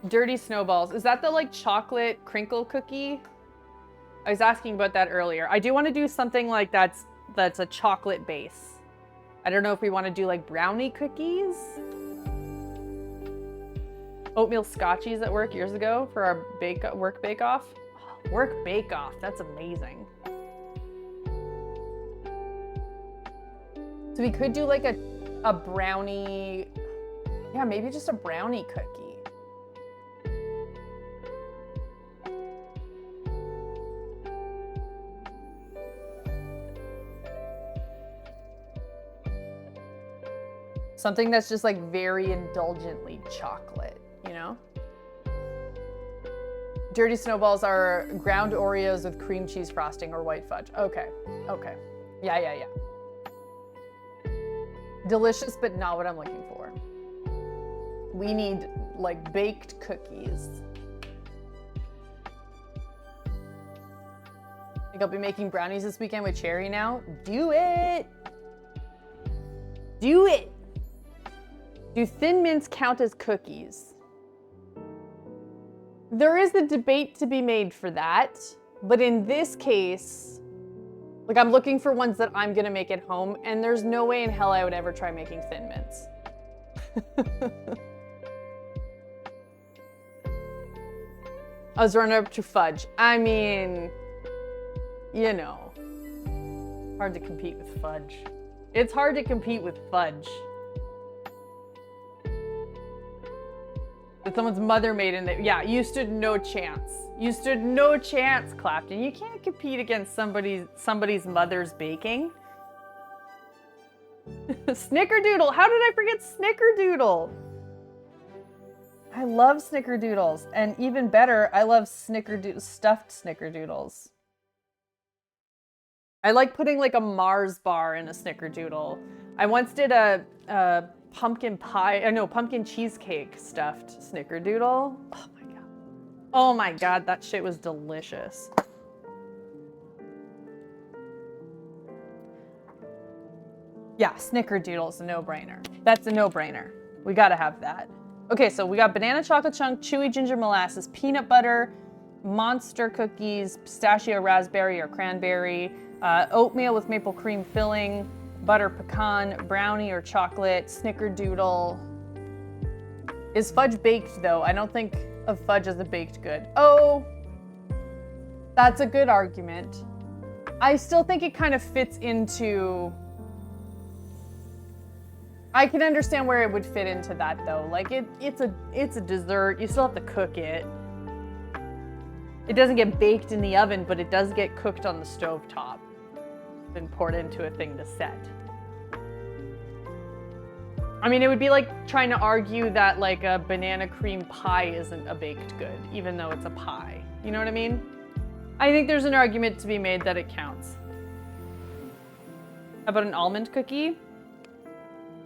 Dirty Snowballs. Is that the like chocolate crinkle cookie? I was asking about that earlier. I do want to do something like that's a chocolate base. I don't know if we want to do like brownie cookies. Oatmeal scotchies at work years ago for our work bake-off. Work bake-off, that's amazing. So we could do like a brownie, yeah, maybe just a brownie cookie. Something that's just like very indulgently chocolate, you know? Dirty Snowballs are ground Oreos with cream cheese frosting or white fudge. Okay, okay. Yeah. Delicious, but not what I'm looking for. We need like baked cookies. I think I'll be making brownies this weekend with cherry now. Do it! Do it! Do Thin Mints count as cookies? There is a debate to be made for that, but in this case, like I'm looking for ones that I'm gonna make at home, and there's no way in hell I would ever try making Thin Mints. I was running up to fudge. I mean, you know, hard to compete with fudge. It's hard to compete with fudge. That someone's mother made in there. Yeah, you stood no chance. You stood no chance, Clapton. You can't compete against somebody's mother's baking. Snickerdoodle. How did I forget Snickerdoodle? I love Snickerdoodles. And even better, I love stuffed Snickerdoodles. I like putting like a Mars bar in a Snickerdoodle. I once did a pumpkin cheesecake stuffed Snickerdoodle. Oh my god. Oh my god, that shit was delicious. Yeah, Snickerdoodle's a no-brainer. That's a no-brainer. We gotta have that. Okay, so we got banana chocolate chunk, chewy ginger molasses, peanut butter, monster cookies, pistachio, raspberry or cranberry, oatmeal with maple cream filling, butter pecan, brownie or chocolate, Snickerdoodle. Is fudge baked though? I don't think of fudge as a baked good. Oh, that's a good argument. I still think it kind of fits into... I can understand where it would fit into that though. Like it's a dessert. You still have to cook it. It doesn't get baked in the oven, but it does get cooked on the stove top. Then poured into a thing to set. I mean, it would be like trying to argue that like a banana cream pie isn't a baked good, even though it's a pie. You know what I mean? I think there's an argument to be made that it counts. How about an almond cookie?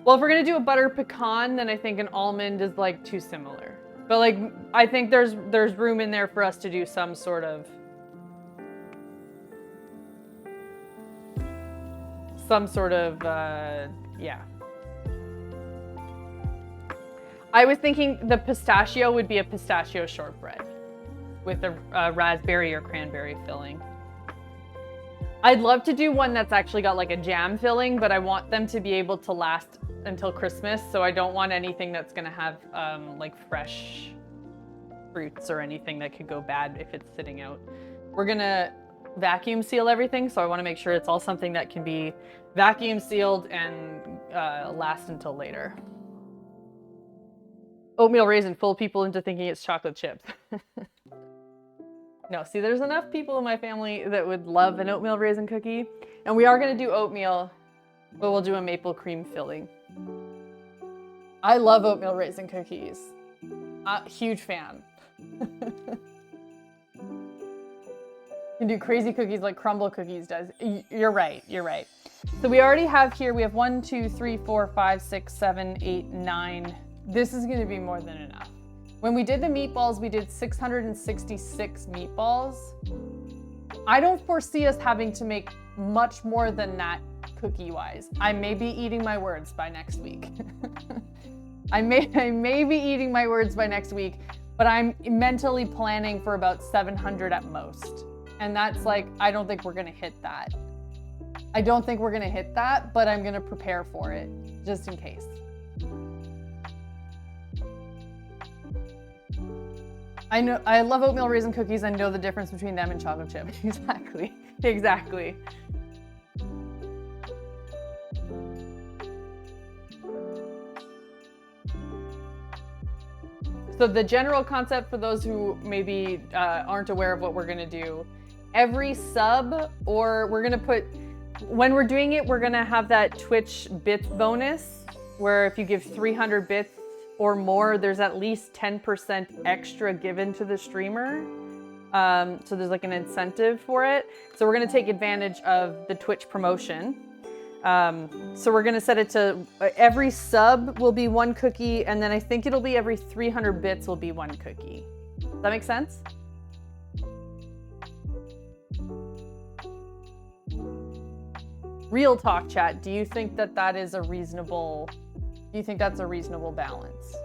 Well, if we're gonna do a butter pecan, then I think an almond is like too similar. But like, I think there's room in there for us to do some sort of yeah. I was thinking the pistachio would be a pistachio shortbread with a raspberry or cranberry filling. I'd love to do one that's actually got like a jam filling, but I want them to be able to last until Christmas, so I don't want anything that's gonna have like fresh fruits or anything that could go bad if it's sitting out. We're gonna vacuum seal everything, so I want to make sure it's all something that can be vacuum sealed and last until later. Oatmeal raisin fool people into thinking it's chocolate chips. No, see, there's enough people in my family that would love an oatmeal raisin cookie, and we are gonna do oatmeal, but we'll do a maple cream filling. I love oatmeal raisin cookies. Huge fan. You can do crazy cookies like crumble cookies does. You're right, you're right. So we already have here, we have 1, 2, 3, 4, 5, 6, 7, 8, 9. This is gonna be more than enough. When we did the meatballs, we did 666 meatballs. I don't foresee us having to make much more than that cookie-wise. I may be eating my words by next week. I may be eating my words by next week, but I'm mentally planning for about 700 at most. And that's like, I don't think we're gonna hit that. I don't think we're gonna hit that, but I'm gonna prepare for it, just in case. I know, I love oatmeal raisin cookies. I know the difference between them and chocolate chip. Exactly, exactly. So the general concept for those who maybe aren't aware of what we're gonna do, every sub, or we're gonna put, when we're doing it, we're gonna have that Twitch bits bonus, where if you give 300 bits or more, there's at least 10% extra given to the streamer. So there's like an incentive for it. So we're gonna take advantage of the Twitch promotion. So we're gonna set it to every sub will be 1 cookie, and then I think it'll be every 300 bits will be 1 cookie. Does that make sense? Real talk, chat. Do you think that that is a reasonable? Do you think that's a reasonable balance?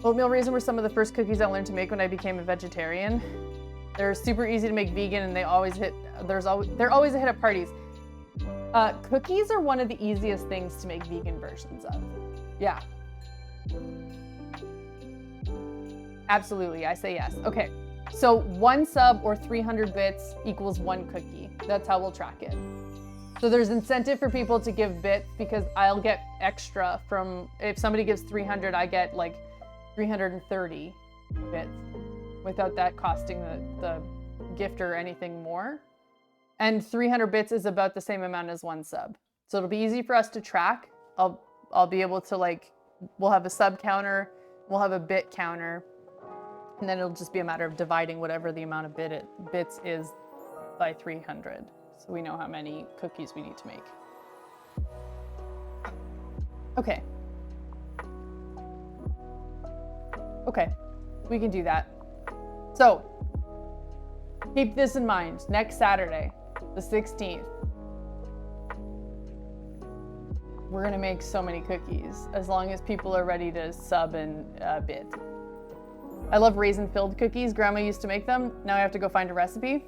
Oatmeal raisin were some of the first cookies I learned to make when I became a vegetarian. They're super easy to make vegan, and they always hit. They're always a hit at parties. Cookies are one of the easiest things to make vegan versions of. Yeah. Absolutely, I say yes. Okay, so 1 sub or 300 bits equals 1 cookie. That's how we'll track it. So there's incentive for people to give bits because I'll get extra from, if somebody gives 300, I get like 330 bits. without that costing the gifter anything more. And 300 bits is about the same amount as 1 sub. So it'll be easy for us to track. I'll be able to like, we'll have a sub counter, we'll have a bit counter, and then it'll just be a matter of dividing whatever the amount of bits is by 300. So we know how many cookies we need to make. Okay. Okay, we can do that. So, keep this in mind. Next Saturday, the 16th, we're gonna make so many cookies as long as people are ready to sub and bid. I love raisin-filled cookies. Grandma used to make them. Now I have to go find a recipe.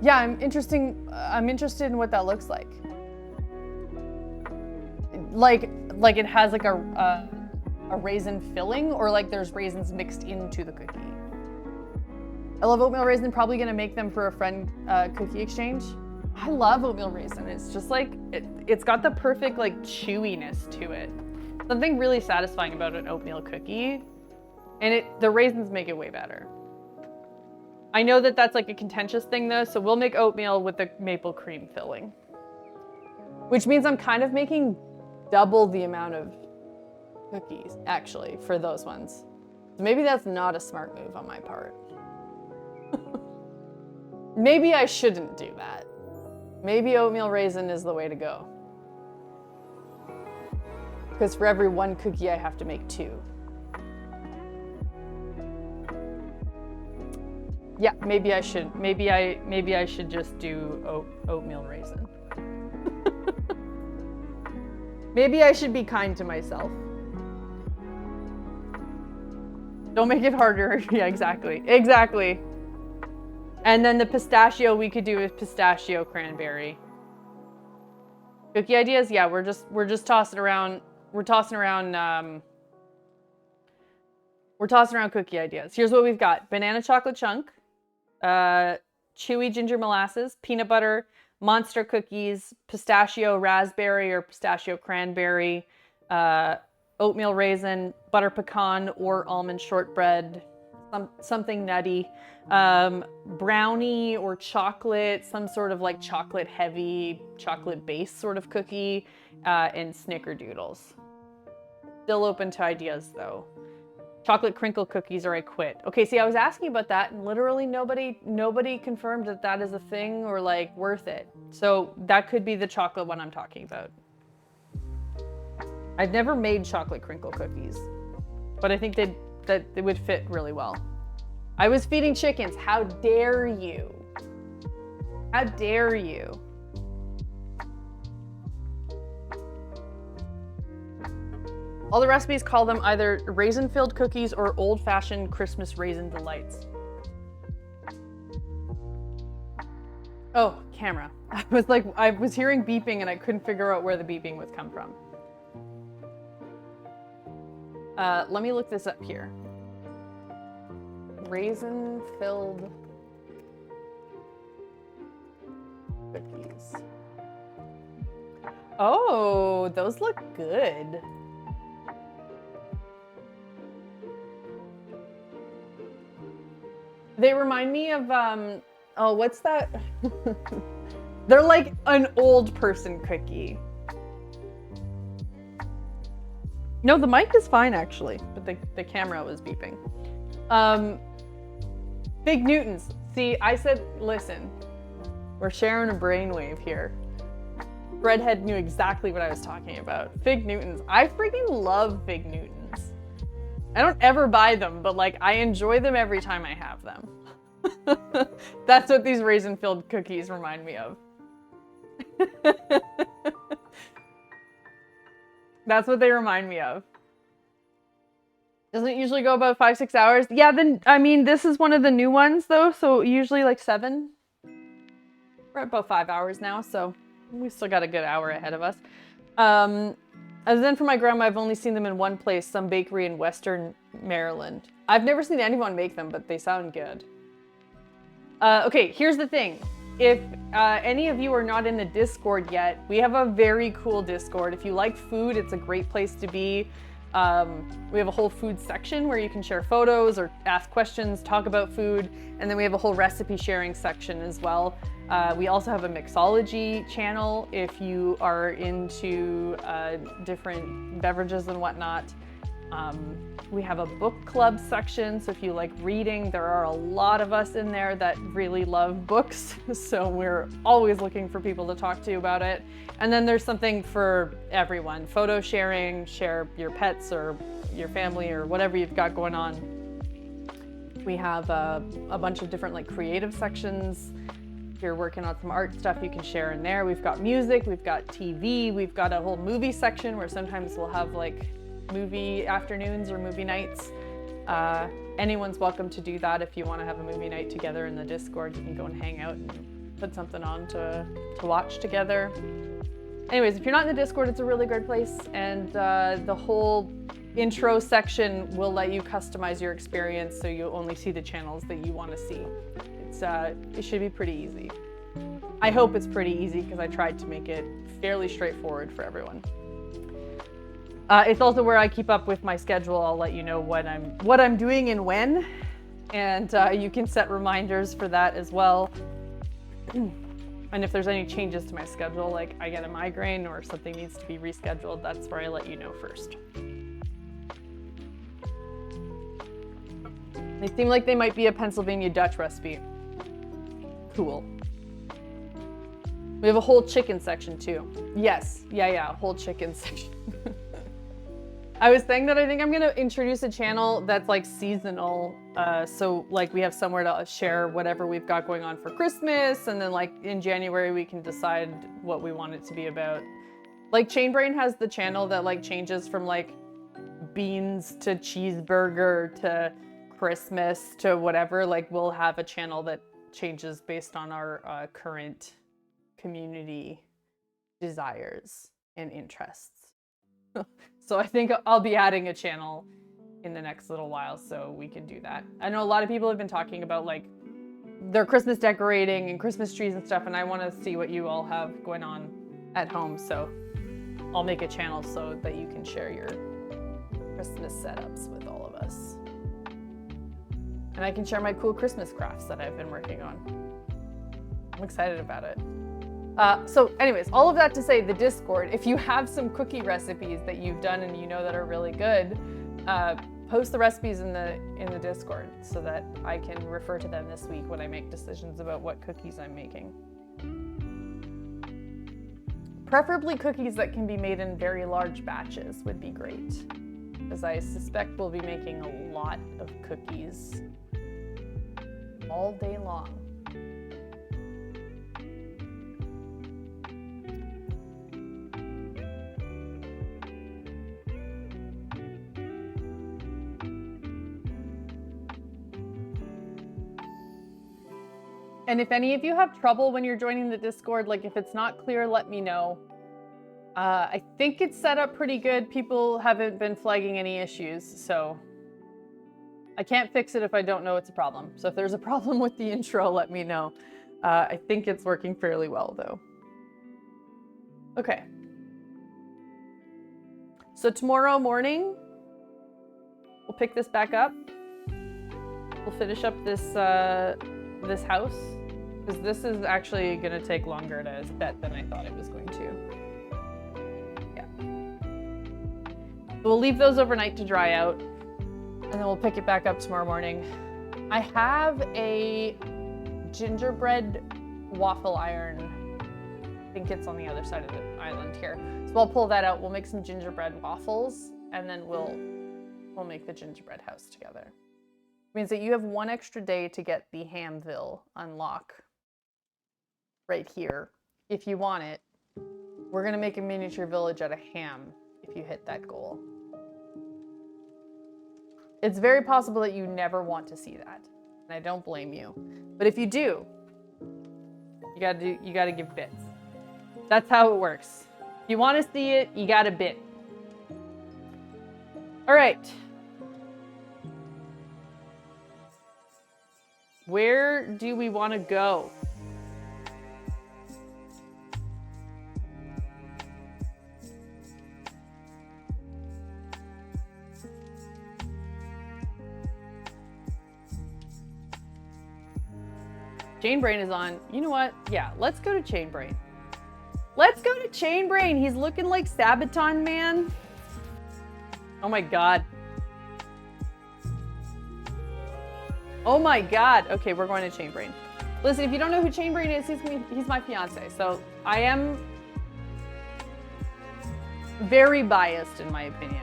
Yeah, I'm interested in what that looks like. Like it has like a raisin filling, or like there's raisins mixed into the cookie. I love oatmeal raisin. Probably gonna make them for a friend cookie exchange. I love oatmeal raisin. It's just like, it's got the perfect like chewiness to it. Something really satisfying about an oatmeal cookie. And the raisins make it way better. I know that that's like a contentious thing though, so we'll make oatmeal with the maple cream filling. Which means I'm kind of making double the amount of cookies, actually, for those ones. So maybe that's not a smart move on my part. Maybe I shouldn't do that. Maybe oatmeal raisin is the way to go. Because for every 1 cookie, I have to make 2. Yeah, maybe I should. Maybe I should just do oatmeal raisin. Maybe I should be kind to myself. Don't make it harder. Yeah, exactly. Exactly. And then the pistachio we could do with pistachio cranberry. Cookie ideas? Yeah, we're just tossing around. We're tossing around cookie ideas. Here's what we've got: banana chocolate chunk, chewy ginger molasses, peanut butter, monster cookies, pistachio raspberry or pistachio cranberry, oatmeal raisin, butter pecan or almond shortbread, something nutty, brownie or chocolate, some sort of like chocolate heavy, chocolate base sort of cookie, and snickerdoodles. Still open to ideas though. Chocolate crinkle cookies or I quit. Okay, see, I was asking about that and literally nobody confirmed that that is a thing or like worth it. So that could be the chocolate one I'm talking about. I've never made chocolate crinkle cookies, but I think that they would fit really well. I was feeding chickens. How dare you? How dare you? All the recipes call them either raisin-filled cookies or old-fashioned Christmas raisin delights. Oh, camera. I was hearing beeping and I couldn't figure out where the beeping was come from. Let me look this up here. Raisin-filled cookies. Oh, those look good. They remind me of, oh, what's that? They're like an old person cookie. No, the mic is fine actually, but the camera was beeping. Fig Newtons. See, I said, listen, we're sharing a brainwave here. Redhead knew exactly what I was talking about. Fig Newtons. I freaking love Fig Newtons. I don't ever buy them, but like I enjoy them every time I have them. That's what these raisin-filled cookies remind me of. That's what they remind me of. Doesn't it usually go about 5-6 hours? Yeah, then, I mean, this is one of the new ones though, so usually like 7. We're at about 5 hours now, so we still got a good hour ahead of us. Other than for my grandma, I've only seen them in one place, some bakery in Western Maryland. I've never seen anyone make them, but they sound good. Okay, here's the thing. If any of you are not in the Discord yet, we have a very cool Discord. If you like food, it's a great place to be. We have a whole food section where you can share photos or ask questions, talk about food, and then we have a whole recipe sharing section as well. We also have a mixology channel if you are into different beverages and whatnot. We have a book club section, so if you like reading, there are a lot of us in there that really love books, so we're always looking for people to talk to about it. And then there's something for everyone. Photo sharing, share your pets or your family or whatever you've got going on. We have a bunch of different like creative sections. If you're working on some art stuff, you can share in there. We've got music, we've got TV, we've got a whole movie section where sometimes we'll have like movie afternoons or movie nights. Anyone's welcome to do that. If you want to have a movie night together in the Discord, you can go and hang out and put something on to watch together. Anyways, if you're not in the Discord, it's a really great place, and the whole intro section will let you customize your experience so you only see the channels that you want to see. It should be pretty easy. I hope it's pretty easy because I tried to make it fairly straightforward for everyone. It's also where I keep up with my schedule. I'll let you know what I'm doing and when, and you can set reminders for that as well. And if there's any changes to my schedule, like I get a migraine or something needs to be rescheduled, that's where I let you know first. They seem like they might be a Pennsylvania Dutch recipe. Cool. We have a whole chicken section too. Yes, yeah, a whole chicken section. I was saying that I think I'm gonna introduce a channel that's like seasonal. So like we have somewhere to share whatever we've got going on for Christmas, and then like in January we can decide what we want it to be about. Like Chainbrain has the channel that like changes from like beans to cheeseburger to Christmas to whatever. Like we'll have a channel that changes based on our current community desires and interests. So I think I'll be adding a channel in the next little while so we can do that. I know a lot of people have been talking about like their Christmas decorating and Christmas trees and stuff, and I want to see what you all have going on at home. So I'll make a channel so that you can share your Christmas setups with all of us. And I can share my cool Christmas crafts that I've been working on. I'm excited about it. So anyways, all of that to say, the Discord, if you have some cookie recipes that you've done and you know that are really good, post the recipes in the Discord so that I can refer to them this week when I make decisions about what cookies I'm making. Preferably cookies that can be made in very large batches would be great, because I suspect we'll be making a lot of cookies all day long. And if any of you have trouble when you're joining the Discord, like if it's not clear, let me know. I think it's set up pretty good. People haven't been flagging any issues, so I can't fix it if I don't know it's a problem. So if there's a problem with the intro, let me know. I think it's working fairly well though. Okay. So tomorrow morning, we'll pick this back up. We'll finish up this house, because this is actually going to take longer to set than I thought it was going to. Yeah. So we'll leave those overnight to dry out, and then we'll pick it back up tomorrow morning. I have a gingerbread waffle iron. I think it's on the other side of the island here. So I'll pull that out. We'll make some gingerbread waffles, and then we'll make the gingerbread house together. Means that you have one extra day to get the Hamville unlock right here. If you want it, we're gonna make a miniature village out of ham if you hit that goal. It's very possible that you never want to see that, and I don't blame you. But if you do, you gotta give bits. That's how it works. If you want to see it, you gotta bid. All right. Where do we want to go? Chainbrain is on. You know what? Yeah, let's go to Chainbrain. Let's go to Chainbrain. He's looking like Sabaton Man. Oh my god. Oh my god. Okay, we're going to Chainbrain. Listen, if you don't know who Chainbrain is, he's my fiance. So I am very biased in my opinion.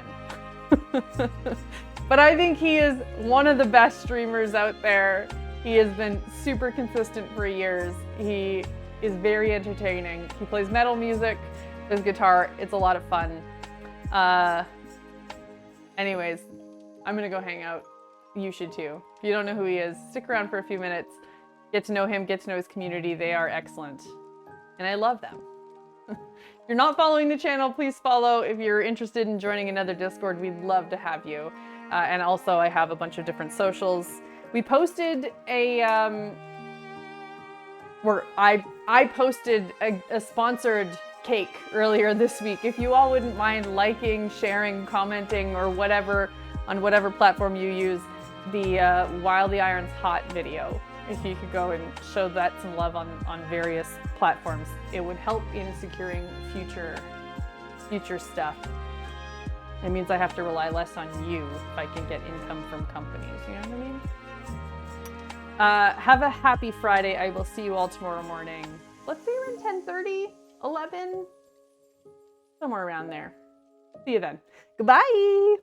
But I think he is one of the best streamers out there. He has been super consistent for years. He is very entertaining. He plays metal music, plays guitar. It's a lot of fun. Anyways, I'm gonna go hang out. You should too. If you don't know who he is, stick around for a few minutes. Get to know him, get to know his community. They are excellent. And I love them. If you're not following the channel, please follow. If you're interested in joining another Discord, we'd love to have you. And also I have a bunch of different socials. We posted a, where I posted a sponsored cake earlier this week. If you all wouldn't mind liking, sharing, commenting, or whatever, on whatever platform you use, the While the Iron's Hot video. If you could go and show that some love on various platforms, it would help in securing future stuff. It means I have to rely less on you if I can get income from companies, you know what I mean? Have a happy Friday. I will see you all tomorrow morning. Let's see, around 10:30, 11, somewhere around there. See you then. Goodbye.